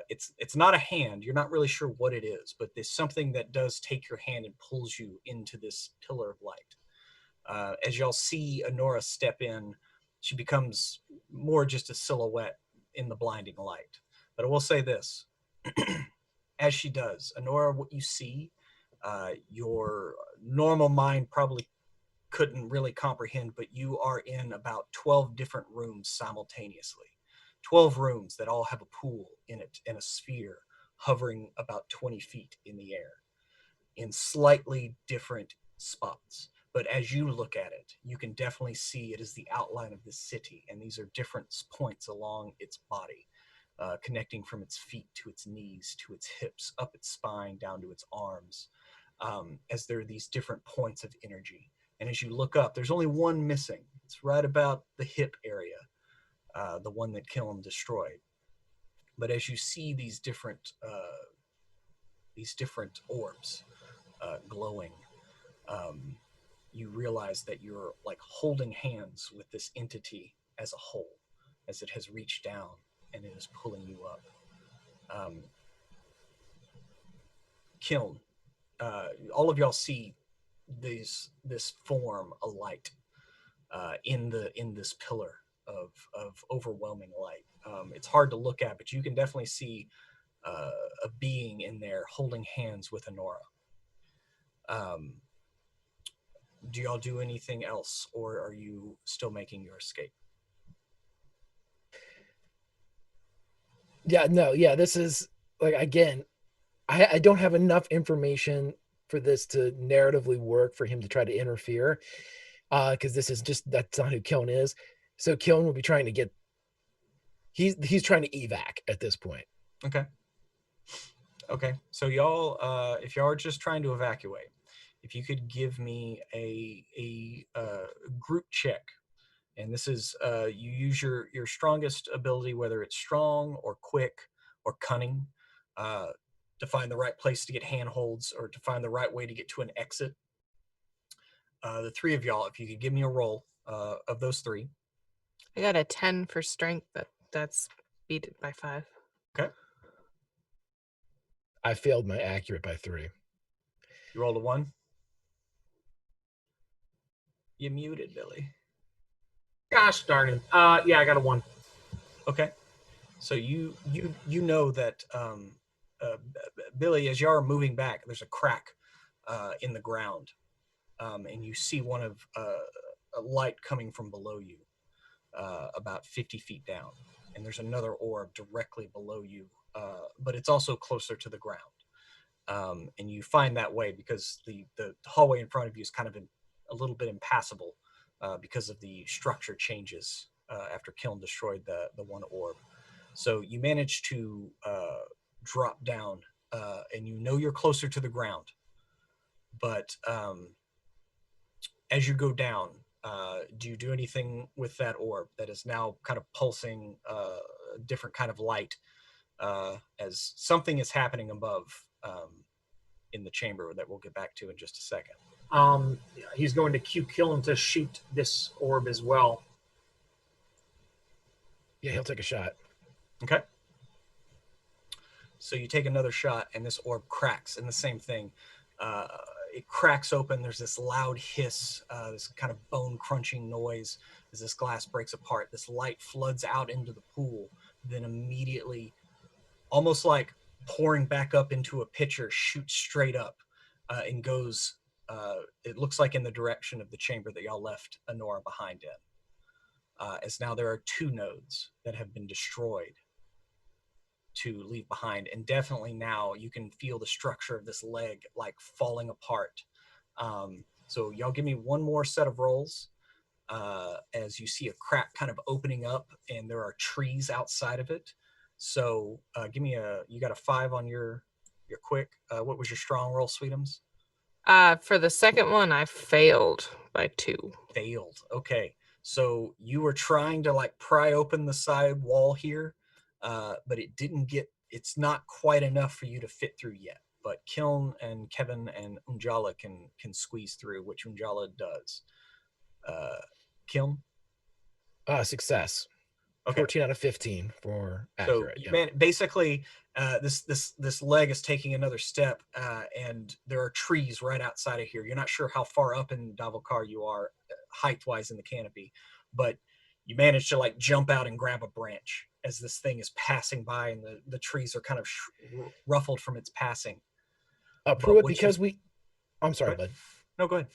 It's not a hand. You're not really sure what it is, but there's something that does take your hand and pulls you into this pillar of light. As y'all see Honora step in, she becomes more just a silhouette in the blinding light. But I will say this, as she does, Honora, what you see, your normal mind probably couldn't really comprehend, but you are in about 12 different rooms simultaneously. 12 rooms that all have a pool in it and a sphere hovering about 20 feet in the air in slightly different spots. But as you look at it, you can definitely see it is the outline of the city, and these are different points along its body, connecting from its feet to its knees, to its hips, up its spine, down to its arms. as there are these different points of energy. And as you look up, there's only one missing. It's right about the hip area, the one that Killen destroyed. But as you see these different orbs glowing, you realize that you're like holding hands with this entity as a whole, as it has reached down and it is pulling you up. Kiln, all of y'all see this form, a light in this pillar of overwhelming light. It's hard to look at, but you can definitely see a being in there holding hands with Honora. Do y'all do anything else, or are you still making your escape?
Yeah, no, yeah, this is like, again, I don't have enough information for this to narratively work for him to try to interfere, because this is just, that's not who Kiln is. So Kiln will be trying to get, he's trying to evac at this point.
Okay, so y'all, if y'all are just trying to evacuate, if you could give me a group check, and this is you use your strongest ability, whether it's strong or quick or cunning, to find the right place to get handholds or to find the right way to get to an exit. The three of y'all, if you could give me a roll of those three.
I got a 10 for strength. That's beat it by 5.
Okay.
I failed my accurate by 3.
You rolled a 1. You muted, Billy.
Gosh darn it. Yeah, I got a 1.
Okay. So you know that Billy, as you are moving back, there's a crack in the ground, and you see one of a light coming from below you, about 50 feet down, and there's another orb directly below you, but it's also closer to the ground. And you find that way because the hallway in front of you is kind of a little bit impassable because of the structure changes after Kiln destroyed the one orb. So you manage to drop down, and you know you're closer to the ground. But as you go down, do you do anything with that orb that is now kind of pulsing a different kind of light, as something is happening above in the chamber that we'll get back to in just a second?
He's going to cue Killen to shoot this orb as well.
Yeah, he'll take a shot.
Okay. So you take another shot, and this orb cracks, and the same thing. It cracks open. There's this loud hiss, this kind of bone-crunching noise as this glass breaks apart. This light floods out into the pool, then immediately, almost like pouring back up into a pitcher, shoots straight up and goes, it looks like in the direction of the chamber that y'all left Honora behind in. As now there are 2 nodes that have been destroyed to leave behind, and definitely now you can feel the structure of this leg like falling apart. So y'all give me one more set of rolls as you see a crack kind of opening up, and there are trees outside of it. So give me you got a 5 on your quick. What was your strong roll, Sweetums?
For the second one, I failed by 2.
Failed. Okay. So you were trying to like pry open the side wall here, but it didn't get, it's not quite enough for you to fit through yet. But Kiln and Kevin and Unjala can squeeze through, which Unjala does. Kiln?
Success.
Okay.
14 out of 15 for
So
accurate. Yeah.
basically, this leg is taking another step, and there are trees right outside of here. You're not sure how far up in Davalkar you are, height-wise in the canopy, but you manage to like jump out and grab a branch as this thing is passing by, and the trees are kind of ruffled from its passing.
Pruitt, because I'm sorry, bud.
No, go ahead.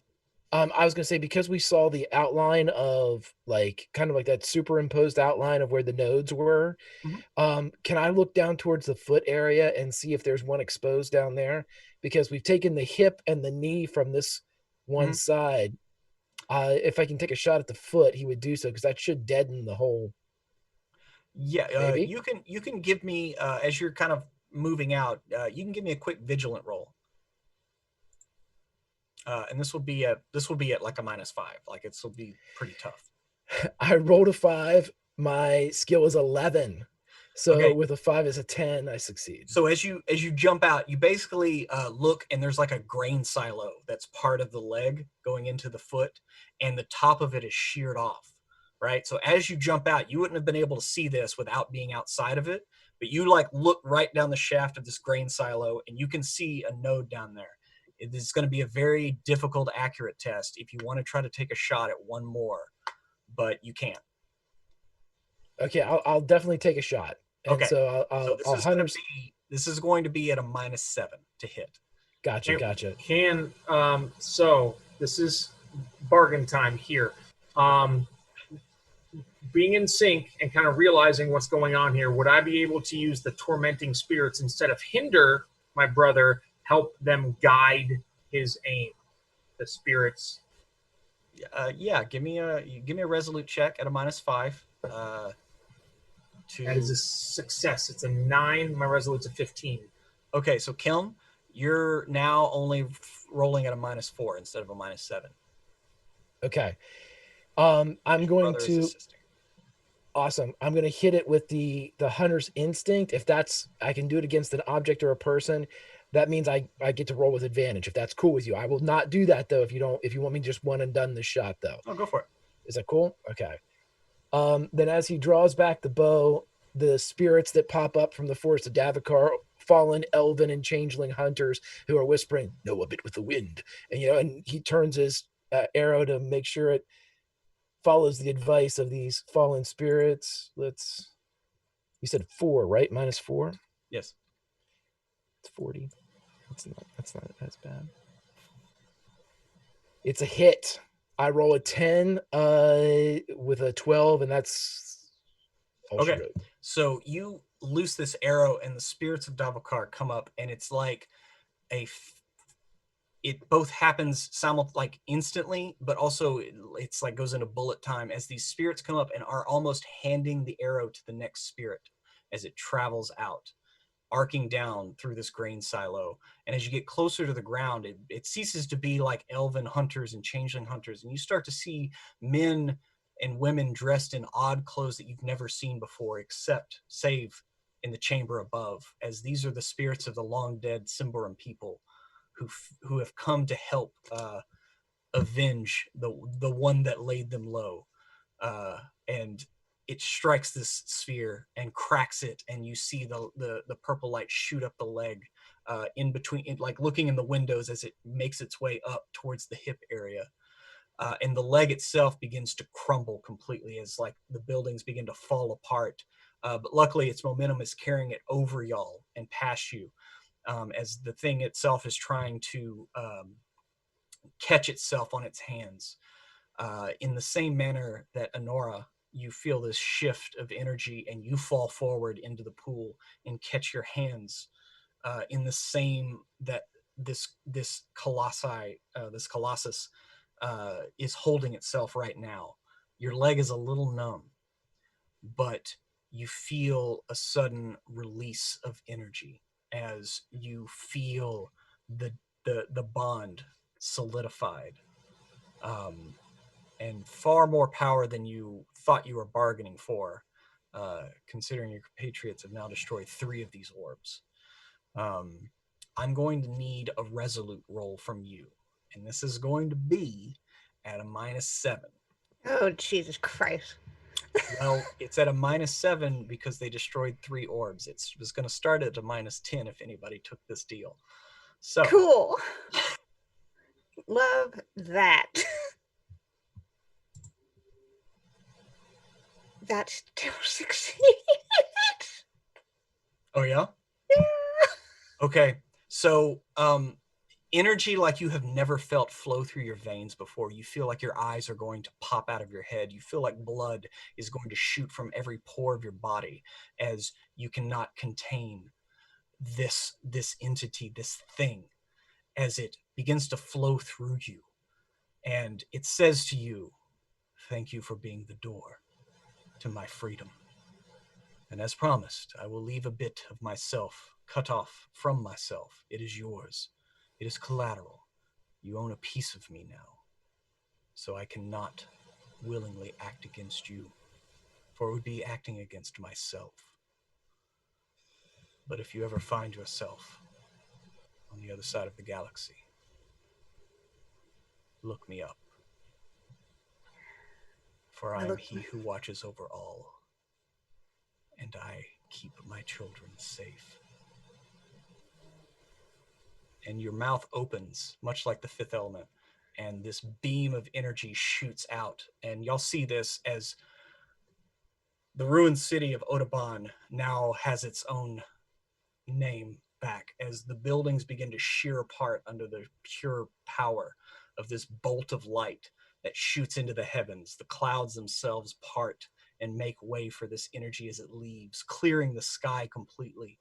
I was gonna say, because we saw the outline of like kind of like that superimposed outline of where the nodes were.
Mm-hmm.
Can I look down towards the foot area and see if there's one exposed down there? Because we've taken the hip and the knee from this one side. If I can take a shot at the foot, he would do so, because that should deaden the whole.
Yeah,
maybe
you can give me as you're kind of moving out. You can give me a quick vigilant roll. And this will be at like a -5. Like this will be pretty tough.
I rolled a 5. My skill is 11. So
Okay.
with a 5 is a 10, I succeed.
So as you jump out, you basically look, and there's like a grain silo that's part of the leg going into the foot, and the top of it is sheared off, right? So as you jump out, you wouldn't have been able to see this without being outside of it, but you like look right down the shaft of this grain silo, and you can see a node down there. It is going to be a very difficult, accurate test if you want to try to take a shot at one more, but you can't.
Okay, I'll definitely take a shot. And
Okay.
so
So
I'll hunter.
this is going to be at a -7 to hit.
Gotcha.
So this is bargain time here. Being in sync and kind of realizing what's going on here, would I be able to use the tormenting spirits instead of hinder my brother, help them guide his aim? The spirits.
Yeah, give me a resolute check at a -5.
That is a success. It's a 9. My resolute's a 15.
Okay, so Kiln, you're now only rolling at a -4 instead of a -7.
Okay. I'm going
Brother is
to
assisting.
awesome. I'm going to hit it with the hunter's instinct. If that's I can do it against an object or a person, that means I get to roll with advantage. If that's cool with you, I will not do that though. If you want me to just one and done this shot though.
Oh, go for it.
Is that cool? Okay. Then as he draws back the bow, the spirits that pop up from the forest of Davakar, fallen elven and changeling hunters who are whispering, "Know a bit with the wind," and and he turns his arrow to make sure it follows the advice of these fallen spirits. You said 4, right? -4.
Yes.
It's 40. That's not as bad. It's a hit. I roll a 10 with a 12, and that's all
Okay.
she wrote.
So you loose this arrow, and the spirits of Davokar come up, and it's like it both happens like instantly, but also it's like goes into bullet time as these spirits come up and are almost handing the arrow to the next spirit as it travels out, arcing down through this grain silo. And as you get closer to the ground, it ceases to be like elven hunters and changeling hunters, and you start to see men and women dressed in odd clothes that you've never seen before, save in the chamber above, as these are the spirits of the long dead Symbaroum people who have come to help avenge the one that laid them low. And it strikes this sphere and cracks it, and you see the purple light shoot up the leg in between, like looking in the windows as it makes its way up towards the hip area. And the leg itself begins to crumble completely as like the buildings begin to fall apart. But luckily, its momentum is carrying it over y'all and past you, as the thing itself is trying to catch itself on its hands. In the same manner that Honora, you feel this shift of energy and you fall forward into the pool and catch your hands in the same that this colossus is holding itself right now. Your leg is a little numb, but you feel a sudden release of energy as you feel the bond solidified, and far more power than you thought you were bargaining for, considering your compatriots have now destroyed 3 of these orbs. I'm going to need a resolute roll from you, and this is going to be at a -7.
Oh, Jesus Christ.
Well, it's at a -7 because they destroyed 3 orbs. It was going to start at a -10 if anybody took this deal. So
Cool. Love that. That still succeeds.
Oh yeah?
Yeah.
Okay. So energy like you have never felt flow through your veins before. You feel like your eyes are going to pop out of your head. You feel like blood is going to shoot from every pore of your body as you cannot contain this entity, this thing, as it begins to flow through you. And it says to you, "Thank you for being the door to my freedom. And as promised, I will leave a bit of myself cut off from myself. It is yours. It is collateral. You own a piece of me now, so I cannot willingly act against you, for it would be acting against myself. But if you ever find yourself on the other side of the galaxy, look me up, for I am he who watches over all, and I keep my children safe. And your mouth opens, much like the fifth element, and this beam of energy shoots out. And y'all see this as the ruined city of Odaban now has its own name back, as the buildings begin to shear apart under the pure power of this bolt of light that shoots into the heavens. The clouds themselves part and make way for this energy as it leaves, clearing the sky completely.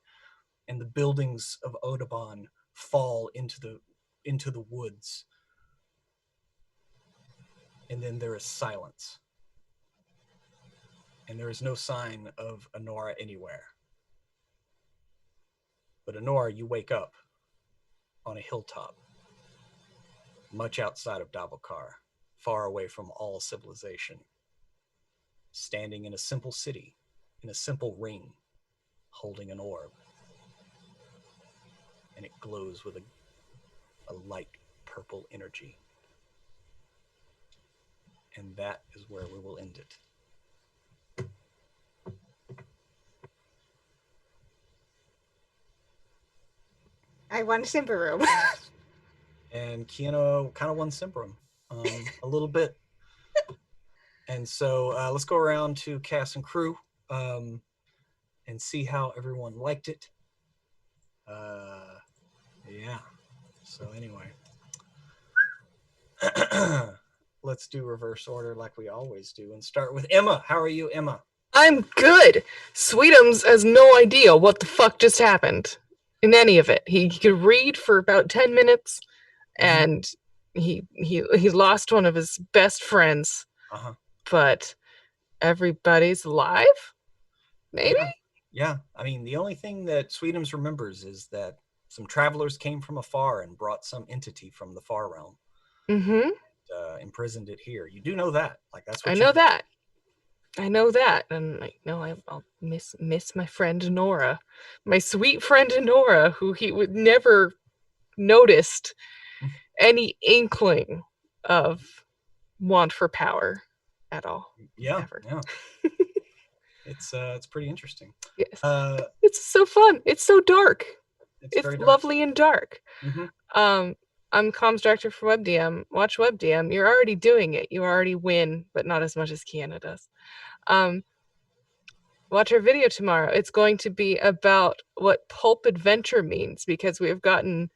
And the buildings of Odaban fall into the woods. And then there is silence. And there is no sign of Honora anywhere. But Honora, you wake up on a hilltop, much outside of Davokar, far away from all civilization, standing in a simple city, in a simple ring, holding an orb. And it glows with a light purple energy. And that is where we will end it.
I won Symbaroum.
And Kiana kind of won Symbaroum a little bit. And so let's go around to cast and crew and see how everyone liked it. Yeah. So anyway, let's do reverse order like we always do and start with Emma. How are you, Emma?
I'm good. Sweetums has no idea what the fuck just happened in any of it. He could read for about 10 minutes and he lost one of his best friends. But everybody's alive? Maybe?
Yeah. I mean, the only thing that Sweetums remembers is that some travelers came from afar and brought some entity from the far realm.
Mm-hmm.
Imprisoned it here. You do know that. Like, that's what
I know that. I know that. And like, no, I'll miss my friend Nora. My sweet friend Nora, who he would never noticed any inkling of want for power at all.
Yeah.
Ever.
Yeah. It's pretty interesting.
Yes. It's so fun. It's so dark. It's
very dark.
lovely and dark. I'm comms director for WebDM. Watch WebDM. You're already doing it. You already win, but not as much as Kiana does. Watch our video tomorrow. It's going to be about what pulp adventure means, because we have gotten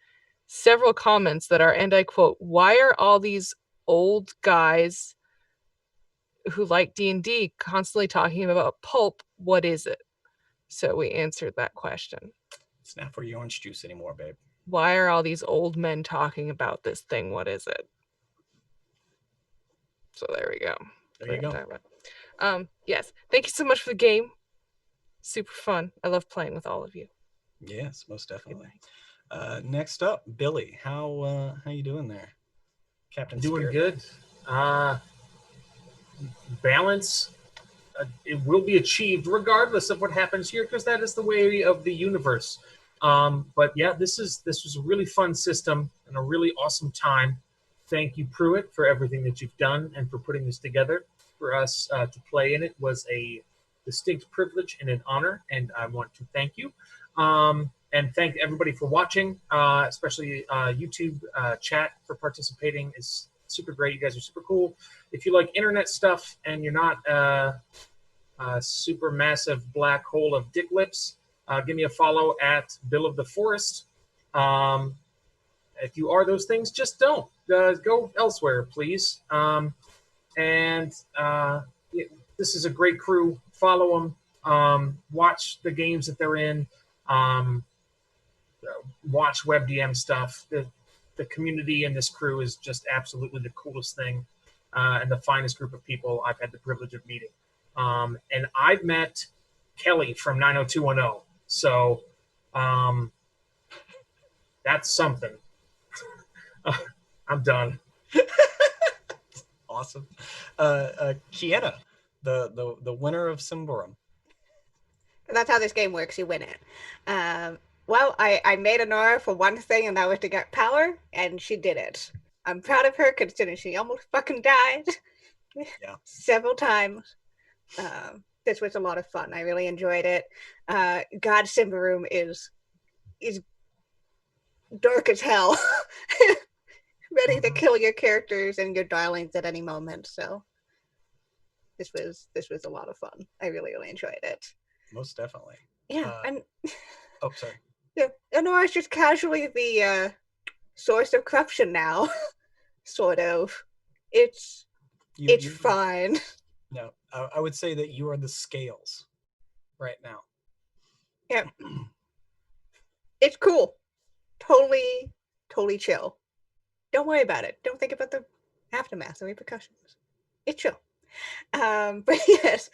several comments that are, and I quote, "Why are all these old guys who like D&D constantly talking about pulp? What is it?" So we answered that question.
It's not for your orange juice anymore, babe.
Why are all these old men talking about this thing? What is it? So there we go.
There you go.
Yes. Thank you so much for the game. Super fun. I love playing with all of you.
Yes, most definitely. Next up, Billy. How you doing there, Captain?
Doing
Spirit?
Good. Balance. It will be achieved regardless of what happens here, because that is the way of the universe. But yeah, this was a really fun system and a really awesome time. Thank you, Pruitt, for everything that you've done and for putting this together. For us to play in it was a distinct privilege and an honor, and I want to thank you. And thank everybody for watching, especially YouTube chat for participating. Is super great. You guys are super cool. If you like internet stuff and you're not a super massive black hole of dick lips, give me a follow at Bill of the Forest. If you are those things, just don't. Go elsewhere, please. This is a great crew. Follow them. Watch the games that they're in. Watch WebDM stuff. The community in this crew is just absolutely the coolest thing and the finest group of people I've had the privilege of meeting. And I've met Kelly from 90210. So that's something. I'm done.
Awesome. Kiana, the winner of Symbaroum.
That's how this game works. You win it. Well, I made Honora for one thing, and that was to get power, and she did it. I'm proud of her considering she almost fucking died several times. This was a lot of fun. I really enjoyed it. God, Symbaroum is dark as hell, ready to kill your characters and your darlings at any moment. So this was a lot of fun. I really enjoyed it.
Most definitely.
Yeah, and
oh, sorry.
Yeah, Honora's just casually the source of corruption now, sort of. It's fine.
No, I would say that you are the scales right now.
Yeah. It's cool. Totally chill. Don't worry about it. Don't think about the aftermath or repercussions. It's chill. But yes,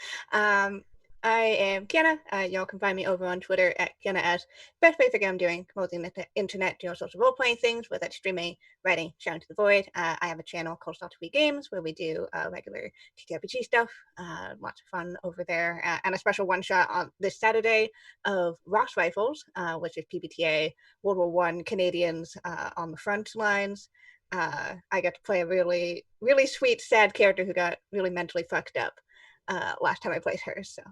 I am Kiana. Y'all can find me over on Twitter at Kiana as best way I'm doing, promoting the internet, doing all sorts of role-playing things, whether that's streaming, writing, shouting to the void. I have a channel called TTRPG Games where we do regular TTRPG stuff. Lots of fun over there. And a special one-shot on this Saturday of Ross Rifles, which is PBTA, World War I Canadians on the front lines. I got to play a really sweet, sad character who got really mentally fucked up last time I played her. So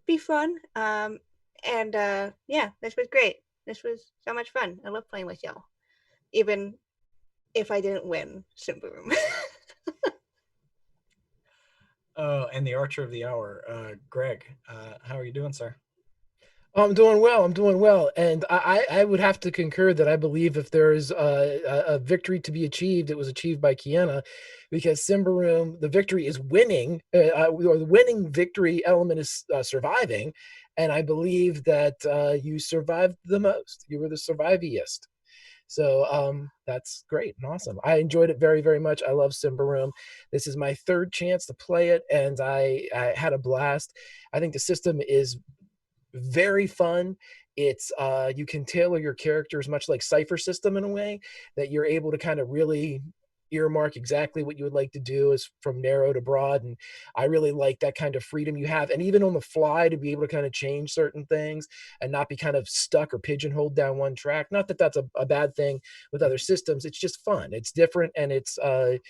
be fun. Yeah, this was great. This was so much fun. I love playing with y'all, even if I didn't win Symbaroum.
And the Archer of the Hour, Greg, how are you doing, sir?
I'm doing well. And I would have to concur that I believe if there is a victory to be achieved, it was achieved by Kiana, because Symbaroum, the victory is winning, or the winning victory element is surviving. And I believe that you survived the most. You were the surviviest. So that's great and awesome. I enjoyed it very, very much. I love Symbaroum. This is my third chance to play it, and I had a blast. I think the system is very fun. It's you can tailor your characters much like Cypher system in a way that you're able to kind of really earmark exactly what you would like to do is from narrow to broad. And I really like that kind of freedom you have, and even on the fly to be able to kind of change certain things and not be kind of stuck or pigeonholed down one track. Not that that's a bad thing with other systems. It's just fun. It's different, and it's a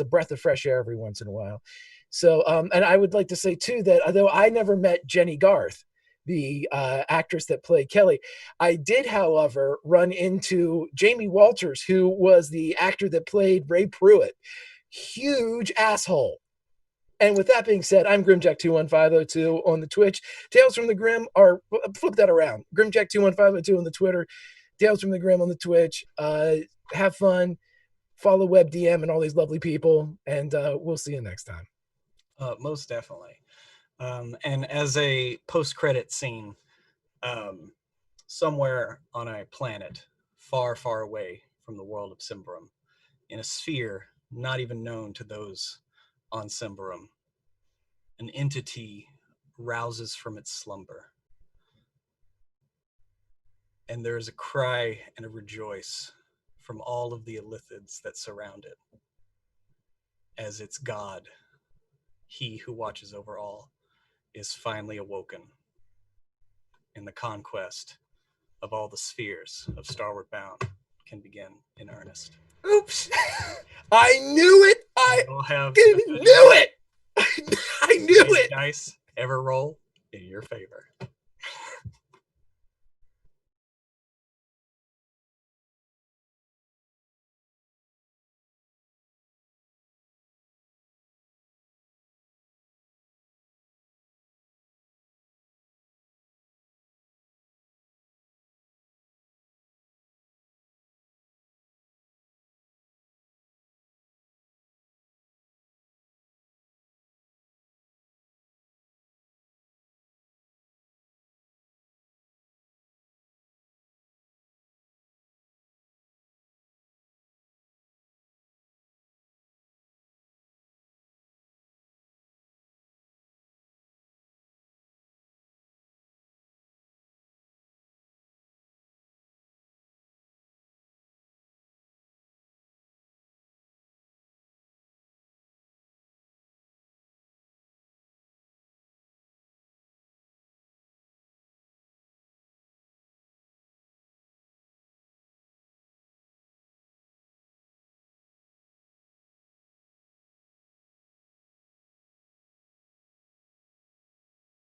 breath of fresh air every once in a while. So and I would like to say too that although I never met Jenny Garth, the actress that played Kelly, I did, however, run into Jamie Walters, who was the actor that played Ray Pruitt. Huge asshole. And with that being said, I'm Grimjack21502 on the Twitch. Tales from the Grim, or flip that around. Grimjack21502 on the Twitter. Tales from the Grim on the Twitch. Have fun. Follow WebDM and all these lovely people. And we'll see you next time.
Most definitely. And as a post-credit scene, somewhere on a planet far, far away from the world of Symbaroum, in a sphere not even known to those on Symbaroum, an entity rouses from its slumber. And there is a cry and a rejoice from all of the Illithids that surround it, as its god, he who watches over all, is finally awoken, and the conquest of all the spheres of Starward Bound can begin in earnest.
Oops. I knew it. I knew it. I knew it.
Dice ever roll in your favor.